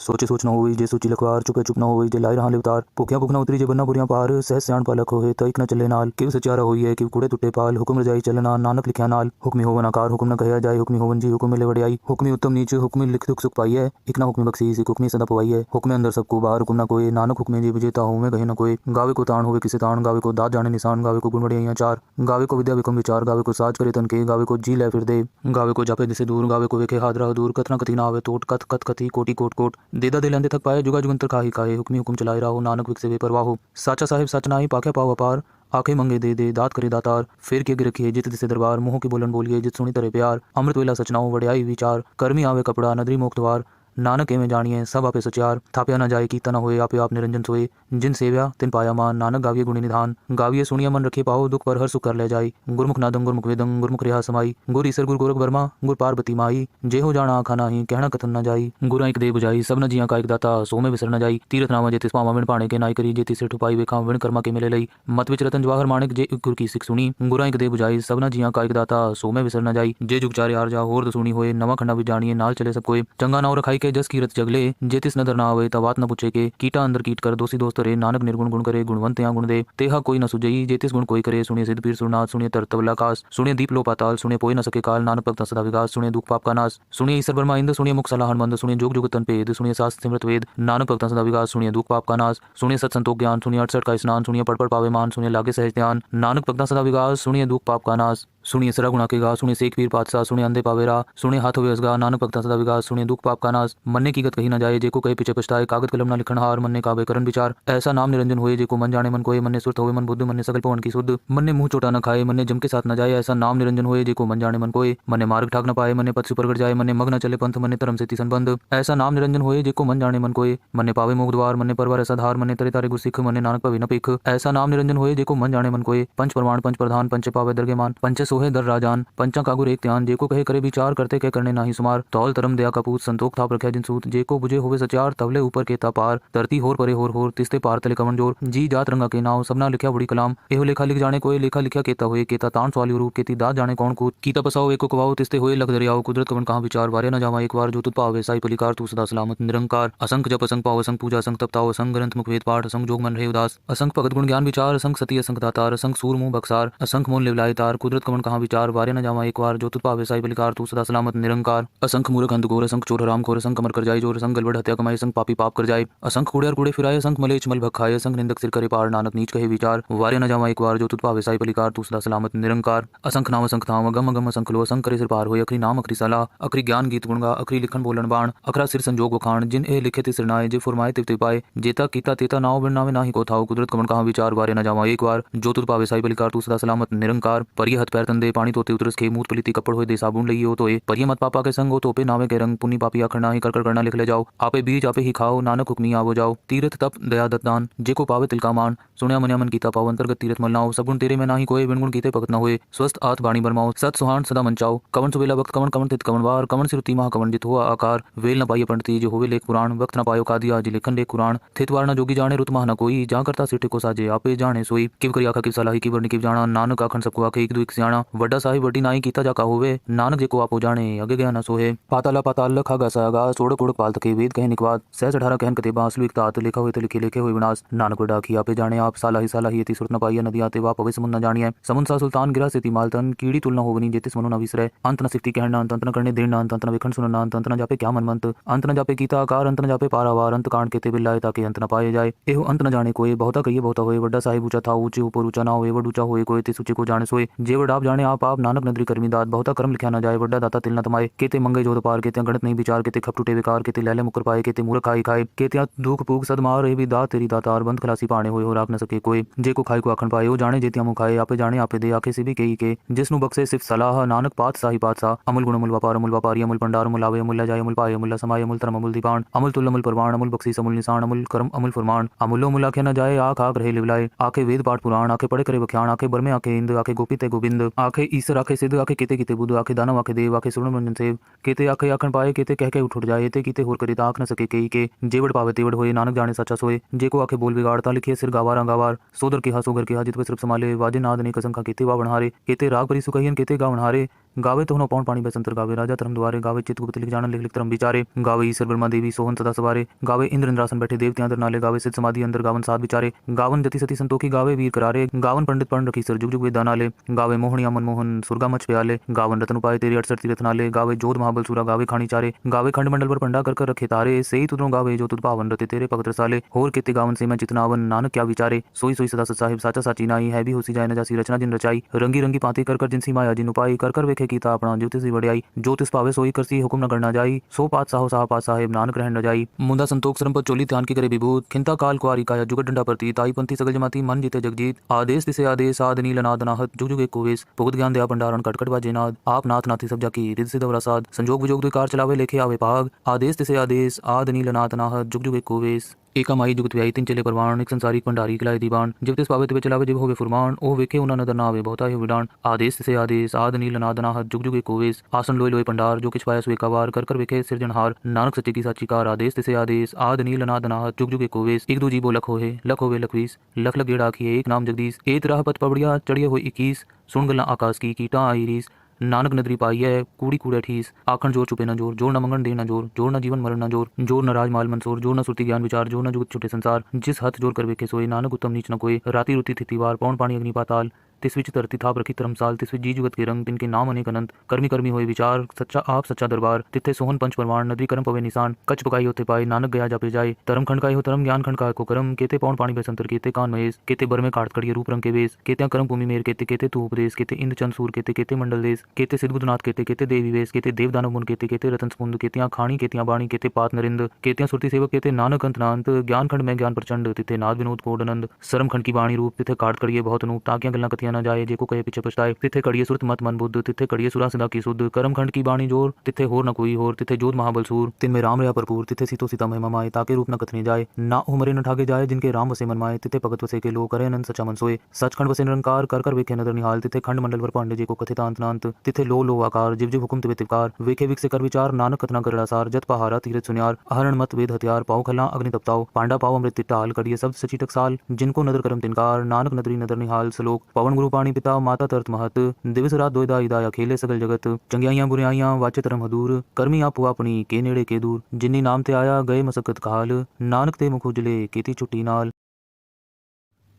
सोचे सोच न होई जे सोची लखवार चुपे चुप न होई जे लाई रहा अवतार भूखिया भूख न उतरी जे बन्ना बुरियां पार सह सियाण पालक होए तइक न चले नाल किव सचारा होई है किव कूड़े टुटे पाल हुक्म रजाई चलना नानक लिखिया नाल हुक्मी होवन आकार हुक्म न कहया जाए हुक्मी होवन जी हुक्म मिले वड़ियाई हुक्मी उत्तम नीच हुक्मी लिख दुख सुख पाई है इक न हुक्मी बख्शीस इक हुक्मी सदा पवाई है हुक्मे अंदर सबको बाहर हुक्म न कोई नानक हुक्मे जी विजेता होवे कहे न कोई गावे को ताण होवे किसे ताण गावे को दात जाने निशान गावे को गुण वड़ियाइयां चार गावे को विद्या विकम विचार गावे को साज करे तन के गावे को जी ले फिर दे गावे को जापे दिसे दूर गावे को वेखे हादरा दूर कथना कथी ना आवे टोट कथ कथ कथी कोटि कोट कोट देदा दे लेंदे थक पाए जुगा जुगंतर काहे काहे हुक्मी हुक्म चलाए राहो नानक विक से बेपरवाह हो साचा साहिब सच नाही पाखे पाव अपार आंखें मंगे दे दे दात करे दातार फिर के रखिए जित दिसे दरबार मुंह के बोलन बोलिए जित सुनी तरे प्यार अमृत वेला सचनाओ वड़ियाई विचार कर्मी आवे कपड़ा नदरी मोक्तवार नानक एवं जानिए सब आपे सचार थाप्या न जाए कीता न होए आपे आप निरंजन सोए जिन सेव्या तिन पाया मान नानक गाविये गुणी निधान गाविये सुनिया मन रखे पाओ दुख पर हर सुख कर ले जाई गुरमुख नादं गुरमुख वेदं गुरमुख रेहा समाई गुर ईसर गुर गोरख वर्मा गुर पार्वती माई जे हो जाना आखा नाही कहना कथन न जाई गुरा एक दे बुझाई सब न जिया का एक दाता सो में विसर न जाई तीरथ नामा जे तिस पावा विण पाणे के नाई करी जे तिसे ठुपाई वेखा विण कर्मा के मिले लई मत विच रतन जवाहर माणिक जे गुर की सिख सुनी गुरा एक दे बुझाई सब न जिया का एक दाता सो में विसर न जाई जे जुग चारे हार जा होर दसुनी होए नवा खंडा भी जानिए नाल चले सब कोई चंगा नाव रखाई के जस कीरत जगले जे तिस नदर ना आवे तवात न पूछे के कीटा अंदर कीट कर दोषी दोस्त रे नानक निर्गुण गुण करे गुणवंत या गुण दे तेहा कोई न सुजई जे तिस गुण कोई करे सुनिए सिद्ध पीर सुरनाथ सुनिए तरतवला कास सुनिए दीप लो पाताल सुनिए पोई न सके काल नानक भक्त सदा विकास सुनिए दुख पाप का नाश सुनिए ईश्वर ब्रह्मा इंद्र सुनिए मुख सलाहन मंद सुनिए जोग जुग तन पेद सुनिए शास्त्र सिमरत वेद नानक भक्त सदा विकास सुनिए दुख पाप का नाश सुनिए सत संतोष ज्ञान सुनिए 68 का स्नान सुनिए पढ़ पढ़ पावे मान सुनिए लागे सहज ध्यान नानक भक्त सदा विकास सुनिए दुख पाप का नाश सुनिए सरा गुणा के गा सुनिए शेख पीर पातशाह सुनिए अंधे पावेरा सुनिए हाथ होवे असगा नानक भक्ता सदा विकास सुनिए दुख पाप का नाश मन्ने की गत कही न जाए जेको कहे पीछे पछताए कागज कलम ना लिखन हार मन्ने काबे करन विचार ऐसा नाम निरंजन होए जेको मन जाने मन कोए मन्ने सुरत होवे मन बुद्ध मन्ने सकल पवन की शुद्ध मन्ने मुंह चोटा न खाए मन्ने जम के साथ न जाए ऐसा नाम निरंजन होए जेको मन जाने मन कोए मन्ने मार्ग ठाक न पाए मन्ने पद से प्रगट जाए मन्ने मग न चले पंथ मन्ने धर्म से तिसन बंद ऐसा नाम निरंजन होए जेको मन जाने मन कोए मन्ने पावे मोग द्वार मन्ने परवार ऐसा धार मन्ने तरे तारे गुरसिख मन्ने नानक पवे न पिख ऐसा नाम निरंजन होए जेको मन जाने मन कोए पंच प्रमाण पंच प्रधान पंच पावे दरगेमान पंच सोहे दर राजान पंचा कागुर एक ध्यान जेको कहे करे विचार करते कह करने नाही सुमार तौल तरम दया कपूत संतोख थाप रखे जिनसूत जेको बुझे होवे सचार तवले ऊपर के पार धरती होर परे होर तिस्ते पार तले कवन जोर जी जात रंगा के नाव सबना लिखा बड़ी कलाम एहो लेखा लिख जाने कोई लेखा लिखा केता होए केता तान सवाली रूप केती दात जाने कौन कूत कीता पसाओ एको कवाओ तिस्ते होए लग दरियाओ कुदरत कवन कहाँ विचार वारे न जावा एक बार जो तुत पावे साई पलिकार तू सदा सलामत निरंकार असंख जप असंख पाव असंख पूजा असंख तपताओ असंख ग्रंथ मुख वेद पाठ असंख जोग मन रहे उदास असंख भगत गुण ज्ञान विचार असंख सती असंख दातार असंख सूर मुंह बक्सार असंख मोन लेवलाय तार कुदरत कवन कहाँ विचार वारे न जावा एक बार जो तुत पावे साई पलिकार तू सदा सलामत निरंकार असंख मूर्ख अंध घोर असंख चोर हराम खोर असंख कमर कर जाए जोर असंख गलबड़ हत्या कमाए असंख पापी पाप कर जाए असंख कूड़े और कूड़े फिराए असंख मलेच मल भखाए असंख निंदक सिर करे पार नानक नीच कहे विचार वारे न जावा एक बार जो तुत पावे साई पलिकार तू सदा सलामत निरंकार असंख नाम असंख थाम अगम अगम असंख लो असंख करे सिर पार होए अखरी नाम अखरी सलाह अखरी ज्ञान गीत गुणगा अखरी लिखन बोलन बाण अखरा सिर संजोग वखाण जिन ए लिखे ति सिरनाए जे फुरमाए तिव पाए जेता कीता तेता नाव बिन नावे नाही को थाओ कुदरत कमन कहाँ विचार वारे न जावा एक बार जो तुत पावे साई पलिकार तू सदा सलामत निरंकार परिय हथ पैर तंदे पानी तोते उतरस के मूत पलिति कपड़ होए दे साबुन लई हो तोए परिय मत पापा के संग हो तोपे नावे के रंग पुनी पापी आखर नाही कर करना लिख ले जाओ आपे बीज आपे ही खाओ नानक हुक्मी आवो जाओ तीरथ तप दया दत्तान जेको पावे तिलका मान सुनिया मनिया मन कीता पाओ अंतर्गत तीरथ मलनाओ सगुण तेरे में नाही कोई बिन गुण कीते भगत न होए स्वस्थ आत बाणी बरमाओ सत सुहान सदा मंचाओ कवन सुबेला वक्त कवन कवन तित कवन वार कवन सिरुति महा कवन जित हुआ आकार वेल न पाइए पंडिती जो होवे लेख पुराण वक्त न पायो कादिया जी लेखन लेख कुरान थित वार न जोगी जाने रुत महा न कोई जा करता सिटे को साजे आपे जाने सोई किव करी आखा किव सलाही की वर्णी किव जाना नानक आखन सबको आखे एक दो एक सियाणा कहना वड्डा साहिब वड्डी नाई कीता जाका होवे नानक जेको आपो जाने अगे गया न सोहे पाताला पाताल खागा सागा सोड़क ओड़क पाल तके वेद कहे निकवाद सहज 18 कहन कते बांसलु एक तात लिखा हुए तो लिखे लिखे हुए विनाश नानक वड्डा की आपे जाने आप साला ही यति सुरत न पाइया नदी आते वा पवे समुन न जानिए समुन सा सुल्तान गिरा सेती मालतन कीड़ी तुलना होवनी जेतिस मनो न विसरे अंत न सिफ्ती कहना अंत न करने देना अंत न विखंड सुनना अंत न जापे क्या मनमंत अंत न जापे कीता आकार अंत न जापे पारावार अंत कांड केते बिल्लाए ताकि अंत न पाए जाए एहो अंत न जाने कोई बहुता कहिए बहुता होए वड्डा साहिब ऊंचा था ऊंचे ऊपर ऊंचा ना होए वड ऊंचा होए कोई ते सूचे को जाने सोए जे वड आप जाने आप नानक नदरी करमी दात बहुता कर्म लिखा न जाए वड्डा दाता तिल न तमाए केते मंगे जोत पार केते गणत नहीं विचार केते खप टूटे विकार केते लैले मुकर पाए केते मूर्ख खाई खाए केते दुख भूख सद मार रे भी दात तेरी दातार बंद खलासी पाने होए हो राख न सके कोई जे को खाई को आखन पाए हो जाने जेतिया मुँह खाए आपे जाने आपे दे आखे से भी कही के जिसनु बक्से सिर्फ सलाह नानक पात साही पातशाह अमुल गुण अमुल व्यापारी अमुल भंडार अमुल आवे अमुल जाय अमुल पाए अमुल समाय अमुल धर्म अमुल दीपान अमुल तुल अमुल परवान अमुल बख्शीस अमुल निशान अमुल कर्म अमुल फरमान अमुलो मुल आखे न जाए आख आख रहे लिवलाए आखे वेद पाठ पुराण आखे पढ़े करे बख्यान आखे बरमे आखे इंद आखे गोपी ते गोविंद आखे ईश्वर आखे सिद्ध आखे केते केते बुद्ध आखे दानव आखे देव आखे सुरण मंजन सेव केते आखे आखन पाए केते कह के उठ जाए ते कीते होर करे ताक न सके कही के जेवड़ पावे तेवड़ होए नानक जाने सच्चा सोए जे को आखे बोल बिगाड़ता लिखे सिर गावार गावार सोदर के हा सोगर के हा जित सिर्फ संभाले वाजे नाद ने कसम का केते वा बनहारे केते राग परी सुकहियन केते गा बनहारे गावे तो पौन पानी बसंतर गावे राजा धर्म द्वारे गावे चित गुप्त लिख जान लिख लिख धर्म विचारे गावे ईश्वर ब्रह्मा देवी सोहन सदा सवारे गावे इंद्र इंद्रासन बैठे देवते अंदर नाले गावे सिद्ध समाधि अंदर गावन साध विचारे गावन जति सती संतोखी गावे वीर करारे गावन पंडित पढ़ रखी सर जुग जुग वेदा नाले गावे मोहनिया मनमोहन सुरगा मच प्याले गावन रतन उपाय तेरे 68 तीरथ नाले गावे जोध महाबल सूरा गावे खानी चारे गावे खंड मंडल पर पंडा कर रखे तारे सही तुदरों गावे जो तुद पावन रते तेरे पवित्र साले होर केते गावन से मैं चितनावन नानक क्या विचारे सोई सोई सदा साहिब साचा साची नाई है भी होसी जाए न जासी रचना जिन रचाई रंगी रंगी पाती कर जिनसी माया जिन उपाई कर वेखे कीता अपना ज्योतिष वड़ियाई ज्योतिष पावे सोई करसी हुक्म न करना जाई सो पात साहो साह पात साहेब नानक रहन न जाई मुंदा संतोख सरम पर चोली ध्यान की करे विभूत खिंता काल कुआरी काया जुगत डंडा प्रती ताई पंथी सगल जमाती मन जीते जगजीत आदेश तिसे आदेश आद नील नाद नाहत जुग जुग एक कोवेश भुगत ज्ञान दया भंडारण कटकट बाजे नाद आप नाथ नाथी सब जाकी रिद सिद्ध वरासाद संजोग विजोग दुकार चलावे लेखे आवे पाग आदेश तिसे आदेश आद नील नाद नाहत जुग जुग एक कोवेश एका माई जुगत व्याई तीन चले परवान एक संसारिक भंडारी किलाए दीवान जब तिस पावे तिवे चलावे जब होवे फुरमान ओ वेखे उना नदर नावे बहुता है विडान आदेश से आदेश आद नील नाद नाहत जुग जुग एक कोवेश आसन लोय लोय पंडार जो किछ पाया सुए कावार कर वेखे सिरजनहार नानक सच्चे की साची कार आदेश से आदेश आद नील नाद नाहत जुग जुग एक कोवेश एक दो जीवो लख होवे लखवीस लख लख गेड़ा आखिए एक नाम जगदीश एक राह पथ पबड़िया चढ़िए हो 21 सुन गल्ला आकाश की कीटा आई रीस नानक नदरी पाई है कूड़ी कूड़े ठीस आखन जोर चुपे न जोर जोर न मंगन दे न जोर जोर न जीवन मरण न जोर जोर न राज माल मंसूर जोर न सुरती ज्ञान विचार जोर न जुगत छुटे संसार जिस हथ जोर कर वेखे सोए नानक उत्तम नीच न कोई राती रुती थिति वार पौन पानी अग्नि पाताल तिस विच धरती थाप रखी धर्मसाल तिस विच जी जुगत के रंग तिनके नाम अनेक अनंत कर्मी कर्मी होए विचार सच्चा आप सच्चा दरबार तिथे सोहन पंच परवान नदी कर्म पवे निशान कच पकाई होते पाए नानक गया जापे जाए धर्म खंड का हो धर्म ज्ञान खंड का को कर्म केते पौन पानी बसंतर केते कान महेश केते बर में काट कड़िए रूप रंग के वेश केते कर्म भूमि मेर केते केते तू उपदेश केते इंद्र चंद सूर केते केते मंडल देश केते सिद्धबुद्धनाथ केते केते देवी वेश केते देव दानव मुन केते केते रतन स्पुंद केतियां खाणी केतियां बाणी केते पात नरिंद केतियां सुरती सेवक केते नानक अंत नांत ज्ञान खंड में ज्ञान प्रचंड तिथे नाद विनोद कोडनंद शर्म खंड की बाणी रूप तिथे काट कड़िए बहुत अनूप ताकियां गल्ला कथियां न जाए जेको कहे पीछे पछताए तिथे कड़िए सुरत मत मन बुद्ध तिथे कड़िए सुरा सदा की शुद्ध कर्म खंड की बाणी जोर तिथे होर न कोई होर तिथे जोध महाबल सूर तिन में राम रहा भरपूर तिथे सीतो सीता महिमा माए ताके रूप न कथने जाए ना उमरे न ठागे जाए जिनके राम वसे मन माए तिथे भगत वसे के लोग करे अनंत सच्चा मन सोए सचखंड वसे निरंकार कर वेखे नदर निहाल तिथे खंड मंडल पर पांडे जी को कथित अंत तिथे लो आकार जिव जिव हुकुम तिवे तिवकार वेखे विक से कर विचार नानक कथना करड़ा सार जत पहारा तीरथ सुनियार आहरण मत वेद हथियार पाओ खला अग्नि तपताओ पांडा पाओ अमृत टाल कड़िए शब्द सची टकसाल जिनको नदर करम तिनकार नानक नदरी नदर निहाल सलोक पवन गुरु पाणी पिता माता तरत महत दिवस रात दोयदा इदाया खेले सगल जगत चंगियाइयां बुराइयां वाचे तरम हदूर कर्मी आप हुआ अपनी के नेड़े के दूर जिन्नी नाम ते आया गए मसकत काल नानक ते मुख उजले केती छुट्टी नाल।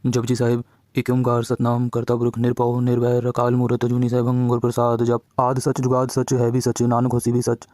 जपजी साहिब एक ओंकार सतनाम करता पुरख निरपौ निर्वैर अकाल मूरत अजूनी सहभंग गुर प्रसाद जप आद सच जुगाद सच है भी सच नानक होसी भी सच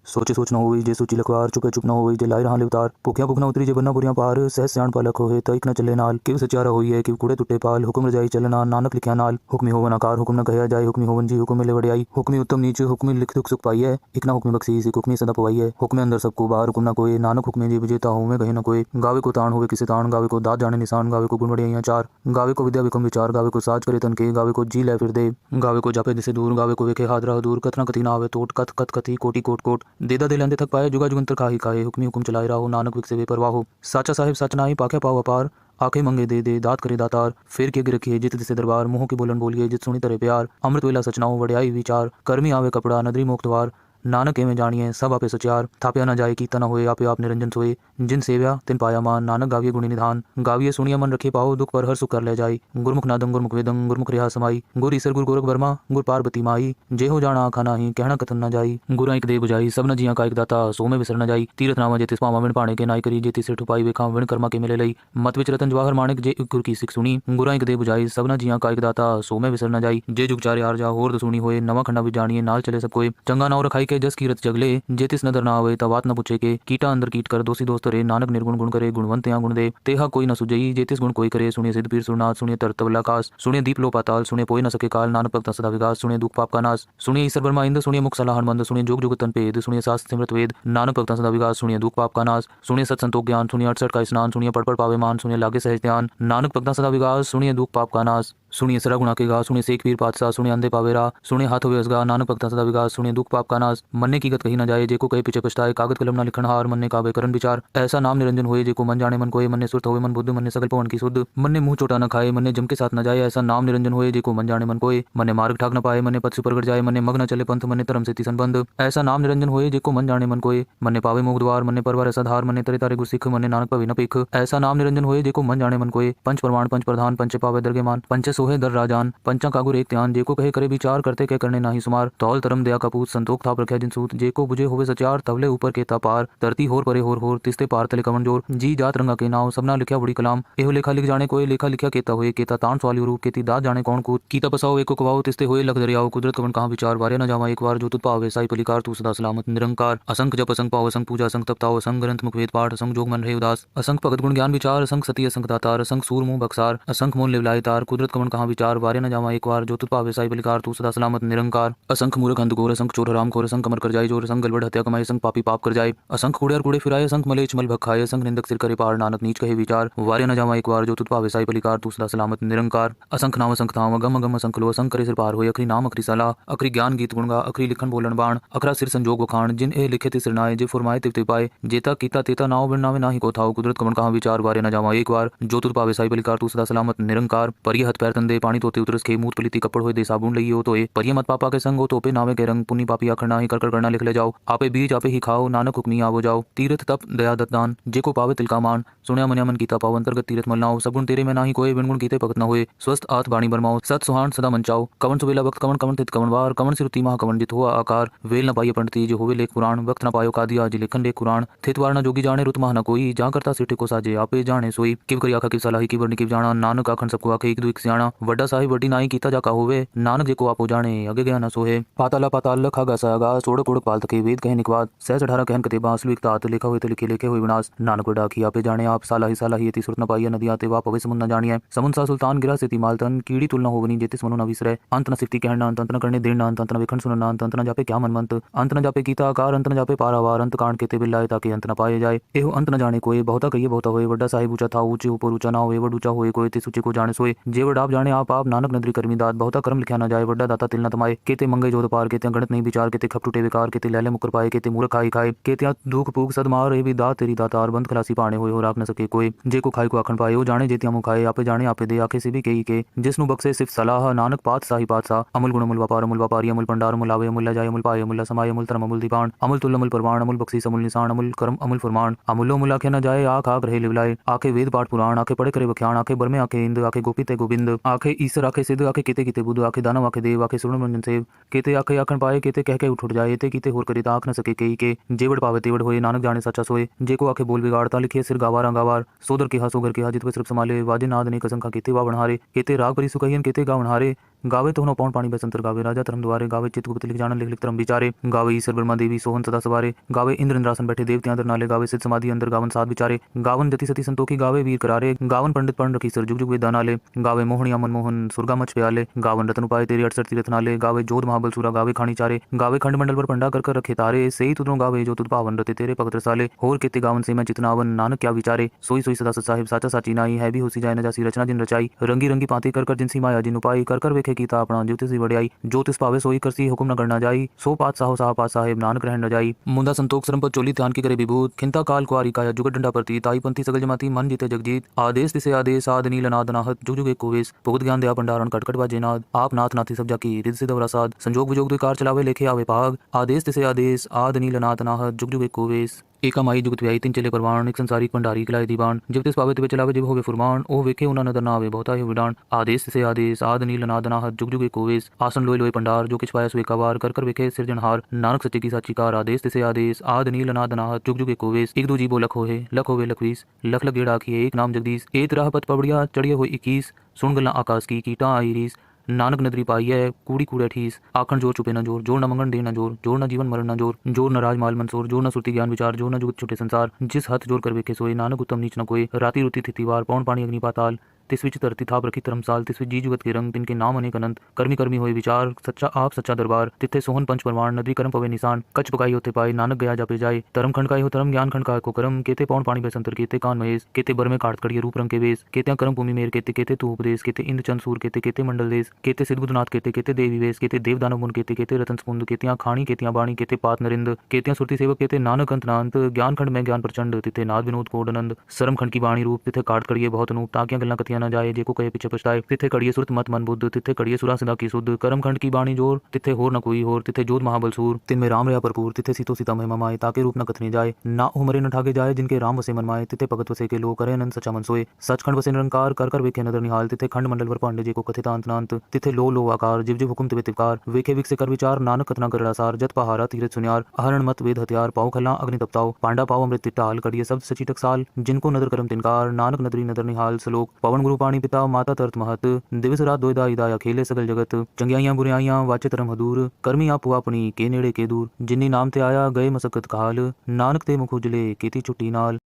सोचे सोच न होई जे सोची लखवार चुपे चुप न होई जे लाई रहा लिवतार भुखिया भुख न उतरी जे बन्ना बुरियां पार सहज स्याण पालक होए तइक न चले नाल किव सचारा होई है किव कूड़े टुटे पाल हुक्म रजाई चलना नानक लिखिया नाल हुक्मी होवन आकार हुक्म न कहया जाए हुक्मी होवन जी हुक्म ले वड़ियाई हुक्मी उत्तम नीच हुक्मी लिख दुख सुख पाई है एक ना हुक्मी बख्शी सी हुक्मी सदा पवाई है हुक्मे अंदर सबको बाहर हुक्म न कोई नानक हुक्मे जी विजेता हूँ मैं कहीं न कोई गावे को ताण होवे किसे ताण गावे को दात जाने निशान गावे को गुण वड़ियाइयां चार गावे को विद्या विकम विचार गावे को साज करे तन के गावे को जी लै फिर दे गावे को जापे दिसे दूर गावे को वेखे हादरा दूर कथना कथी ना आवे तोट कथ कथ कथी कोटि कोट कोट देदा दे लेंदे तक पाए जुगा जुगंतर खाही खाए हुक्मी हुक्म चलाए राहो नानक विक से बेपरवाह हो साचा साहिब सच नाई पाखे पाओ अपार आंखें मंगे दे दे दात करे दातार फिर के रखिए जित दिसे दरबार मुंह के बोलन बोलिए जित सुनी तरे प्यार अमृत वेला सचनाओ वड़ियाई विचार कर्मी आवे कपड़ा नदरी मोख द्वार नानक एवं जानिए सब आपे सचार, थाप्या न जाए कीता न होए आपे आप निरंजन सोए, जिन सेव्या तिन पाया मान, नानक गाविये गुणी निधान, गाविये सुनिया मन रखे पाओ, दुख पर हर सुख कर ले जाई, गुरमुख नादं गुरमुख वेदं गुरमुख रेहा समाई, गुर ईसर गुर गोरख बर्मा गुर पार्वती माई, जे हो जाना आखा नाही कहना कथन न जाई, गुरा एक दे बुझाई सब न जिया का एक दाता सो में विसर न जाई, तीरथ नामा जेतिस पावा विण पाणे के नाई करी, जेति सिर ठुपाई वेखा विण कर्मा के मिले लई, मत विच रतन जवाहर माणिक जे गुर की सिख सुनी, गुरा एक दे बुझाई सब न जिया का एक दाता सो में विसर न जाई, जे जुग चारे आर जा होर दसुनी होए, नवा खंडा भी जानिए नाल चले सब कोई, चंगा नाव रखाई के जस कीरत जगले, जेतिस नदर ना आवे तवात न पूछे के, कीटा अंदर कीट कर दोषी दोस्त रे, नानक निर्गुण गुण करे गुणवंत या गुण दे, तेहा कोई न सुजई, जेतिस गुण कोई करे, सुनिए सिद्ध पीर सुरनाथ, सुनिए तरतवल आकाश, सुनिए दीप लो पाताल, सुनिए पोए न सके काल, नानक भक्त सदा विकास, सुनिए दुख पाप का नाश, सुनिए ईसर ब्रह्मा इंद, सुनिए मुख सलाहन मंद, सुनिए जोग जुग तन पेद, सुनिए शास्त्र सिमरत वेद, नानक भक्त सदा विकास, सुनिए दुख पाप का नाश, सुनिए सत संतोख ज्ञान, सुनिए 68 का स्नान, सुनिए पढ़ पावे मान, सुनिए लागे सहज ध्यान, नानक भक्त सदा विकास, सुनिए दुख पाप का नाश, सुनिए सरा गुणा के गा, सुनिए सेक पीर पातशाह, सुनिए अंधे पावेरा, सुनिए हाथ हुए असगा, नानक भक्त सदा विकास, सुनिए दुख पाप का नाश, मन्ने की गत कही न जाए, जेको कहे पीछे पछताए, कागद कलम न लिखन हार, मन्ने काबे करन विचार, ऐसा नाम निरंजन होए, जेको मन जाने मन कोय, मन्ने सुरत होए मन बुद्ध, मन्ने सकल पवन की शुद्ध, मन्ने मुंह चोटा न खाए, मन्ने जम के साथ न जाए, ऐसा नाम निरंजन होए, जेको मन जाने मन कोय, मन्ने मार्ग ठाक न पाए, मन्ने पथ से प्रगट जाए, मन्ने मग न चले पंथ, मन्ने धर्म से तिसन बंद, ऐसा नाम निरंजन होए, जेको मन जाने मन कोय, मन्ने पावे मोक्ष द्वार, मन्ने परवार ऐसा धार, मन्ने तरे तारे गुर सिख, मन्ने नानक पवे न पेख, ऐसा नाम निरंजन होए, जेको मन जाने मन कोय, पंच प्रमाण पंच प्रधान, पंच पावे दरगे मान, पंच सोहे दर राजान, पंचा कागुर एक त्यान, जेको कहे करे विचार, करते कह करने नाही सुमार, तौल तरम दया कपूत, संतोख थाप रखे जिन सूत, जेको बुझे होवे सचार, तवले ऊपर के पार, धरती होर परे होर, तिस्ते पार तले कमन जोर, जी जात रंगा के नाव, सबना लिखा बड़ी कलाम, एहो लेखा लिख जाने कोई, लेखा लिखा केता होए, केता तान सवाली रूप, केती दात जाने कौन कूत, कीता पसाओ एको कवाओ, तिस्ते होए लख दरियाओ, कुदरत कवन कहाँ विचार, वारे न जावा एक बार, जो तुत पावे साई पलिकार, तू सदा सलामत निरंकार, असंख जप असंख पाव असंख पूजा असंख तप ताओ, असंख ग्रंथ मुख वेद पाठ, असंख जोग मन रहे उदास, असंख भगत गुण ज्ञान विचार, असंख सती असंख दातार, असंख सूर मुंह बक्सार, असंख मोल लिवलाय तार, कुदरत कवन कहाँ विचार, वारे न जावा एक बार, जो तुत पावे साई पलिकार, तू सदा सलामत निरंकार, असंख मूर्ख अंध घोर, असंख चोर हराम खोर, असंख कमर कर जाए जोर, असंख गलबड़ हत्या कमाई, असंख पापी पाप कर जाए, असंख कूड़े और कूड़े फिराए, असंख मलेच मल भखाए, असंख निंदक सिर करे पार, नानक नीच कहे विचार, वारे न जावा एक बार, जो तुत पावे साई पलिकार, तू सदा सलामत निरंकार, असंख नाम असंख धाम, अगम अगम असंख लो, असंख करे सिर पार होए, अखरी नाम अखरी सलाह, अखरी ज्ञान गीत गुणगा, अखरी लिखन बोलन बाण, अखरा सिर संजोग वखाण, जिन ए लिखे ति सिरनाए, जे फुरमाए तिव पाए, जेता कीता तेता नाव बिन नावे नाही को थाओ, कुदरत कवन कहाँ विचार, वारे न जावा एक बार, जो तुत पावे साई पलिकार, तू सदा सलामत निरंकार, परिय हथ पैर तंदे पानी तोते उतरस खे, मूत पलीती कपड़ होए दे साबुन लई हो तोए, परिय मत पापा के संग हो तोपे नावे के रंग, पुनि पापी आखर नाही कर करना लिख ले जाओ, आपे बीज आपे ही खाओ, नानक हुक्मी आवो जाओ, तीर्थ तप दया दत्तान, जेको पावे तिलका मान, सुनया मन्या मन कीता पाव, अंतर्गत तीर्थ मलनाओ, सब गुण तेरे में नाही कोई, बिन गुण कीते भगत न होए, स्वस्थ आत बाणी बरमाओ, सत सुहान सदा मंचाओ, कवन सुबेला वक्त कवन कवन तित कवन वार, कवन सिरुति महा कवन जित हुआ आकार, वेल न पाइय पंडिती जो होवे लेख पुराण, वक्त न पायो कादिया जी लेखन लेख कुरान, थित वार न जोगी जाने रुत महा न कोई, जा करता सिटे को साजे आपे जाने सोई, किव करी आखा किव सलाही की बरनी किव जाना, नानक आखन सबको आखे एक दू एक सियाणा, वड्डा साहिब वड्डी नाई कीता जाका होवे, नानक जेको आपो जाने अगे गया न सोहे, पाताला पाताल लखा गासा गा, सोड़क ओड़क पाल तके वेद कहे निकवाद, सहज 18 कहन कते बांसलु एक तात, लिखा हुए तो लिखे लेखे हुए विनाश, नानक डाकी आपे जाने आप, साला ही यति सुरत न पाइय, नदी आते वा पवे समुन न जानिए, समुन सा सुल्तान गिरा से मालतन, कीड़ी तुलना होवनी जेतिस मनु न विसरे, अंत न सिद्धि कहना, अंत न करने देना, अंत न विखंड सुनना, अंत न जापे क्या मनमंत, अंत न जापे गीता आकार, अंत न जापे पारावार, अंत कांड केते बिल्लाए ताकि अंत न पाए जाए, एहो अंत न जाने कोई, बहुता कहिए बहुता होए, वड्डा साहिब ऊंचा था ऊंचे ऊपर ऊंचा ना होए, वड ऊंचा होए कोई ते सूचे को जाने सोए, जे वड आप जाने आप नानक नदरी करमी दात, बहुता कर्म लिखा न जाए, वड्डा दाता तिल न तमाए, केते मंगे जोध पार, केते गणत नहीं विचार, केते खप टूटे विकार, केते लैले मुकर पाए, केते मूर्ख खाई खाए, केते दुख पूग सदमार ए भी दात तेरी दातार, बंद खलासी पाने होए हो राख न सके कोई, जे को खाई को आखन पाए, वो जाने जेतिया मुँह खाए, आपे जाने आपे दे, आखे से भी के जिसनु बक्से सिर्फ सलाह, नानक पात साही पातशाह, अमुल गुण अमुल व्यापारी अमुल भंडार अमुल आवे अमुल जाय अमुल पाए अमुल समाय अमुल धर्म अमुल दीपान, अमुल तुल अमुल परवान, अमुल बख्शीस अमुल निशान, अमुल कर्म अमुल फरमान, अमुलो मुल आखे न जाए, आख आख रहे लिवलाए, आखे वेद पाठ पुराण, आखे पढ़े करे बख्याण, आखे बरमे आखे इंद, आखे गोपी ते गोविंद, आखे ईसर आखे सिद्ध, आखे केते कीते बुध, आखे दानव आखे देव, आखे सुरण मंजन सेव, केते आखे आखन पाए, केते कह के उठ जाए, ते कीते होर करे आख न सके के जेवड़ पावे तेवड़ होए, नानक जाने सच्चा सोए, जेको आखे बोल बिगाड़ता लिखे सिर गावार गावार, सोदर के सोगर के जित सिर्फ संभाले, वाजे नाद ने कसंखा केते वा बनहारे, केते राग परी सुकहियन केते गा बनहारे, गावे तो पौन पानी बसंतर गावे, राजा धर्म द्वारे, गावे चित गुप्त लिख जान लिख लिख धर्म विचारे, गावे ईश्वर ब्रह्मा देवी सोहन सदा सवारे, गावे इंद्र इंद्रासन बैठे देवते अंदर नाले, गावे सिद्ध समाधि अंदर गावन साध विचारे, गावन जति सती संतोखी, गावे वीर करारे, गावन पंडित पढ़ रखी सर जुग जुग वेद नाले, गावे मोहनिया मनमोहन सुरगा मच प्याले, गावन रतन उपाय तेरे 68 तीरथ नाले, गावे जोध महाबल सूरा, गावे खानी चारे, गावे खंड मंडल पर पंडा कर रखे तारे, सही तुदरों गावे जो तुद पावन रते तेरे पवित्र साले, होर केते गावन से मैं चितनावन, नानक क्या विचारे, सोई सोई सदा साहिब साचा साची नाई है भी होसी जाए न जासी रचना जिन रचाई, रंगी रंगी पाती कर जिनसी माया जिन उपाई, कर वेखे लेखे कीता अपना ज्योतिष दी वड्याई जो तिस पावे सोई करसी हुक्म न करना जाई सो पात साहेब नानक रहन न जाई मुंदा संतोख सरम चोली ध्यान की करे विभूत खिंता काल कुआरी काया जुगत डंडा प्रती ताई पंथी सगल जमाती मन जीते जगजीत आदेश तिसे आदेश आद नील नाद नाहत जुग जुग एक कोवेश भुगत ज्ञान दया भंडारण कटकट बाजे नाद आप नाथ नाथी सब जाकी रिद सिद्ध वरासाद संजोग विजोग दुकार चलावे लेखे आवे पाग आदेश तिसे आदेश आद नील नाद नाहत जुग जुग एक कोवेश एका माई जुगत व्याई तीन चले परवान एक संसारिक भंडारी किलाए दीवान जब तिस पावे तिवे चलावे जिब होवे फुरमान ओ वेखे उना नदर ना आवे बहुता ही विडान आदेश से आदेश आद नील नाद नाहत जुग जुग एक कोवेश आसन लोय लोय पंडार जो किछ पाया सुए कवार कर कर वेखे सिरजनहार नानक सच्चे की साची कार आदेश से आदेश आद नील नाद नाहत जुग जुग एक कोवेश एक दो जीवो लख होवे लखवीस लख लख गेड़ा आखिए एक नाम जगदीश एक राह पत पबड़िया चढ़िए हो 21 सुन गल्ला आकाश की कीटा आई रीस नानक नदरी पाई है कूड़ी कूड़े ठीस आखन जोर चुपे न जोर जोर न मंगन दे न जोर जोर न जीवन मरण न जोर जोर न राज माल मंसूर जोर न सुरती ज्ञान विचार जोर न जुगत छुटे संसार जिस हथ जोर कर वेखे सोए नानक उत्तम नीच न कोई राती रुती थिति वार पौन पानी अग्नि पाताल तिस विच धरती थाप रखी धर्मसाल तिस विच जी जुगत के रंग तिनके नाम अनेक अनंत कर्मी कर्मी होए विचार सच्चा आप सच्चा दरबार तिथे सोहन पंच परवान नदी कर्म पवे निशान कच पकाई होते पाए नानक गया जापे जाए धर्म खंड का हो धर्म ज्ञान खंड का को कर्म केते पौन पानी बेसंतर केते कान महेश केते बर में काट कड़िए रूप रंग के वेश केते कर्म भूमि मेर केते केते तू उपदेश केते इंद्र चंद सूर केते केते मंडल देश केते सिद्धगुदनाथ केते केते देवी वेश केते देव दानव मुन केते केते रतन स्पुंद केतिया खाणी केतिया बाणी केते पात नरिंद केतिया सुरती सेवक केते नानक अंत नांत ज्ञान खंड में ज्ञान प्रचंड तिथे नाद विनोद कोडनंद सरम खंड की बाणी रूप तिथे काट कड़िए बहुत अनूप ताकिया गल्ला कथिया न जाए जेको कहे पीछे पछताए तिथे कड़िए सुरत मत मन बुद्ध तिथे कड़िए सुरा सदा की शुद्ध कर्म खंड की बाणी जोर तिथे होर न कोई होर तिथे जोध महाबल सूर तिन में राम रया भरपूर तिथे सीतो सीता महिमा माए ताके रूप न कथनी जाए ना उमरे न ठाके जाए जिनके राम वसे मन माए तिथे भगत वसे के लो करे अनंत सचा मन सोए सचखंड वसे निरंकार कर कर वेखे नदर निहाल तिथे खंड मंडल वर पांडे जी को कथित अंत तिथे लो आकार जिव जिव हुकुम तिवे तिवकार वेखे विक से कर विचार नानक कथना करड़ा सार जत पहारा तीरथ सुनियार अहरण मत वेद हथियार पाओ खला अग्नि तपताओ पांडा पाओ अमृत तिटाल कड़िए शब्द सची टकसाल जिनको नदर करम तिनकार नानक नदरी नदर निहाल सलोक पवन गुरु पाणी पिता माता तरत महत दिवस रात दोयदा इदा अखेले सगल जगत चंगियाइयां बुराइयां वाचे तरम हदूर करमी आप अपनी के नेड़े के दूर जिन्नी नाम ते आया गए मसकत काल नानक ते मुख उजले केती छुट्टी नाल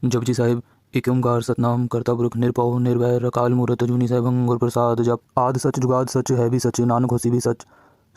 जपजी साहिब एक ओंकार सतनाम करता पुरख निरपौ निर्वैर अकाल मूरत अजूनी सहभंग गुर प्रसाद जप आद सच जुगाद सच है भी सच नानक होसी भी सच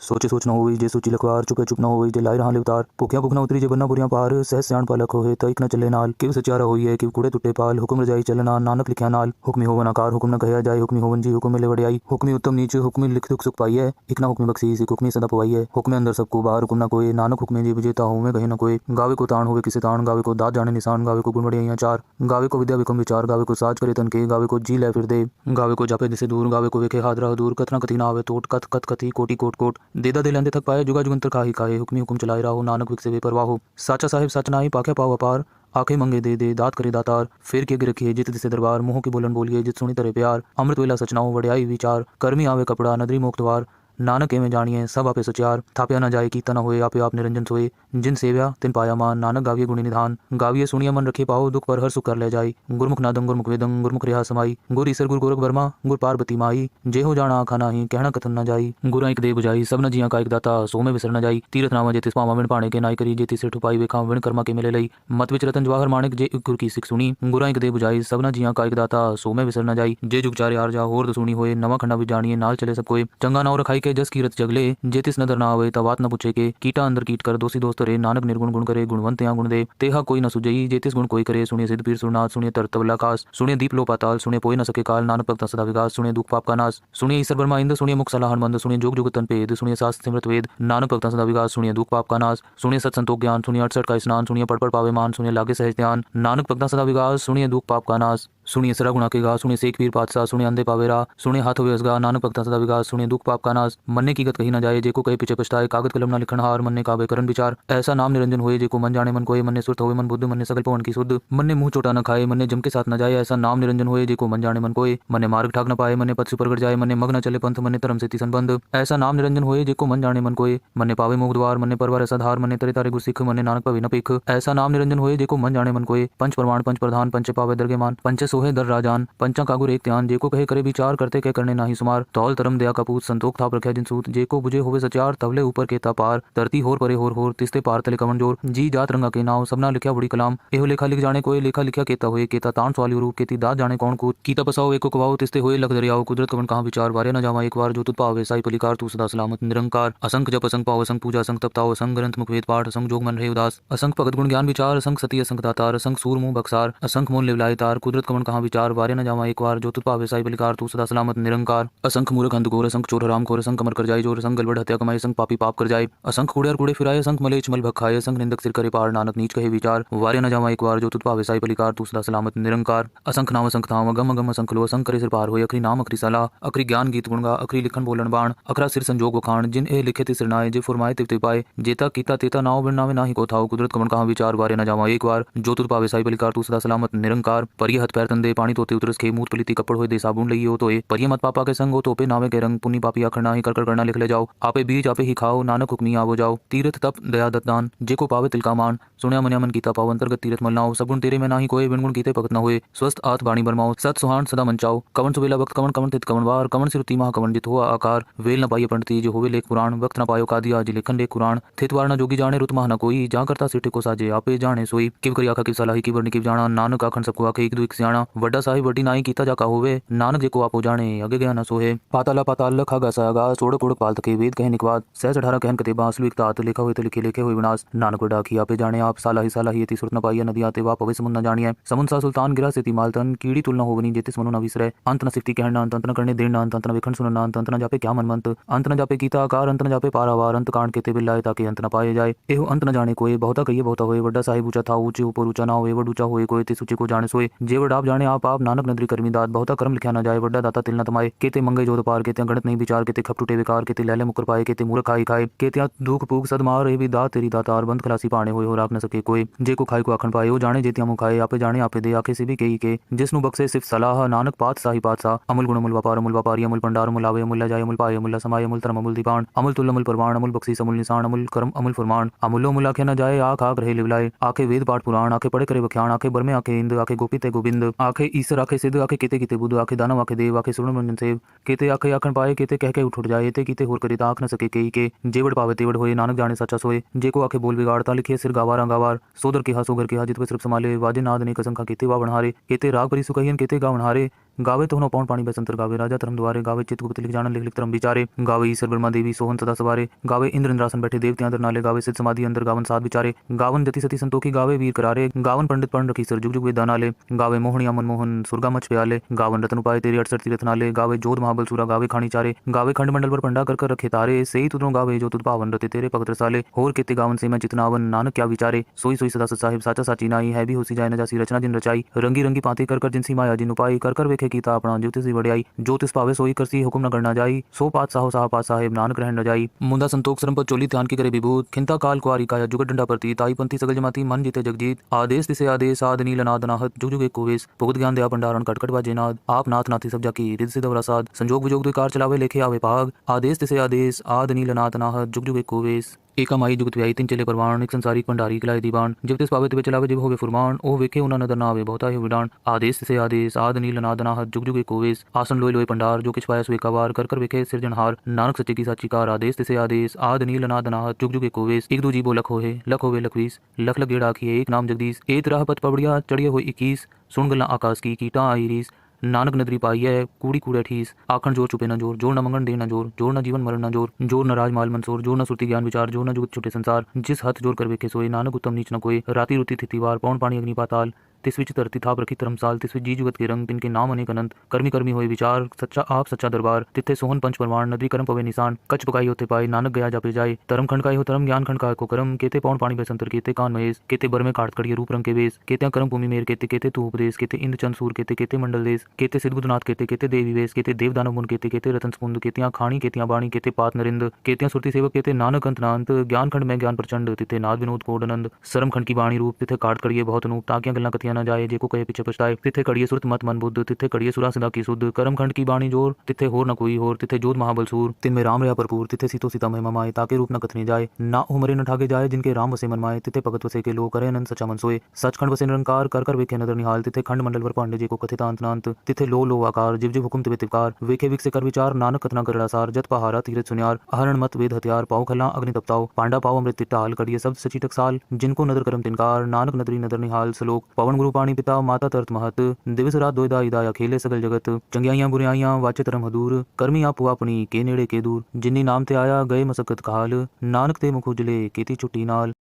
सोचे सोच न होई जे सोची लखवार चुपे चुप न होई जे लाई रहा लिवतार भुखिया भुख न उतरी जे बन्ना बुरियां पार सहस स्याण पालक होए तइक न चले नाल किव सचारा होई है किव कुड़े टुटे पाल हुक्म रजाई चलना नानक लिखिया नाल हुक्मी होवन आकार हुक्म न कहया जाए हुक्मी होवन जी हुक्म मिले वड़ियाई हुक्मी उत्तम नीच हुक्मी लिख दुख सुख पाई है एक ना हुक्मी बख्शी सिख हुक्मी सदा पवाई है हुक्मे अंदर सबको बाहर हुक्म न कोई नानक हुक्मे जी विजेता हूँ मैं कहे न कोई गावे को ताण होवे किसे ताण गावे को दात जाने निशान गावे को गुण वड़ियाइयां चार गावे को विद्या विकम विचार गावे को साज करे तन के गावे को जी लै फिर दे गावे को जापे दिसे दूर गावे को वेखे हादरा दूर कथना कथी ना आवे तोट कथ कथ कथी कोटि कोट कोट देदा दे लेंदे तक पाए जुगा जुगंतर काहे काहे हुक्मी हुक्म चलाए राहो नानक विक से बेपरवाह हो साचा साहिब सच नाई पाखे पाओ अपार आंखें मंगे दे दात करे दातार फिर के रखिए जित दिसे दरबार मुंह की बोलन बोलिए जित सुनी तरे प्यार अमृत वेला सचनाओ वड़ियाई विचार कर्मी आवे कपड़ा नदरी मोक्तवार नानक एवं जानिए सब आपे सचार थाप्या न जाए कीता न होए आपे आप निरंजन सोए जिन सेव्या तिन पाया मान नानक गाविये गुणी निधान गाविये सुनिया मन रखे पाओ दुख पर हर सुख कर ले जाई गुरमुख नादं गुरमुख वेदं गुरमुख रेहा समाई गुर ईसर गुर गोरख वर्मा गुर पार्वती माई जे हो जाना आखा नाही कहना कथन न जाई गुरा एक दे बुझाई सब न जिया का एक दाता सो में विसर न जाई तीरथ नामा जेतिस पावा विण पाणे के नाई करी जेति सिर ठुपाई वेखा विण कर्मा के मिले लई मत विच रतन जवाहर माणिक जे गुर की सिख सुनी गुरा एक दे बुझाई सब न जिया का एक दाता सो में विसर न जाई जे जुग चारे आर जा होर सुनी होए नवा खंडा भी जानिए नाल चले सब कोई चंगा नाव रखाई के जस कीरत जगले जेतिस नदर ना आवे तवात न पूछे के कीटा अंदर कीट कर दोषी दोस्त रे नानक निर्गुण गुण करे गुणवंत या गुण दे तेहा कोई न सुजई जेतिस गुण कोई करे सुनिए सिद्ध पीर सुरनाथ सुनिए तरतवला कास सुनिए दीप लो पाताल सुनिए पोई न सके काल नानक भक्ता सदा विकास सुनिए दुख पाप का नाश सुनिए ईश्वर ब्रह्मा इंद्र सुनिए मुख सलाहन मंद सुनिए जोग जुग तन पेद सुनिए सास सिमरत वेद नानक भक्ता सदा विकास सुनिए दुख पाप का नाश सुनिए सत संतोख ज्ञान सुनिए 68 का स्नान सुनिए पढ़ पावे मान सुनिए लागे सहज ध्यान नानक भक्ता सदा विकास सुनिए दुख पाप का नाश सुनिए सरा गुणा के गा सुनिए सेक पीर पातशाह सुनिए अंधे पावेरा सुनिए हाथ वेसगा नानक भक्ता सदा विकास सुनिए दुख पाप का नाश मन्ने की गत कही न जाए जेको कहे पीछे पछताए कागज कलम न लिखन हार मन्ने कावे करन विचार ऐसा नाम निरंजन होए जेको मन जाने मन कोए मन्ने सुरत होए मन बुद्ध मन्ने सकल पवन की शुद्ध मन्ने मुंह चोटा न खाए मन्ने जम के साथ न जाए ऐसा नाम निरंजन होए जेको मन जाने मन कोए मन्ने मार्ग ठाक न पाए मन्ने पथ से परगट जाए मन्ने मग न चले पंथ मन्ने धर्म से ती संबंध ऐसा नाम निरंजन होए जेको मन जाने मन कोए मन्ने पावे मोग द्वार मन्ने परवार ऐसा धार मन्ने तरे तारे गुर सिख मन्ने नानक पवे न पेख ऐसा नाम निरंजन होए जेको मन जाने मन कोए पंच प्रमाण पंच प्रधान पंच पावे दरगे मान पंच सोहे दर राजान पंचा कागुर एक ध्यान जेको कहे करे विचार करते कह करने नाही सुमार तौल तरम दया कपूत संतोख थाप रखे जिन सूत जेको बुझे होवे सचार तवले ऊपर के पार धरती होर परे होर तिस्ते पार तले कमन जोर जी जात रंगा के नाव सबना लिखा बड़ी कलाम एहो लेखा लिख जाने कोई लेखा लिखा केता होए केता तान सवाली रूप केती दात जाने कौन कूद कीता पसाओ एको कवाओ तिस्ते होए लख दरियाओ कुदरत कवन कहां विचार वारे न जावा एक बार जो तुत पावे साई पलिकार तू सदा सलामत निरंकार असंख जप असंख पाव असंख पूजा असंख तप ताओ असंख ग्रंथ मुख वेद पाठ असंख जोग मन रहे उदास असंख भगत गुण ज्ञान विचार असंख सती असंख दातार असंख सूर मुंह बक्सार असंख मोन लिवलाय तार कुदरत कवन कवन कहाँ विचार वारे न जावा एक बार जो तुत पावे साई बलिकार तू सदा सलामत निरंकार। असंख मूर्ख अंधघोर असंख चोर हराम खोर असंख अमर कर जाए जोर असंख गलबड़ हत्या कमाए असंख पापी पाप कर जाए असंख कूड़े कूड़े फिराए असंख मलेच मल भखाए असंख निंदक सिर करे पार नानक नीच कहे विचार वारे न जावा एक बार जो तुत पावे साई बलिकार तू सदा सलामत निरंकार। असंख नाम असंख धाम अगम अगम असंख लो असंख करे सिर पार होए अखरी नाम अखरी सलाह अखरी ज्ञान गीत गुणगा अखरी लिखन बोलन बाण अखरा सिर संजोग वखाण जिन ए लिखे ते सिर नाए जे फुरमाए तिव पाए जेता कीता तेता नाव बिन नावे नाही को थाओ कुदरत कमन कहाँ विचार वारे न जावा एक बार जो तुत पावे साई बलिकार तू सदा सलामत निरंकार। परिय हथ पैर तंदे पानी तोते उतरस खे मूत पलीती कपड़ होए दे साबुन लई हो तोए परिय मत पापा के संग हो तोपे नावे के रंग पुनी पापी आखर नाही कर करना लिख ले जाओ आपे बीज आपे ही खाओ नानक हुक्मी आवो जाओ तीर्थ तप दया दत्त दान जेको पावे तिलका मान सुण्या मन्या मन कीता पाव अंतर्गत तीर्थ मल नाओ सगुण तेरे में नाही कोई बिन गुण कीते भगत न होए स्वस्थ आत बाणी बरमाओ सत सुहान सदा मंचाओ कवन सुबेला वक्त कवन कवन तित कवन वार कवन सिरुति महा कवन जित हुआ आकार वेल न पाइए पंडिती जो होवे लेख पुराण वक्त न पायो कादिया जी लेखन लेख कुरान थित वार न जोगी जाने रुत महा न कोई जा करता सिर को साजे आपे जाने सोई किव करी आखा किव सलाही किव वर्णि किव जाना नानक आखन सबको आखे एक दो एक सियाणा वड्डा साहिब वड्डी नाई कीता जाका होवे नानक जेको आपो जाने अगे गया न सोहे पाताला पाताल लखा गासा गा सोड़ पुड़ पाल तके वेद कहे निकवाद सहज 18 कहन कते बांसलु एक तात लिखा हुए तो लिखे लिखे हुए विनाश नानक वड्डा की आपे जाने आप सालाही यति सुरत न पाइया नदी आते वा पवे समुन न जानिए समुन सा सुल्तान गिरा सेती मालतन कीड़ी तुलना होवनी जेतिस मनु न विसरे अंत न सिक्ति कहना अंत न करने देना अंत न विखंड सुनना अंत न जापे क्या मनमंत अंत न जापे कीता आकार अंत न जापे पारावार अंत कांड केते बिल्लाए ताकि अंत न पाए जाए एहो अंत न जाने कोई बहुता कहिए बहुता होए वड्डा साहिब ऊंचा था ऊंचे ऊपर ऊंचा ना होए वड ऊंचा होए कोई ते सूचे को जाने सोए जे वड आप जाने आप नानक नदरी कर्मी दात बहुता कर्म लिखा न जाए वड्डा दाता तिल न तमाए केते मंगे जोत पार केते गणत नहीं विचार केते खप टूटे बेकार केते लैले मुकर पाए केते मूर्ख खाई खाए केते दुख पूग सदमार ए भी दात तेरी दातार बंद खलासी पाने होए हो राख न सके कोई जे को खाई को आखन पाए हो जाने जेतिया मुँह खाए आपे जाने आपे दे आखे से भी कही के जिसनु बक्से सिर्फ सलाह नानक पात साही पातशाह अमुल गुण अमुल व्यापारी अमुल भंडार अमुल आवे अमुल जाय अमुल पाए अमुल समाय अमुल धर्म अमुल दीपान अमुल तुल अमुल परवान अमुल बख्शी अमुल निशान अमुल कर्म अमुल फरमान अमुलो मुल आखे न जाए आख आख रहे लिवलाए आखे वेद पाठ पुराण आखे पढ़े करे बख्याण आखे बरमे आखे इंद आखे गोपित गोविंद आखे ईश्वर आखे सिद्ध आखे केते कीते बुद्ध आखे दानव आखे देव आखे सुर्ण मंजन सेव केते आखे आखन पाए केते कह के उठ जाए ते कीते होर करे आख न सके कई के जेवड़ पावे तेवड़ होए नानक जाने सच्चा सोए जे को आखे बोल बिगाड़ता लिखे सिर गावार गावार सोदर के हा सोगर के हा जित सिर्फ संभाले वाजे नाद ने कसंखा केते वा बनहारे केते राग परी सुकहियन केते गा बनहारे गावे तो पौन पानी बसंतर गावे राजा धर्म द्वारे गावे चित गुप्त लिख जान लिख लिख धर्म विचारे गावे ईश्वर ब्रह्मा देवी सोहन सदा सवारे गावे इंद्र इंद्रासन बैठे देवते अंदर नाले गावे सिद्ध समाधि अंदर गावन साध विचारे गावन जति सती संतोखी गावे वीर करारे गावन पंडित पढ़ रखी सर जुग जुग वेद नाले गावे मोहनिया मनमोहन सुरगा मच प्याले गावन रतन उपाय तेरे 68 तीर्थ नाले गावे जोध महाबल सूरा गावे खानी चारे गावे खंड मंडल पर पंडा कर रखे तारे से ही तुदरों गावे जो तुद पावन रते तेरे भगत रसाले होर केते गावन से मैं चितनावन नानक क्या विचारे सोई सोई सदा सत साहिब साचा साची नाई है भी होसी जाए न जासी रचना जिन रचाई रंगी रंगी पाते कर जिनसी माया जिन उपाय कर वेखे कीता अपना ज्योतिषी वड्याई ज्योतिष पावे सोई करसी हुक्म न करना जाई सो पात साहो साह पात साहेब नानक रहन न जाई मुंदा संतोख सरम पर चोली ध्यान की करे विभूत खिंता काल कुआरी काया जुगत डंडा प्रती ताई पंथी सगल जमाती मन जीते जगजीत आदेश तिसे आदेश आद नील नाद नाहत जुग जुग एक कोवेश भुगत ज्ञान दया भंडारण कटकट बाजे नाद आप नाथ नाथी सब जाकी रिद सिद्ध वरासाद संजोग विजोग दुकार चलावे लेखे आवे भाग आदेश तिसे आदेश आद नील नाथ नाहत जुग जुग एक कोवेश एका माई जुगत व्याई तीन चले परवान एक संसारिक भंडारी किलाए दीवान जब तिस पावे तिवे चलावे जिव होवे फुरमान ओ वेखे उना नदर ना आवे बहुता ही विडान आदेश से आदेश आद नील नाद नाहत जुग जुग एक कोवेश आसन लोय लोय भंडार जो किछ पाया सुएका वार कर वेखे सिरजनहार नानक सच्चे की साची कार आदेश से आदेश आद नील नाद नाहत जुग जुग एक कोवेश एक दो जीवो लख होवे लखवीस लख लख गेड़ आखिए एक नाम जगदीश एक राह पथ पबड़िया चढ़िए हो 21 सुन गल्ला आकाश की कीटा आई रीस नानक नदरी पाई है कूड़ी कूड़े ठीस आखन जोर चुपे न जोर जोर न मंगन दे न जोर जोर न जीवन मरण न जोर जोर न राज माल मंसूर जोर न सुरती ज्ञान विचार जोर न जुगत छुटे संसार जिस हथ जोर कर वेखे सोए नानक उत्तम नीच न कोई राती रुति थितिवार पौन पानी अग्नि पाताल तिस विच धरती थाप रखी धर्मसाल तिस विच जी जुगत के रंग तिनके नाम अनेक अनंत कर्मी कर्मी होए विचार सच्चा आप सच्चा दरबार तिथे सोहन पंच परवान नदी कर्म पवे निशान कच पकाई होते पाए नानक गया जापे जाए धर्म खंड का हो धर्म ज्ञान खंड का को कर्म केते पौन पानी बसंतर केते कान महेश केते बर में काट कड़िए रूप रंग के वेश केते कर्म भूमि मेर केते केते तू उपदेश केते इंद्र चंद सूर केते केते मंडल देश केते सिद्धबुद्धनाथ केते केते देवी वेश केते देव दानव मुन केते केते रतन स्पुंद केतिया खाणी केतिया बाणी केते पात नरिंद केतिया सुरती सेवक केते नानक अंत नांत ज्ञान खंड में ज्ञान प्रचंड तिथे नाद विनोद कोडनंद सरम खंड की बाणी रूप तिथे काट कड़िए बहुत नूप ताकिया गल्ला कथिया न जाए जेको कहे पीछे पछताए तिथे कड़िए सुरत मत मन बुद्ध तिथे कड़िए सुरा सदा की शुद्ध कर्म खंड की बाणी जोर तिथे होर न कोई होर तिथे जोध महाबल सूर तिन में राम रया भरपूर तिथे सीतो सीता महिमा माए ताके रूप न कथने जाए ना उमरे न ठाके जाए जिनके राम वसे मन माए तिथे भगत वसे के लो करे अनंत सच्चा मन सोए सचखंड वसे निरंकार कर वेखे नदर निहाल तिथे खंड मंडल वर पांडे जी को कथिता अंत नांत तिथे लो आकार जिव जिव हुकुम तिवे तिवकार वेखे विक से कर विचार नानक कथना करड़ा सार जत पहारा तीरथ सुनियार अहरण मत वेद हथियार पाव खला अग्नि तपताओ पांडा पाव अमृत तिटाल कड़िए सब सची टकसाल जिनको नदर करम तिनकार नानक नदरी नदर निहाल सलोक पवन गुरु पाणी पिता माता तरत महत दिवस रात दोयदा इदाया खेले सगल जगत चंगियाइयां बुराइयां वाचे तरम हदूर कर्मी आपू अपनी के नेड़े के दूर जिन्नी नाम ते आया गए मसकत काल नानक ते मुख उजले केती छुट्टी नाल।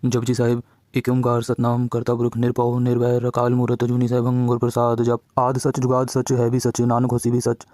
जपजी साहिब एक ओंकार सतनाम करता पुरख निरपौ निर्वैर अकाल मूरत अजूनी सहभंग गुर प्रसाद जप। आद सच जुगाद सच है भी सच नानक होसी भी सच।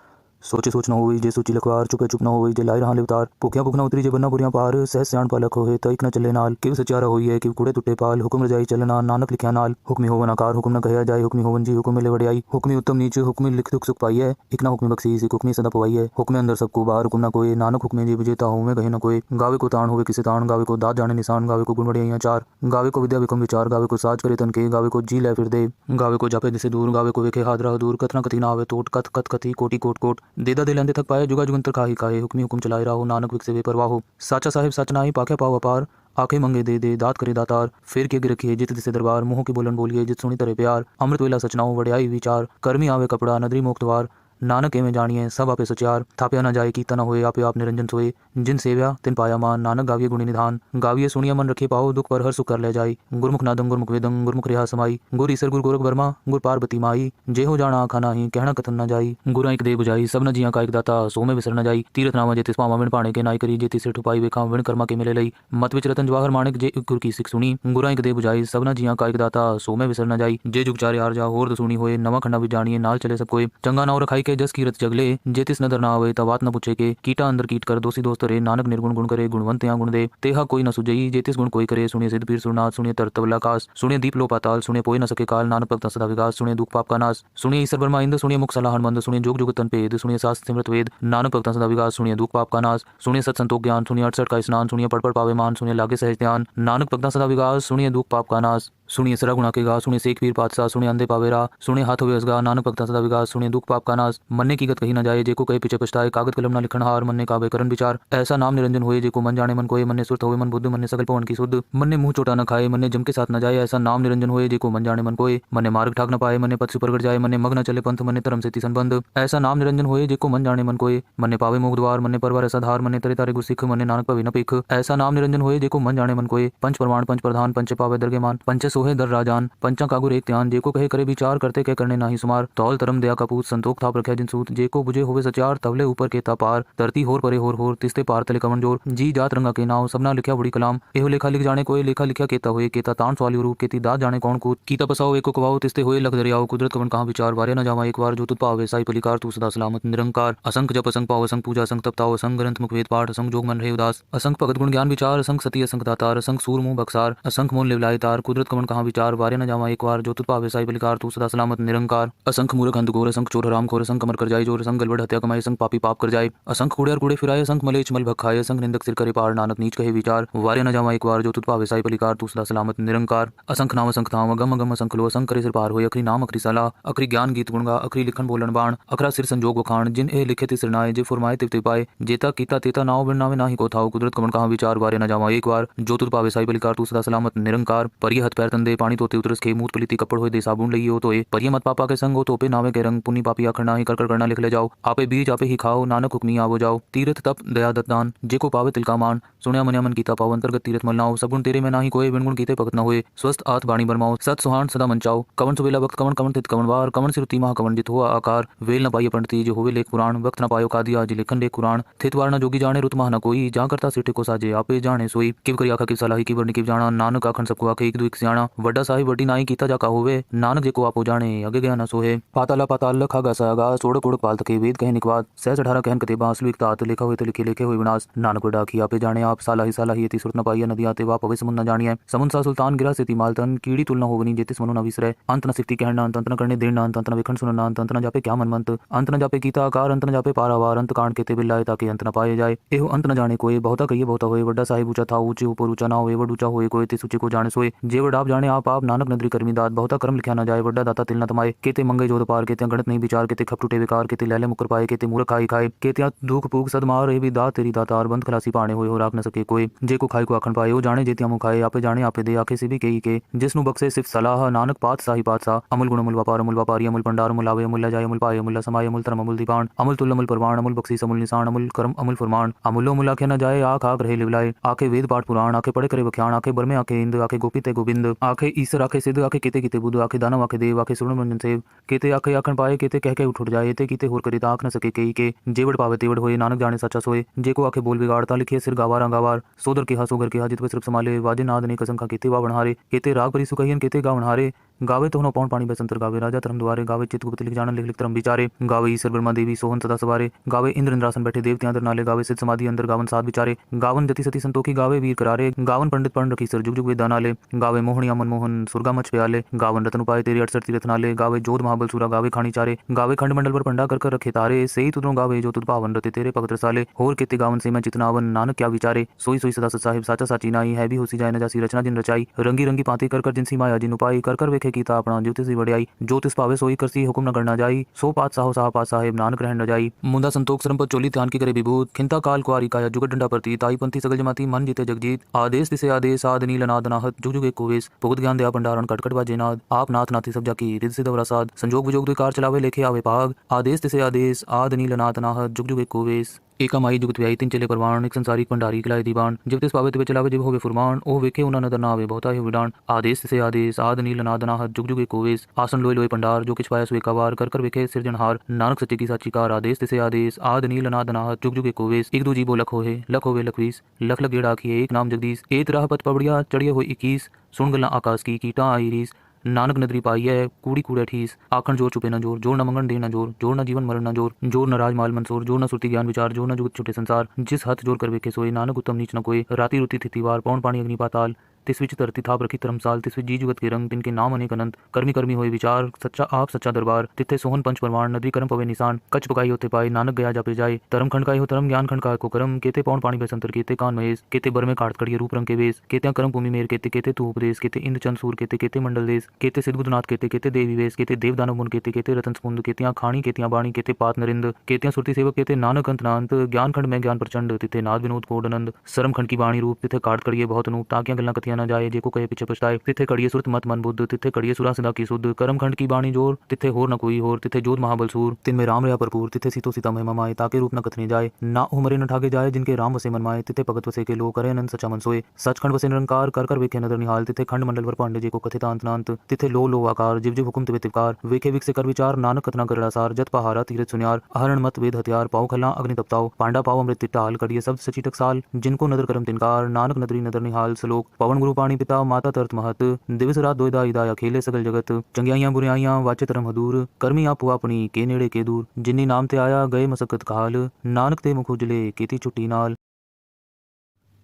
सोचे सोच न होई जे सोची लखवार चुपे चुप न होई जे लाई रहा लिवतार। भुखिया भुख न उतरी जे बन्ना बुरियां पार सहस सियाण पालक होए तइक न चले नाल। किव सचारा होई है किव कूड़े टुटे पाल हुक्म रजाई चलना नानक लिखिया नाल। हुक्मी होवन आकार हुक्म न कहया जाए हुक्मी होवन जी हुक्म मिले वड़ियाई। हुक्मी उत्तम नीच हुक्मी लिख दुख सुख पाई है एक ना हुक्मी बख्शी सिख हुक्मी सदा पवाई है। हुक्मे अंदर सबको बाहर हुक्म न कोई नानक हुक्मे जी विजेता हो में कहे न कोई। गावे को ताण होवे किसे ताण गावे को दात जाने निशान गावे को गुण वड़ियाइयां चार। गावे को विद्या विकम विचार गावे को साज करे तन के गावे को जी लै फिर दे। गावे को जापे दिसे दूर गावे को वेखे हाथ राह दूर कथना कथी ना आवे तोट कथ कथ कथी कोटि कोट कोट। देदा दे लेंदे थक पाए जुगा जुगंतर काहे काहे हुक्मी हुक्म चलाए राहो नानक विकसे वे परवाहो। साचा साहिब सच नाही पाखे पाव अपार आखे मंगे दे दात करे दातार। फिर के रखिए जित दिसे दरबार मुँह की बोलन बोलिए जित सुनी तरह प्यार। अमृत वेला सचनाओ वड़ियाई विचार कर्मी आवे कपड़ा नदरी मोक्तवार। नानक एवं जानिए सब आपे सचार थाप्या न जाए कीता न होए आपे आप निरंजन सोए। जिन सेव्या तिन पाया मान नानक गाविये गुणी निधान। गाविये सुनिया मन रखे पाओ दुख पर हर सुख कर ले जाई। गुरमुख नादं गुरमुख वेदं गुरमुख रेहा समाई। गुर ईसर गुर गोरख वर्मा गुर पार्वती माई। जे हो जाना आखा नाही कहना कथन न जाई। गुरा एक दे बुझाई सब न जिया का एक दाता सो में विसर न जाई। तीरथ नामा जे तिस पावा विण पाणे के नाई करी जे तिसे ठुपाई वेखा विण कर्मा के मिले लई। मत विच रतन जवाहर माणिक जे गुर की सिख सुनी। गुरा एक दे बुझाई सब न जिया का एक दाता सो में विसर न जाई। जे जुग चारे हार जा होर सुनी होए नवा खंडा विच जानिए नाल चले सब कोई। चंगा नाव रखाई के जस कीरत जगले जे तिस नदर ना आवे तवात न पूछे के। कीटा अंदर कीट कर दोषी दोस्त रे नानक निर्गुण गुण करे गुणवंत या गुण दे। तेहा कोई न सुजई जे तिस गुण कोई करे सुनिए सिद्ध पीर सुरनाथ सुनिए तरतवल आकाश। सुनिए दीप लो पाताल सुनिए पोए न सके काल। नानक भक्त सदा विकास सुनिए दुख पाप का नाश। सुनिए ईसर ब्रह्मा इंद सुनिए मुख सलाहन मंद सुनिए जोग जुग तन पेद सुनिए शास्त्र सिमृत वेद। नानक भक्त सदा विकास सुनिए दुख पाप का नाश। सुनिए सत संतोष ज्ञान सुनिए 68 का स्नान सुनिए पढ़ पढ़ पावे मान सुनिए लागे सहज ध्यान। नानक भक्त सदा विकास सुनिए दुख पाप का नाश। सुनिए सरा गुणा के गा सुनिए शेख पीर पातशाह सुनिए अंधे पावे रा। सुनिए हाथ हुए असगा नानक भक्त सदा विकास सुनिए दुख पाप का नाश। मन्ने की गत कही न जाए जेको कहे पीछे पछताए कागद कलम ना लिखन हार मन्ने काबे करन विचार। ऐसा नाम निरंजन होए जेको मन जाने मन कोए मन्ने सुरत होए मन बुद्ध मन्ने सकल पवन की शुद्ध। मन्ने मुंह चोटा न खाए मन्ने जम के साथ न जाए ऐसा नाम निरंजन होए जेको मन जाने मन कोए। मन्ने मार्ग ठाक न पाए मन्ने पथ से परगट जाए मन्ने मग न चले पंथ मन्ने धर्म से तिसन बंध। ऐसा नाम निरंजन होए जेको मन जाने मन कोए। मन्ने पावे मोक्ष द्वार मन्ने परवार ऐसा धार मन्ने तरे तारे गुर सिख मन्ने नानक पवे न पेख। ऐसा नाम निरंजन होए जेको मन जाने मन कोए। पंच प्रमाण पंच प्रधान पंच पावे दरगे मान पंच सोहे दर राजान। पंचा कागुर एक ध्यान जेको कहे करे विचार करते कह करने नाही सुमार। तौल तरम दया कपूत संतोख थाप रखे जिन सूत जेको बुझे होवे सचार तवले ऊपर के पार। धरती होर परे होर तिस्ते पार तले कवन जोर। जी जात रंगा के नाव सबना लिखा बड़ी कलाम। एहो लेखा लिख जाने कोई लेखा लिखा केता होए केता ताण सवाली रूप केती दात जाने कौन कूत। कीता पसाओ एको कवाओ तिस्ते होए लख दरियाओ कुदरत कवन कहाँ विचार वारे न जावा एक बार जो तुत पावे साई पलिकार तू सदा सलामत निरंकार। असंख जप असंख पाव असंख पूजा असंख तपताओ असंख ग्रंथ मुख वेद पाठ असंख जोग मन रहे उदास। असंख भगत गुण ज्ञान विचार असंख सती असंख दातार असंख सूर मुंह बक्सार। असंख मोल लिवलाए तार कुदरत कवन कहाँ विचार वारे न जावा एक बार जो तुत पावे साई पलिकार तू सदा सलामत निरंकार। असंख मूर्ख अंध घोर असंख चोर हराम खोर असंख कमर कर जाए जोर असंख गलबड़ हत्या कमाई असंख पापी पाप कर जाए। असंख कूड़े और कूड़े फिराए असंख मलेच मल भखाए असंख निंदक सिर करे पार नानक नीच कहे विचार वारे न जावा एक बार जो तुत पावे साई पलिकार तू सदा सलामत निरंकार। असंख नाम असंख धाम अगम अगम असंख लो असंख करे सिर पार होए अखरी नाम अखरी सलाह अखरी ज्ञान गीत गुणगा अखरी लिखन बोलन बाण। अखरा सिर संजोग वखाण जिन ए लिखे तिसर नाए जे फुरमाए तिव पाए। जेता कीता तेता नाव बिन नावे नाही को थाओ कुदरत कवन कहाँ विचार वारे न जावा एक बार जो तुत पावे साई पलिकार तू सदा सलामत निरंकार। परिय हथ पैर तंदे पानी तोते उतरस खे मूत पलिति कपड़ होए दे साबुन लइयो हो तोए। परिय मत पापा के संग हो तोपे नावे के रंग पुनी पापी आखर नाही कर कर करना लिख ले जाओ। आपे बीज आपे ही खाओ नानक हुक्मी आवो जाओ। तीरथ तप दया दत्तान जेको पावे तिल का मान। सुनिया मनिया मन कीता पाव अंतर्गत तीरथ मल नाओ। सब गुण तेरे में नाही कोई बिन गुण कीते भगत न होए। स्वस्थ आत बाणी बरमाओ सत सुहान सदा मंचाओ। कवन सुबेला वक्त कवन कवन तित कवन वार कवन सिरुति महा कवन जित हुआ आकार। वेल न पाइय पंडिती जो होवे लेख पुराण वक्त न पायो कादिया जी लेखन लेख कुरान। थित वार न जोगी जाने रुत महा न कोई जहाँ करता सिटे को साजे आपे जाने सोई। किव करी आखा किव सलाही किव किव जाना नानक आखन सबको आखे एक दो एक सियाणा। वड्डा साहिब वड्डी नाई कीता जाका होवे नानक जेको आपो जाने अगे गया न सोहे। पाताला पाताल लखा गासा गा सोड़ कोड़ पाल तके वेद कहे निकवाद। सहज 18 कहन कते बांसलु एक तात लिखा हुए तो लिखे लिखे हुए विनाश। नानक वड्डा की आपे जाने आप सालाही सालाही यति सुरत न पाइय नदी आते वा पवे समुन न जानिए। समुन सा सुल्तान गिरा सेती मालतन कीड़ी तुलना होवनी जेतिस मनु न विसरे। अंत न सिफती कहना अंत न करने देना अंत न विखंड सुनना अंत न जापे क्या मनमंत। अंत न जापे कीता आकार अंत न जापे पारावार अंत कांड केते बिल्लाए ताकि अंत न पाए जाए। एहो अंत न जाने कोई बहुता कहिए बहुता होए। वड्डा साहिब ऊंचा था ऊंचे ऊपर ऊंचा ना होए वड ऊंचा होए कोई तिस ऊंचे को जाने सोए। जे वड आप जाने आप नानक नदरी कर्मी दात बहुता कर्म लिखा न जाए। वड्डा दाता तिल न तमाए केते मंगे जोध पार केते गणत नहीं विचार केते खप टूटे विकार केते लैले मुकर पाए केते मूर्ख खाई खाए केते दुख पूग सदमार ए भी दात तेरी दातार बंद खलासी पाने होए हो राख न सके कोई। जे को खाई को आखन पाए ओ जाने जेतिया मुँह खाए आपे जाने आपे दे आखे से भी कही के। जिसनु बक्से सिर्फ सलाह नानक पात साही पातशाह। अमुल गुण अमुल व्यापारी अमुल भंडार अमुल आवे अमुल जाए अमुल पाए अमुल समाय अमुल धर्म अमुल दीपान अमुल तुल अमुल परवान अमुल बख्शीस अमुल निशान अमुल कर्म अमुल फरमान। अमुलो मुल आखे न जाए आख आख रहे लिवलाए आखे वेद पाठ पुराण आखे पढ़े करे बख्याण आखे बरमे आखे इंद आखे गोपी ते गोविंद। जप आखे ईसर आखे सिद्ध आखे केते केते बुद्ध आखे दानव आखे देव आखे सुर्ण मंजन सेव केते आखे आखन पाए केते कह के उठ जाए ते कीते होर करे ताक न सके कई के जेवड़ पावे तेवड़ होए नानक जाने सच्चा सोए जेको आखे बोल बिगाड़ता लिखे सिर गावारा गावार सोदर के हा सोगर के हा जित सिर्फ संभाले वाजे नाद ने कसंखा केते वा बनहारे केते राग परि सुकहियन केते गावन हारे गावे तो पौन पानी बसंतर गावे राजा धर्म द्वारे गावे चित्रगुप्त लिख जानन लिख लिख धर्म विचारे गावे ईश्वर ब्रह्मा देवी सोहन सदा सवारे गावे इंद्र इंद्रासन बैठे देवते अंदर नाले गावे सिद्ध समाधि अंदर गावन साध विचारे गावन जति सती संतोखी गावे वीर करारे गावन पंडित पढ़ रखी सर जुग जुग वेद नाले गावे मोहनिया मनमोहन सुरगा मच प्याले गावन रतन उपाय तेरे 68 तीरथ नाले गावे जोध महाबल सूरा गावे खानी चारे गावे खंड मंडल पर पंडा कर रखे तारे सही तुदरों गावे जो तुद पावन रते तेरे भगत रसाले होर केते गावन से मैं चितनावन नानक क्या विचारे सोई सोई सदा सत साहिब साचा साची नाई है भी होसी जाए न जासी रचना जिन रचाई रंगी रंगी पाती कर जिनसी माया जिन उपाई कर वेखे कीता अपना ज्योतिष वड़ियाई जो तिस पावे सोई करसी हुक्म न करना जाई सो पात साहो साहा साहेब नानक रहन न जाई मुंदा संतोख सरम पर चोली ध्यान की करे विभूत खिंता काल कुआरी काया जुगत डंडा प्रती ताई पंथी सगल जमाती मन जीते जगजीत आदेश तिसे आदेश आद नील नाद नाहत जुग जुग एक कोवेश भुगत ज्ञान दया भंडारण कटकट बाजे नाद आप नाथ नाथी सब जाकी रिद सिद्ध वरासाद संजोग विजोग द्विकार चलावे लेखे आवे भाग आदेश तिसे आदेश आद नील नाद नाहत जुग जुग एक कोवेश एका माई जुगत व्याई तीन चले परवान एक संसारिक भंडारी किलाए दीवान जब तिस पावे तिवे चलावे जिव होवे फुरमान ओ वेखे उना नदर ना आवे बहुता ही विडान आदेश से आदेश आद नील नाद नाहत जुग जुग एक कोवेश आसन लोय लोय भंडार जो किछ पाया सो एकावार कर वेखे सिरजनहार नानक सच्चे की साची कार आदेश से आदेश आद नील नाद नाहत जुग जुग एक कोवेश एक दो जीवो लख होए लखवीस लख लख गेड़ा आखिए एक नाम जगदीश एक राह पत पबड़िया चढ़िए हो 21 सुन गल्ला आकाश की कीटा आई रीस नानक नदरी पाई है कूड़ी कूड़े ठीस आखन जोर चुपे न जोर जोर न मंगन दे न जोर न जीवन मरण न जोर न राजमाल मंसूर जोर न सुरती ज्ञान विचार जोर न जुगत छुटे संसार जिस हथ जोर कर वेखे सोए नानक उत्तम नीच न कोई राती रुती थितिवार पौन पानी अग्नि पाताल तिस विच धरती थाप रखी धर्मसाल तिस विच जी जुगत के रंग तिनके नाम अनेक अनंत कर्मी कर्मी होए विचार सच्चा आप सच्चा दरबार तिथे सोहन पंच परमाण नदी कर्म पवे निशान कच पकाई होते पाए नानक गया जापे जाए धर्म खंडकाई हो धर्म ज्ञान खंडकाय को कर्म केते पौन पानी बसंतर केते कान महेश केते बर में काट कड़िए रूप रंग के वेश केते कर्म भूमि मेर केते केते तू उपदेश केते इंद्र चंद सूर केते केते मंडल देश केते सिद्धबुद्धनाथ केते केते देवी वेश केते देव दानव मुन केते केते रतन स्पुंद केतियां खाणी केतियां बाणी केते पात नरिंद केतियां सुरती सेवक केते नानक अंत नांत ज्ञान खंड में ज्ञान प्रचंड तिथे नाद विनोद कोडनंद सरम खंड की बाणी रूप तिथे काट कड़िए बहुत नूप ताकियां गल्ला कथियां न जाए जेको कहे पीछे पछताए तिथे कड़िए सुरत मत मन बुद्ध तिथे कड़िए सुरा सदा की शुद्ध कर्म खंड की बाणी जोर तिथे होर न कोई होर तिथे जोध महाबल सूर तिन में राम रहा भरपूर तिथे सीतो सीता महिमा माए ताके रूप न कथने जाए ना उमरे न ठाके जाए जिनके राम वसे मन माए तिथे भगत वसे के लो करे अनंत सच्चा मन सोए सचखंड वसे निरंकार कर वेखे नदर निहाल तिथे खंड मंडल वर पांडे जी को कथित अंत तिथे लो आकार जिव जिव हुकुम तिवे तिवकार वेखे विक से कर विचार नानक कथना कर सार जत पहारा तीरथ सुनियार अहरण मत वेद हथियार पाओ खला अग्नि तपताओ पांडा पाओ अमृत तिटाल करिए शब्द सची टकसाल जिनको नदर करम तिनकार नानक नदरी नदर निहाल सलोक पवन गुरु पाणी पिता माता तरत महत दिवस रात दोयदा इदाया खेले सगल जगत चंगियाइयां बुराइयां वाचे तरम हदूर कर्मी आपू अपनी के नेड़े के दूर जिन्नी नाम ते आया गए मसकत काल नानक ते मुख उजले केती छुट्टी नाल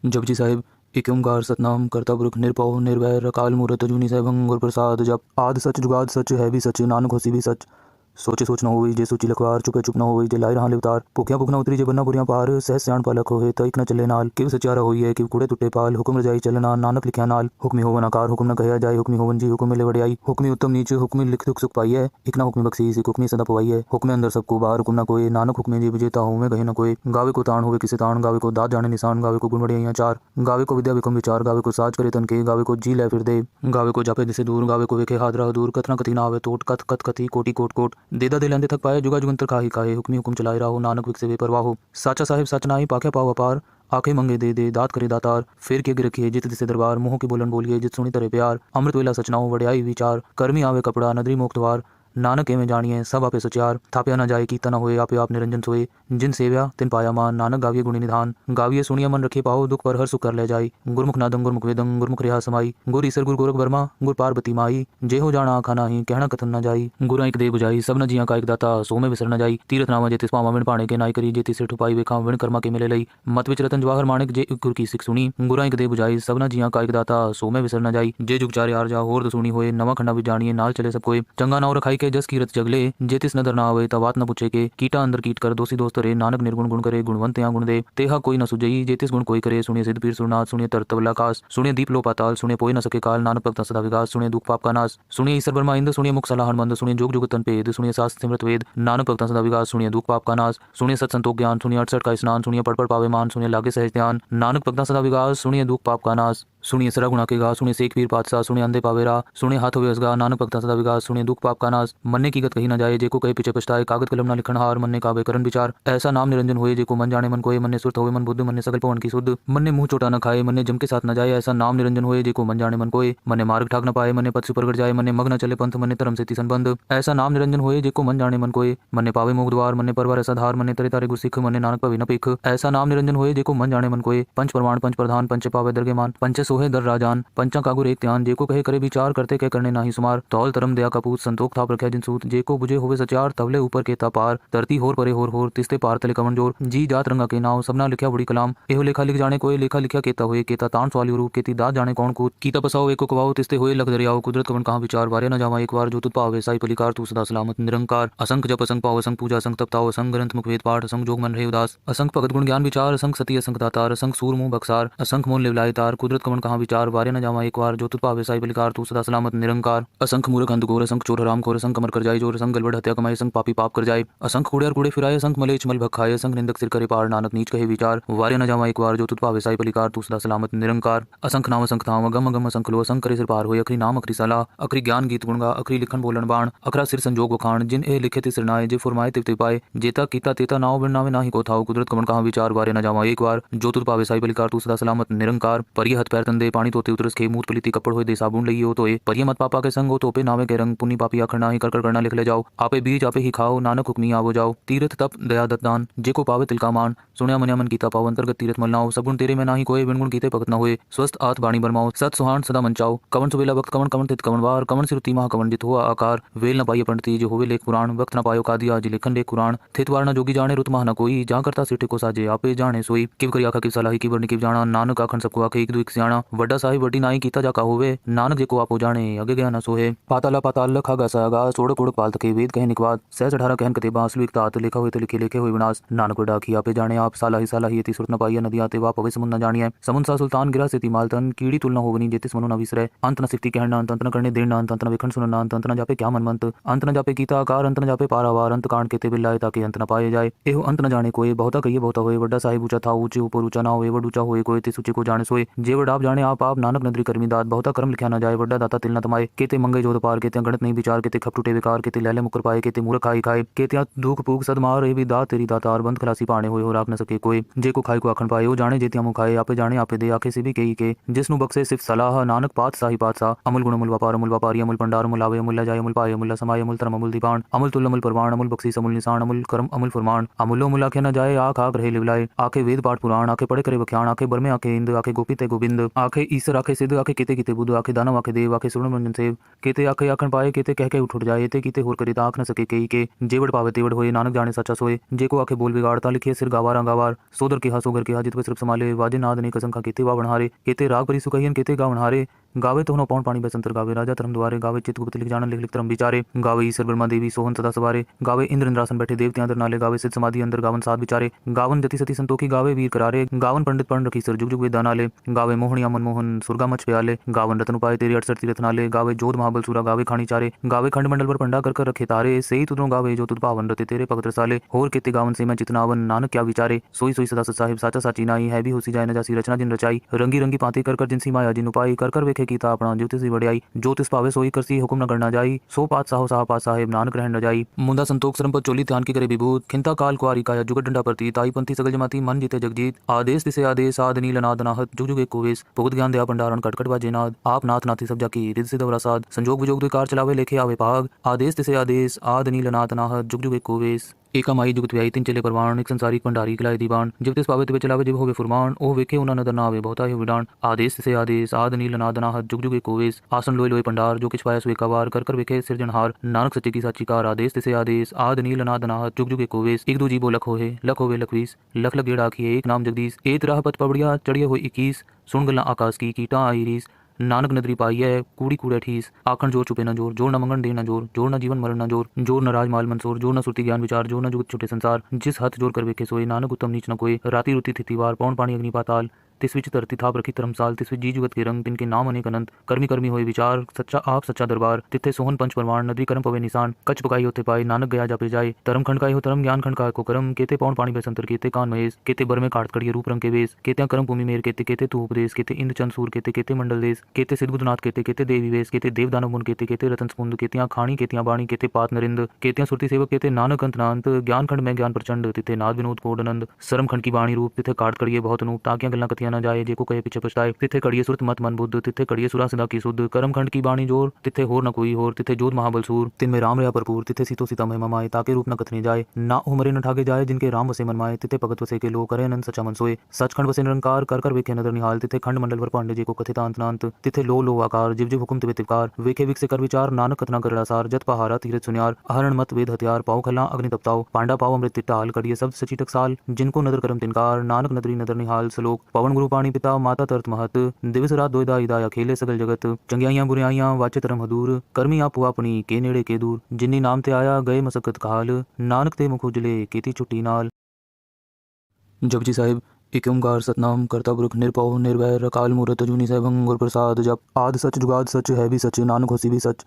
जपजी साहिब एक ओंकार सतनाम करता पुरख निरपौ निर्वैर अकाल मूरत अजूनी सहभंग गुर प्रसाद जप आद सच जुगाद सच है भी सच नानक होसी भी सच सोचे सोच न होई जे सोची लखवार चुपे चुप न होई जे लाई रहा लिवतार भुखिया भुख न उतरी जे बन्ना बुरियां पार सह स्याण पालक होए तइक न चले नाल किव सचारा होई है किव कूड़े टुटे पाल हुक्म रजाई चलना नानक लिखिया नाल हुक्मी होवन आकार हुक्म न कहया जाए हुक्मी होवन जी हुक्म मिले वड़ियाई हुक्मी उत्तम नीच हुक्मी लिख दुख सुख पाई है एक ना हुक्मी बख्शी सिख हुक्मी सदा पवाई है हुक्मे अंदर सबको बाहर हुक्म न कोई नानक हुक्मे जी विजेता हूँ मैं कहे न कोई गावे को ताण होवे किसे ताण गावे को दाद जाने निशान गावे को गुण वड़ियाइयां चार गावे को विद्या विक्रम विचार गावे को साज करे तन के गावे को जी लै फिर दे गावे को जापे दिसे दूर गावे को वेखे हाथ रहा दूर कथना कथी ना आवे तोट कथ कथ कथी कोटि कोट कोट देदा दे लेंदे थक पाए जुगा जुगंतर काहे काहे हुक्मी हुक्म चलाए रहो नानक विक से बेपरवाह हो साचा साहिब सच नाई पाखे पाव अपार आखे मंगे दे दात करे दातार फिर के रखिए जित दिसे दरबार मुँह के बोलन बोलिए जित सुनी तरह प्यार अमृत वेला सचनाओ वड़ियाई विचार कर्मी आवे कपड़ा नदरी मोक्तवार नानक एवं जानिए सब आपे सचार थाप्या न जाए कीता न होए आपे आप निरंजन सोए जिन सेव्या तिन पाया मान नानक गाविये गुणी निधान गाविये सुनिया मन रखे पाओ दुख पर हर सुख कर ले जाई गुरमुख नादम गुरमुख वेदम गुरमुख रिहा समाई गुर ईसर गुर गोरख वर्मा गुर पार्वती माई जे हो जाना आखा नाही कहना कथन न जाई गुरा एक दे बुझाई सब न जिया का एक दाता सो में विसर न जाई तीरथ नामा जे तिस पावा विण पाणे के नाई करी जे तिसे ठुपाई वेखा विण कर्मा के मिले लई मत विच रतन जवाहर माणिक जे गुर की सिख सुनी गुरा एक दे बुझाई सब न जिया का एक दाता सो में विसर न जाई जे जुग चारे आर जा होर दसुनी होए नवा खंडा भी जानिए नाल चले सब कोई चंगा नाव रखाई के जस कीरत जगले जेतिस नदर ना आवे तवात न पूछे के कीटा अंदर कीट कर दोषी दोस्त रे नानक निर्गुण गुण करे गुणवंत या गुण दे तेहा कोई न सुजई जेतिस गुण कोई करे सुनिए सिद्ध पीर सुरनाथ सुनिए तरतवला कास सुनिए दीप लो पाताल सुनिए पोई न सके काल नानक भक्त सदा विकास सुनिए दुख पाप का नाश सुनिए ईश्वर ब्रह्मा इंद्र सुनिए मुख सलाहन मंद सुनिए जोग जुग तन पेद सुनिए शास्त्र सिमरत वेद नानक भक्त सदा विकास सुनिए दुख पाप का नाश सुनिए सत संतोष ज्ञान सुनिए 68 का स्नान सुनिए पढ़ पावे मान सुनिए लागे सहज ध्यान नानक भक्त सदा विकास सुनिए दुख पाप का नाश सुनिए सरा गुणा के गा, सुनिए शेख पीर पातशाह, सुनिए अंधे पावे राह, सुनिए हाथ होवे असगा, नानक भक्ता सदा विगास, सुनिए दुख पाप का नाश, मन्ने की गत कही न जाए, जेको कहे पीछे पछताए, कागद कलम ना लिखण हार, मन्ने कावे करन विचार, ऐसा नाम निरंजन होए, जेको मन जाने मन कोय, मन्ने सुरत होवे मन बुद्ध, मन्ने सकल पवन की सुध, मन्ने मुंह चोटा न खाए, मन्ने जम के साथ न जाए, ऐसा नाम निरंजन होए, जेको मन जाने मन कोय, मन्ने मार्ग ठाक न पाए, मन्ने पथ से प्रगट जाए, मन्ने मग न चले पंथ, मन्ने धर्म से तिसन बंध, ऐसा नाम निरंजन होए, जेको मन जाने मन कोय, मन्ने पावे मोक्ष द्वार, मन्ने परवार ऐसा धार, मन्ने तरे तारे गुरसिख, मन्ने नानक पवे न पेख, ऐसा नाम निरंजन होए, जेको मन जाने मन कोय, पंच प्रमाण पंच प्रधान, पंच पावे दरगे मान, पंच सोहे दर राजान, पंचा कागुर एक त्यान, जेको कहे करे विचार, करते कह करने नाही सुमार, तौल तरम दया कपूत, संतोख थाप रख्या जिन सूत, जेको बुझे होवे सचार, तवले ऊपर केता पार, धरती होर परे होर, तिस्ते पार तले कवन जोर, जी जात रंगा के नाव, सबना लिखया बड़ी कलाम, एहो लेखा लिख जाने कोई, लेखा लिखया केता होए, केता तान सवाली रूप, केती दात जाने कौन कूत, कीता पसाओ एको कवाओ, तिस्ते होए लख दरियाओ, कुदरत कवन कहाँ विचार, वारे न जावा एक बार, जो तुत पावे साई पलिकार, तू सदा सलामत निरंकार, असंख जप असंख पाओ, असंख पूजा असंख तपताओ, असंख ग्रंथ मुख वेद पाठ, असंख जोग मन रहे उदास, असंख भगत गुण ज्ञान विचार, असंख सती असंख दातार, असंख सूर मुंह बक्सार, असंख मोल लिवलाए तार, कुदरत कवन कहाँ विचार, वारे न जावा एक बार, जो तुत पावे साई पलिकार, तू सदा सलामत निरंकार, असंख मूर्ख अंधघोर, असंख चोर हराम खोर, असंख अमर कर जाए जोर, असंख गलबड़ हत्या कमाए, असंख पापी पाप कर जाए, असंख कूड़े कूड़े फिराए, असंख मलेच मल भखाए, असंख निंदक सिर करे पार, नानक नीच कहे विचार, वारे न जावा एक बार, जो तुत पावे साई पलिकार, तू सदा सलामत निरंकार, असंख नाम असंख धाम, अगम अगम असंख लो, असंख करे सिर पार होय, अखरी नाम अखरी सलाह, अखरी ज्ञान गीत गुणगा, अखरी लिखन बोलन बाण, अखरा सिर संजोग वखाण, जिन ए लिखे तिसर नाए, जे फुरमाए तिव तिव पाए, जेता कीता तेता नाव बिन नावे नाही को थाओ, कुदरत कवन कहाँ विचार, वारे न जावा एक बार, जो तुत पावे साई पलिकार, तू सदा सलामत निरंकार, परिय हथ पैर तंदे पानी तोते उतरस खे, मूत पलीती कपड़ होय दे साबुन लइयो हो तोए, परिय मत पापा के संग हो तोपे नावे के रंग, पुनी पापी आखर नाही, कर कर करना लिख ले जाओ, आपे बीज आपे ही खाओ, नानक हुक्मी आवो जाओ, तीर्थ तप दया दत्त दान, जेको पावे तिल का मान, सुनया मन्या मन कीता पाओ, अंतर्गत तीर्थ मलनाओ, सब गुण तेरे में नाही कोय, बिन गुण कीते भगत न होए, स्वस्थ आत बाणी बरमाओ, सत सुहान सदा मंचाओ, कवन सुबेला वक्त कवन कवन तित कवन वार, कवन सिरुति महा कवन जित हुआ आकार, वेल न पाइय पंडिती जो होवे लेख पुराण, वक्त न पायो कादिया जी लेखन लेख कुरान, थित वार न जोगी जाने रुत महा न कोई, जहाँ करता सिटे को साजे आपे जाने सोई, किव करी आखा किव सलाही किव वर्णि किव जाना, नानक आखन सबको आखे एक दो एक सियाणा, वड्डा साहिब वड्डी नाई कीता जाका होवे, नानक जेको आपो जाने अगे गया न सोहे, पाताला पाताल लखा गा सागा, सोड़क ओड़क पाल तके, वेद कहे निकवाद, सहज 18 कहन कते बांसलु एक तात, लिखा हुए तो लिखे लेखे हुए विनाश, नानक वड्डा की आपे जाने आप, सालाही सालाही यति सुरत न पाइय, नदी आते वा पवे समुन न जानिए, समुन सा सुल्तान गिरा से मालतन, कीड़ी तुलना होवनी जेतिस मनु न विसरे, अंत न सिफती कहना, अंत न करने देना, अंत न विखंड सुनना, अंत न जापे क्या मनमंत, अंत न जापे कीता आकार, अंत न जापे पारावार, अंत कांड केते बिल्लाए ताकि अंत न पाए जाए, एहो अंत न जाने कोई, बहुता कहिए बहुता होए, वड्डा साहिब ऊंचा था ऊंचे ऊपर ऊंचा ना होए, वड ऊंचा होए कोई तिस ऊंचे को जाने सोए, जे वड आप जाने आप नानक नदरी करमी दात, बहुता कर्म लिखा न जाए, वड्डा दाता तिल न तमाए, केते मंगे जोध पार, केते गणत नहीं विचार, केते खप टूटे विकार, केते लैले मुकर पाए, केते मूर्ख खाई खाए, केते दुख पूग सदमार, ए भी दात तेरी दातार, बंद खलासी पाने होए, हो राख न सके कोई, जे को खाई को आखन पाए, ओ जाने जेतिया मुँह खाए, आपे जाने आपे दे, आखे से भी कही के, जिसनु बक्से सिर्फ सलाह, नानक पात साही पातशाह, अमुल गुण अमुल व्यापारी, अमुल भंडार, अमुल आवे, अमुल जाए, अमुल पाए, अमुल समाये, अमुल धर्म, अमुल दीपान, अमुल तुल, अमुल परवान, अमुल बख्शीस, अमुल निशान, अमुल करम, अमुल फुरमान, अमुलो मुल आखे न जाए, आख आख रहे लिवलाए, आखे वेद पाठ पुराण, आखे पढ़े करे वख्याण, आखे बरमे आखे इंद, आखे गोपी ते गोविंद, आखे ईश्वर, आखे सिद्ध, आखे केते केते बुद्ध, आखे दानव, आखे देव, आखे सुर्ण मंजन सेव, केते आखे आखन पाए, केते कह के उठ जाए, ते कीते होर करे आख न सके कई के, जेवड़ पावे तेवड़ होए, नानक जाने सच्चा सोए, जे को आखे बोल बिगाड़ता लिखे सिर गावारा गावार, सोदर के सोगर के जित सिर्फ संभाले, वाजे नाद ने कसंखा केते वा बनहारे, केते राग परि सुकहियन, केते गा बनहारे, गावे तो पौन पानी बसंतर, गावे राजा धर्म द्वारे, गावे चित्रगुप्त लिख जान लिख लिख धर्म विचारे, गावे ईश्वर ब्रह्मा देवी सोहन सदा सवारे, गावे इंद्र इंद्रासन बैठे देवते अंदर नाले, गावे सिद्ध समाधि अंदर गावन साध विचारे, गावन जति सती संतोखी, गावे वीर करारे, गावन पंडित पढ़ रखी सर जुग जुग वेद नाले, गावे मोहनिया मनमोहन सुरगा मच प्याले, गावन रतन उपाय तेरे 68 तीरथ नाले, गावे जोध महाबल सूरा, गावे खानी चारे, गावे खंड मंडल पर पंडा कर रखे तारे, सही तुदरों गावे जो तुद पावन रते तेरे भगत रसाले, होर केते गावन से मैं चितनावन, नानक क्या विचारे, सोई सोई सदा सत साहिब साचा साची नाई, है भी होसी जाए न जासी रचना जिन रचाई, रंगी रंगी पाते कर जिनसी माया जिन उपाई, कर वेखे कीता अपना ज्योतिष वड़ियाई, ज्योतिष पावे सोई करसी हुक्म न करना जाई, सो पात साहो साह पात साहेब नानक रहन न जाई, मुंदा संतोख सरम पर चोली ध्यान की करे विभूत, खिंता काल कुआरी काया जुगत डंडा प्रती, ताई पंथी सगल जमाती मन जीते जगजीत, आदेश तिसे आदेश आद नील नाद नाहत, जुग जुग एक कोवेश, भुगत ज्ञान दया भंडारण कटकट बाजे नाद, आप नाथ नाथी सब जाकी रिद सिद्ध वरासाद, संजोग विजोग द्विकार चलावे लेखे आवे पाग, आदेश तिसे आदेश आद नील नाद नाहत, जुग जुग एक कोवेश, एका माई जुगत व्याई तीन चले परवान, एक संसारी भंडारी खिलाए दीवान, जब तिस पावे तिबे चलावे जिब होवे फुरमान, ओ वेखे उना नदर नावे बहुता ही विडान, आदेश से आदेश आद नील नाद नाहत, जुग जुग एक कोवेश, आसन लोय लोय पंडार, जो किछ पाया सो एकावार, कर वेखे सिरजनहार, नानक सच्चे की साची कार, आदेश से आदेश आद नील नाद नाहत, जुग जुग एक कोवेश, एक दो जीबो लख होवे लखवीस, लख लख गेड़ा आखिए, एक नाम जगदीश, एक राह पत पवड़िया चढ़िए हुए 21, सुन गल्ला आकाश की कीटा आई रीस, नानक नदरी पाई है कूड़ी कूड़े ठीस, आखण जोर चुपे न जोर, जोर न मंगन दे न जोर, जोर न जीवन मरण न जोर, जोर न राजमाल मंसूर, जोर न सुरती ज्ञान विचार, जोर न जुगत छुटे संसार, जिस हथ जोर कर वेखे सोए, नानक उत्तम नीच न कोई, राति रुति थिति वार, पौन पानी अग्नि पाताल, तिस विच धरती थाप रखी धर्मसाल, तिस विच जी जुगत के रंग, तिनके नाम अनेक अनंत, कर्मी कर्मी होए विचार, सच्चा आप सच्चा दरबार, तिथे सोहन पंच परमाण, नदी कर्म पवे निशान, कच पकाई होते पाए, नानक गया जापे जाए, धर्म खंड काय हो धर्म, ज्ञान खंड काय को कर्म, केते पौन पानी बेसंतर, केते कान महेश, केते बर में काट कड़िए रूप रंग के वेश, केते कर्म भूमि मेर, केते केते तू उपदेश, केते इंद्र चंद सूर, केते केते मंडल देश, केते सिद्ध बुद्धनाथ, केते केते देवी वेश, केते देव दानव मुन, केते केते रतन समुंद, केतियां खाणी, केतियां बाणी, केते पात नरिंद, केतियां सुरती सेवक, केते नानक अंत नांत, ज्ञान खंड में ज्ञान प्रचंड, तिथे नाद विनोद कोडनंद, सरम खंड की बाणी रूप, तिथे काट कड़िए बहुत नूप, ताकियां गल्ला कथियां न जाए, जेको कहे पीछे पछताए, तिथे कड़िए सुरत मत मन बुद्ध, तिथे कड़िए सुरा सदा की सुध, कर्म खंड की बाणी जोर, तिथे होर न कोई होर, तिथे जोध महाबल सूर, तिन में राम रहा भरपूर, तिथे सीतो सीता महिमा माए, ताके रूप न कथने जाए, ना उमरे न ठाके जाए, जिनके राम वसे मन माए, तिथे भगत वसे के लो, करे अनंत सचा मन सोए, सचखंड वसे निरंकार, कर कर वेखे नदर निहाल, तिथे खंड मंडल वर पांडे जी को कथिता अंत नांत, तिथे लो आकार, जिव जिव हुकुम तिवे तिवकार, वेखे विक से कर विचार, नानक कथना कर सार, जत पहारा तीरथ सुनियार, अहरण मत वेद हथियार, पाओ खला अग्नि तपताओ, पांडा पाओ अमृत तिट्टाल, कड़िए शब्द सची टकसाल, जिनको नदर करम तिनकार, नानक नदरी नदर निहाल, सलोक पवन गुरु पाणी पिता माता तरत महत, दिवस रात दोयदा इदाया खेले सगल जगत, चंगियाइयां बुराइयां वाचे तरम हदूर, कर्मी आपु अपनी के नेड़े के दूर, जिन्नी नाम ते आया गए मसकत काल, नानक ते मुख उजले केती छुट्टी नाल। जपजी साहिब एक ओंकार सतनाम करता पुरख निरभव निर्वैर अकाल मूरत अजूनी सहभंग गुर प्रसाद जप आद सच जुगाद सच है भी सच नानक होसी भी सच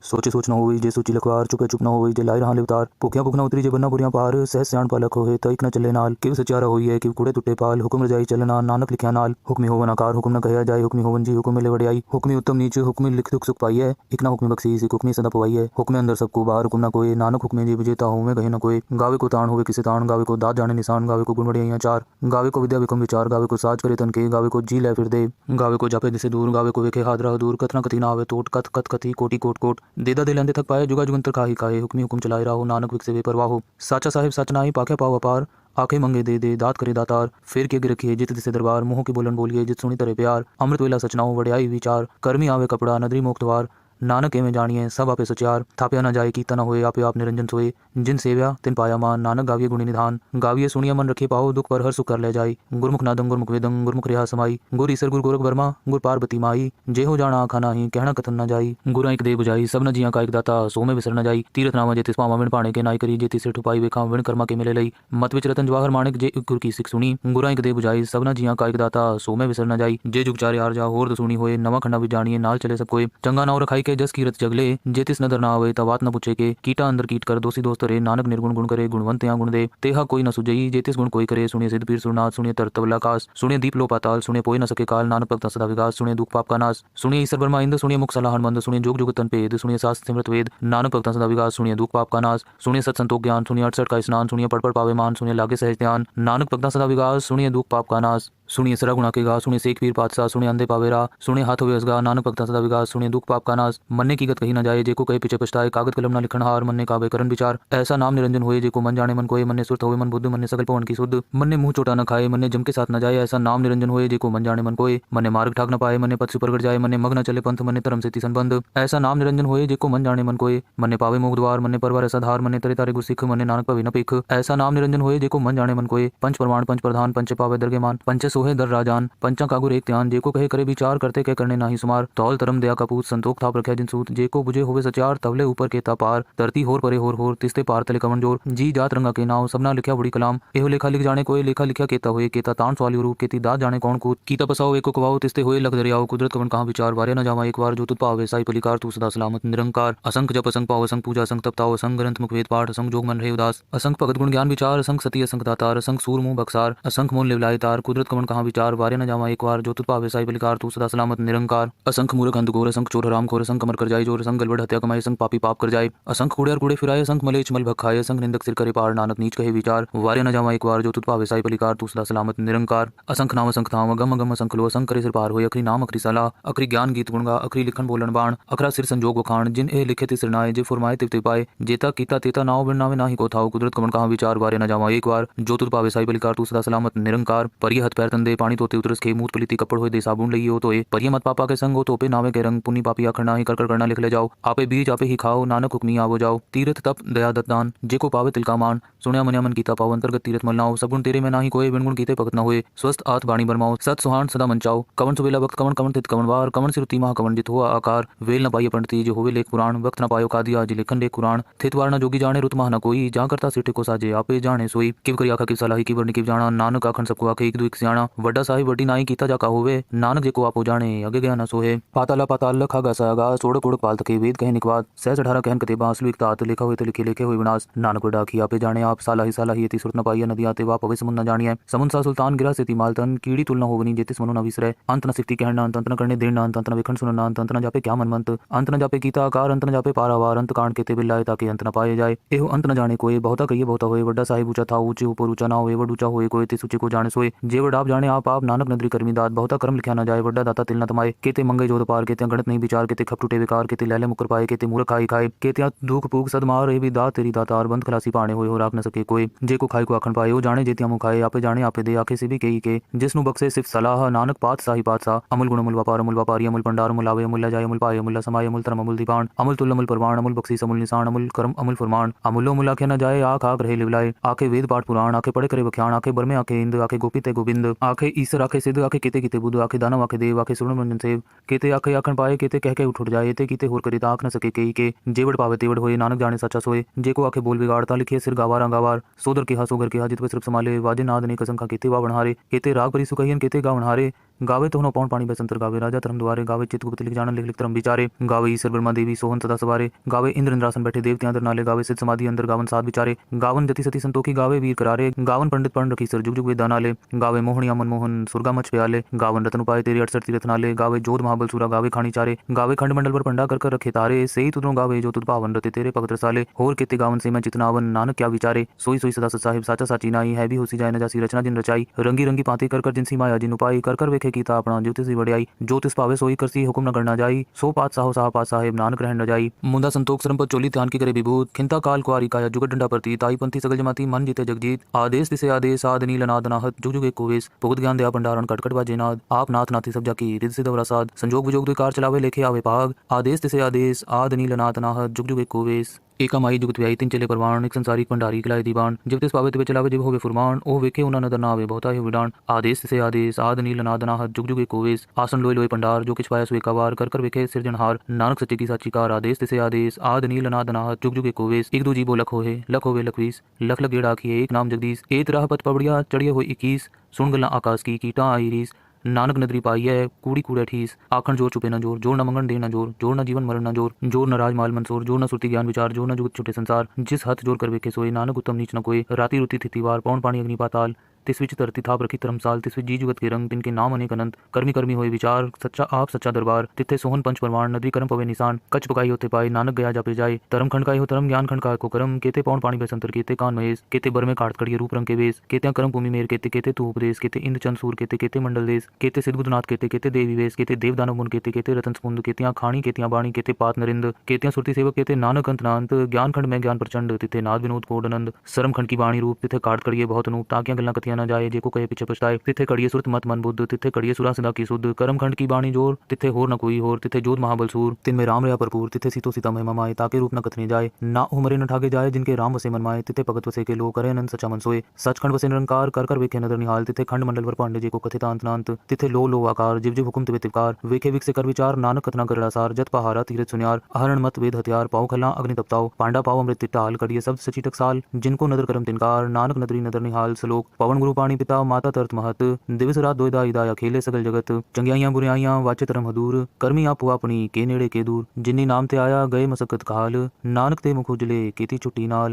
सोचे सोच न होई जे सोची लखवार चुपे चुप न होई जे लाई रहा लिवतार भूखिया भूख न उतरी जे बन्ना बुरियां पार सहज स्याण पालक होए तइक न चले नाल किव सचारा होई है किव कूड़े टुटे पाल हुक्म रजाई चलना नानक लिखिया नाल हुक्मी होवन आकार हुक्म न कहया जाए हुक्मी होवन जी हुक्म मिले वड़ियाई हुक्मी उत्तम नीच हुक्मी लिख दुख सुख पाई है इक ना हुक्मी बख्शी सिख हुक्मी सदा पवाई है हुक्मे अंदर सबको बाहर हुक्म न कोई नानक हुक्मे जी विजेता हूँ मैं कहीं न कोई गावे को ताण होवे किसी ताण गावे को दात जाने निशान गावे को गुण वड़ियाइयां चार गावे को विद्या विक्रम विचार गावे को साज करे तन के गावे को जी ले फिर दे गावे को जापे दिसे दूर गावे को वेखे हादरा दूर कथना कथी ना आवे टोट कथ कथ कथी कोटि कोट कोट देदा दे लंदे थक पाए जुगा जुगंतर काहे काहे हुक्मी हुक्म चलाए राहो नानक विक से बेपरवाह हो साचा साहिब सच नाई पाखे पाव अपार आंखें मंगे दे दात करे दातार फिर के अगे रखिए जित दिसे दरबार मुंह की बोलन बोलिए जित सुनी तरह प्यार अमृत वेला सचनाओ वड़ियाई विचार कर्मी आवे कपड़ा नदरी मोक्तवार नानक एवं जानिए सब आपे सचार थाप्या न जाए कीता न होए आपे आप निरंजन सोए जिन सेव्या तिन पाया मान नानक गाविये गुणी निधान गाविये सुनिया मन रखे पाओ दुख पर हर सुख कर ले जाई गुरमुख नादम गुरमुख वेदम गुरमुख रेहा समाई गुर ईसर गुर गोरख वर्मा गुर पार्वती माई जे हो जाना आखा नाही कहना कथन न जाई गुरा एक दे बुझाई सब न जिया का एक दाता सो में विसर न जाई तीरथ नामा जे तिस पावा विण पाणे के नाई करी जे तिस ठुपाई वेखा विण कर्मा के मिले लई मत विच रतन जवाहर माणिक जे गुर की सिख सुनी गुरा एक दे बुझाई सब न जिया का एक दाता सो में विसर न जाई जे जुग चारे आर जा होर सुनी होए नवा खंडा भी जानिए नाल चले सब कोई चंगा नाव रखाई के जस कीरत जगले जे तिस नदर ना आवे तवात न पूछे के कीटा अंदर कीट कर दोषी दोस्त रे नानक निर्गुण गुण करे गुणवंत या गुण दे तेहा कोई न सुजई जे तिस गुण कोई करे सुनिए सिद्ध पीर सुरनाथ सुनिए तरतवला कास सुनिए दीप लो पाताल सुनिए पोय न सके काल नानक भक्त सदा विकास सुनिए दुख पाप का नाश सुनिए ईश्वर ब्रह्मा इंद्र सुनिए मुख सलाहन मंद सुनिए जोग जुग तन पेद सुनिए शास्त्र सिमरत वेद नानक भक्त सदा विकास सुनिए दुख पाप का नाश सुनिए सत संतोष ज्ञान सुनिए 68 का स्नान सुनिए पढ़ पावे मान सुनिए लागे सहज ध्यान नानक भक्त सदा विकास सुनिए दुख पाप का नाश सुनिए सरा गुणा के गा सुनिए शेख पीर पातशाह सुनिए अंधे पावेरा सुनिए हाथ होवे असगा नानक भक्ता सदा विकास सुनिए दुख पाप का नाश मन्ने की गत कही न जाए जेको कहे पीछे पछताए कागज कलम ना लिखन हार मन्ने काबे करन विचार ऐसा नाम निरंजन होए जेको मन जाने मन कोए मन्ने सुरत होए मन बुद्ध मन्ने सकल पवन की शुद्ध मन्ने मुंह चोटा न खाए मन्ने जम के साथ न जाए ऐसा नाम निरंजन होए जेको मन जाने मन कोए मन्ने मार्ग ठाक न पाए मन्ने पथ सुपरगट जाए मन्ने मग न चले पंथ मन्ने धर्म से संबंध ऐसा नाम निरंजन होए जेको मन जाने मन कोए मन्ने पावे मोग द्वार मन्ने परवार ऐसा धार मन्ने तरे तारे गुरसिख मन्ने नानक पवे न पेख ऐसा नाम निरंजन होए जेको मन जाने मन कोए पंच प्रमाण पंच प्रधान पंच पावे दरगे मान पंच सोहे दर राजान पंचा कागुर एक ध्यान जेको कहे करे विचार करते कह करने नाही सुमार तौल तरम दया कपूत संतोख थाप रखे जिन सूत जेको बुझे होवे सचार तवले ऊपर के पार धरती होर परे होर तिस्ते पार तले कमन जोर जी जात रंगा के नाव सबना लिखा बड़ी कलाम एहो लेखा लिख जाने कोई लेखा लिखा केता होए केता तान सवाली रूप केती दात जाने कौन कूत कीता पसाओ एको कवाओ तिस्ते होए लग दरियाओ कुदरत कवन कहां विचार वारे न जावा एक बार जो तुत पावे साई पलिकार तू सदा सलामत निरंकार असंख जप असंख पाओ असंख पूजा असंख तपताओ असंख ग्रंथ मुख वेद पाठ असंख जोग मन रहे उदास असंख भगत गुण ज्ञान विचार असंख सती असंख दातार असंख सूर मुंह बक्सार असंख मोल लिवलाय तार कुदरत कवन कहां विचार वारे न जावा एक बार जो तुत पावे साई पलिकार तू सदा सलामत निरंकार असंख मूर्ख अंध घोर असंख चोर हराम खोर असंख अमर कर जाए जोर असंख गलबड़ हत्या कमाए असंख पापी पाप कर जाए असंख कूड़े और कूड़े फिराए असंख मलेच मल भखाए असंख निंदक सिर करे पार नानक नीच कहे विचार वारे न जावा एक बार जो तुत पावे साई पलिकार तू सदा सलामत निरंकार असंख नाम असंख थाम गम गम असंख लो असंख करे सिर पार होए अखरी नाम अखरी सला अखरी ज्ञान गीत गुणगा अखरी लिखन बोलन बाण अखरा सिर संजोग वखाण जिन ए लिखे तिस नाए जे फुरमाए तिव पाए जेता कीता तेता नाव बिन नावे नाही को थाओ कुदरत कमन कहां विचार वारे न जावा एक बार जो तुत पावे साई पलिकार तू सदा सलामत निरंकार परिय हथ पैर तंदे पानी तोते उतरस के मूत पलिति कपड़ होए दे साबुन लइयो तोए परिय मत पापा के संग हो तोपे नावे के रंग पुनी पापी आखना ही कर करना लिख ले जाओ आपे बीज आपे ही खाओ नानक हुक्मी आवो जाओ तीर्थ तप दया दत्तान जेको पावे तिलका मान सुनिया मनिया मन कीता पाव अंतर्गत तीर्थ मलनाओ सगुण तेरे में नाही कोई बिन गुण कीते भगत न होए स्वस्थ आत बाणी बरमाओ सत सुहान सदा मंचाओ कवन सुबेला वक्त कवन कवन तित कवन वार कवन सिरुति महा कवन जित हुआ आकार वेल न पाइए पंडिती जो होवे लेख पुराण वक्त न पायो कादिया जी लेखन लेख कुरान थितवार न जोगी जाने रुत महा न कोई जहाँ करता सिटे को साजे आपे जाने सोई किव करी आखा किव सलाही किव वर्णि किव जाना नानक आखन सबको आखे एक दो एक सियाणा कहना वड्डा साहिब वड्डी नाई कीता जाका होवे नानक जे को आपो जाने अगे गया न सोहे पाताला पाताल खागा सागा सोड़क उड़क पाल तके वेद कहे निकवाद सहज 18 कहन कते बांसलु एक तात लिखा हुए तो लिखे हुए विनाश नानक वड्डा की आपे जाने आप साला ही यति सुरत न पाइया नदी आते वा पवे समुन न जानिए समुन सा सुल्तान गिरा से मालतन कीड़ी तुलना होवनी जेतिस मनु न विसरे अंत न सिफ्ती कहना अंत न करने देना अंत न विखंड सुनना अंत न जापे क्या मनमंत अंत न जापे गीता आकार अंत न जापे पारावार अंत कांड केते बिल्लाए ताकि अंत न पाए जाए एहो अंत न जाने कोई बहुता कहिए बहुता होए वड्डा साहिब ऊंचा था ऊंचे ऊपर ऊंचा ना होए वड ऊंचा होए कोई ते सूचे को जाने सोए जे वड आप जाने आप नानक नदरी कर्मी दात बहुता कर्म लिखा न जाए वड्डा दाता तिल न तमाए केते मंगे जोत पार केते गणत नहीं विचार केते खप टूटे विकार केते लैले मुकर पाए केते मूर्ख खाई खाए केते दुख पूग सदमार भी दात तेरी दातार बंद खलासी पाने होए हो राख न सके कोई जे को खाई को आखन पाए हो जाने जेतिया मुँह खाए आपे जाने आपे दे आखे से भी कही के जिसनु बक्से सिर्फ सलाह नानक पात साही पात सा अमुल गुण अमुल व्यापारी अमुल पंडार अमुल आवे अमुल जाय अमुल पाए अमुल समाय अमुल धर्म अमुल दीपान अमुल तुल अमुल परवान अमुल बख्शीस अमुल निशान अमुल कर्म अमुल फरमान अमुलो मुला के न जाए आख आख रहे लिवलाए आखे वेद पाठ पुराण आखे पढ़े करे बख्यान आखे बरमे आखे इंद आखे गोपी ते गोविंद आखे ईश्वर आखे सिद्ध आखे केते केते बुद्ध आखे दानव आखे देव आखे सुरण मंजन सेव केते आखे आखन पाए केते कह के उठ जाए ते कीते होर करी आख न सके कई के जेवड़ पावे तेवड़ होए नानक जाने सच्चा सोए जे को आखे बोल बिगाड़ता लिखे सिर गावार सोदर के सोगर के जित सिर्फ संभाले वाजे नाद ने कसम खा केते वा बनहारे केते राग परी सुखयन केते गा बनहारे गावे तो होनो पौन पानी बसंतर गावे राजा धर्म द्वारे गावे चित गुप्त लिख जान लिख लिख धर्म विचारे गावे ईश्वर ब्रह्मा देवी सोहन सदा सवारे गावे इंद्र इंद्रासन बैठे देवते अंदर नाले गावे सिद्ध समाधि अंदर गावन साध विचारे गावन जति सती संतोखी गावे वीर करारे गावन पंडित पढ़ रखी सर जुग जुग वेद नाले गावे मोहनिया मनमोहन सुरगा मच प्याले गावन रतन उपाय तेरी 68 तीरथ नाले गावे जोध महाबल सूरा गावे खानी चारे गावे खंड मंडल पर पंडा कर रखे तारे सही तुदरो गावे जो तुद पावन रते तेरे पगत रसाले होर केते गावन से मैं चितनावन नानक क्या विचारे सोई सोई सदा सत साहिब साचा साची नाई है भी होसी जाए न जासी रचना जिन रचाई रंगी रंगी पाते कर जिनसी माया जिन उपाई कर वेखे कीता अपना ज्योतिष वड़ियाई ज्योतिष पावे सोई करसी हुक्म न करना जाई सो पात साहो साह पात साहेब नानक रहन न जाई मुंदा संतोख सरम पर चोली ध्यान की करे विभूत खिंता काल कुआरी काया जुगत डंडा प्रति ताई पंथी सगल जमाती मन जीते जगजीत आदेश दिसे आदेश आद नील नाद नाहत जुग जुग एक कोवेश भुगत ज्ञान दया भंडारण कटकट बाजे नाद आप नाथ नाथी सब जाकी रिद सिद्ध वरासाद संजोग विजोग द्विकार चलावे लेखे आवे पाग आदेश दिसे आदेश आद नील नाद नाहत जुग जुग एक कोवेश एका माई जुगत व्याई तीन चले परवान एक संसारी भंडारी खिलाए दीवान जब तिस पावे तिवे चलावे जिव होवे फुरमान ओ वेखे उना नदर ना आवे बहुता ही विडान आदेश से आदेश आद नील नाद नाहत जुग जुग एक कोवेश आसन लोय लोय पंडार जो किछ पाया सुए कावार कर वेखे सिरजनहार नानक सच्चे की साची कार आदेश से आदेश आद नील नाद नाहत जुग जुग एक कोवेश एक दो जीवो लख होवे लखवीस लख लख गेड़ा आखिए एक नाम जगदीश एक राह पथ पबड़िया चढ़िए हो 21 सुन गल्ला आकाश की कीटा आई रीस नानक नदरी पाई है कूड़ी कूड़े ठीस आखन जोर चुपे न जोर जोर न मंगन दे न जोर जोर न जीवन मरण न जोर जोर न राज माल मंसूर जोर न सुरती ज्ञान विचार जोर न जुगत छुटे संसार जिस हथ जोर कर वेखे सोए नानक उत्तम नीच न कोई राति रुति थितिवार पौन पानी अग्नि पाताल तिस विच तरती थाप रखी धर्मसाल तिस विच जी जुगत के रंग तिनके नाम अनेक अनंत कर्मी कर्मी होए विचार सच्चा आप सच्चा दरबार तिथे सोहन पंच परमाण नदी कर्म पवे निशान कच पकाई होते पाए नानक गया जापे जाए धर्म खंड का हो धर्म ज्ञान खंड का को कर्म केते पौन पानी बसंतर केते कान महेश केते बर में काट कड़िए रूप रंग के वेश केते कर्म भूमि मेर केते केते तू उपदेश केते इंद्र चंद सूर केते केते मंडल देश केते सिद्ध बुद्धनाथ केते केते देवी वेश केते देव दानव मुन केते केते रतन समुंद केतियां खाणी केतियां बाणी केते पात नरिंद केतियां सुरती सेवक केते नानक अंत नांत ज्ञान खंड में ज्ञान प्रचंड तिथे नाद विनोद कोडनंद सरम खंड की बाणी रूप तिथे काट कड़िए बहुत अनूप ताकियां गल्ला कथियां न जाए जेको कहे पीछे पछताए तिथे कड़िए सुरत मत मन बुद्ध तिथे कड़िए सुरा सदा की सुध कर्म खंड की बाणी जोर तिथे होर न कोई होर तिथे जोध महाबल सूर तिन में राम रहा भरपूर तिथे सीतो सीता महिमा माए ताके रूप न कथने जाए ना उमरे न ठागे जाए जिनके राम वसे मन माए तिथे भगत वसे के लो करे अनंत सचा मन सोए सचखंड वसे निरंकार कर वेखे नदर निहाल तिथे खंड मंडल वर पांडे जी को कथित अंत नांत तिथे लो आकार जिव जिव हुकुम तिवे तिवकार वेखे विक से कर विचार नानक कथना करड़ा सार जत पहारा तीरथ सुनियार आहरण मत वेद हथियार पाओ खला अग्नि तपताओ पांडा पाओ अमृत तिटाल कड़िए शब्द सची टकसाल जिनको नदर करम तिनकार नानक नदरी नदर निहाल सलोक पवन गुरु पाणी पिता माता तरत महत दिवस रात दोयदा इदाया खेले सगल जगत चंगियाइयां बुराइयां वाचे धर्म हदूर कर्मी आपो अपनी के नेड़े के दूर जिन्नी नाम ते आया गए मसकत काल नानक ते मुख उजले केती छुट्टी नाल।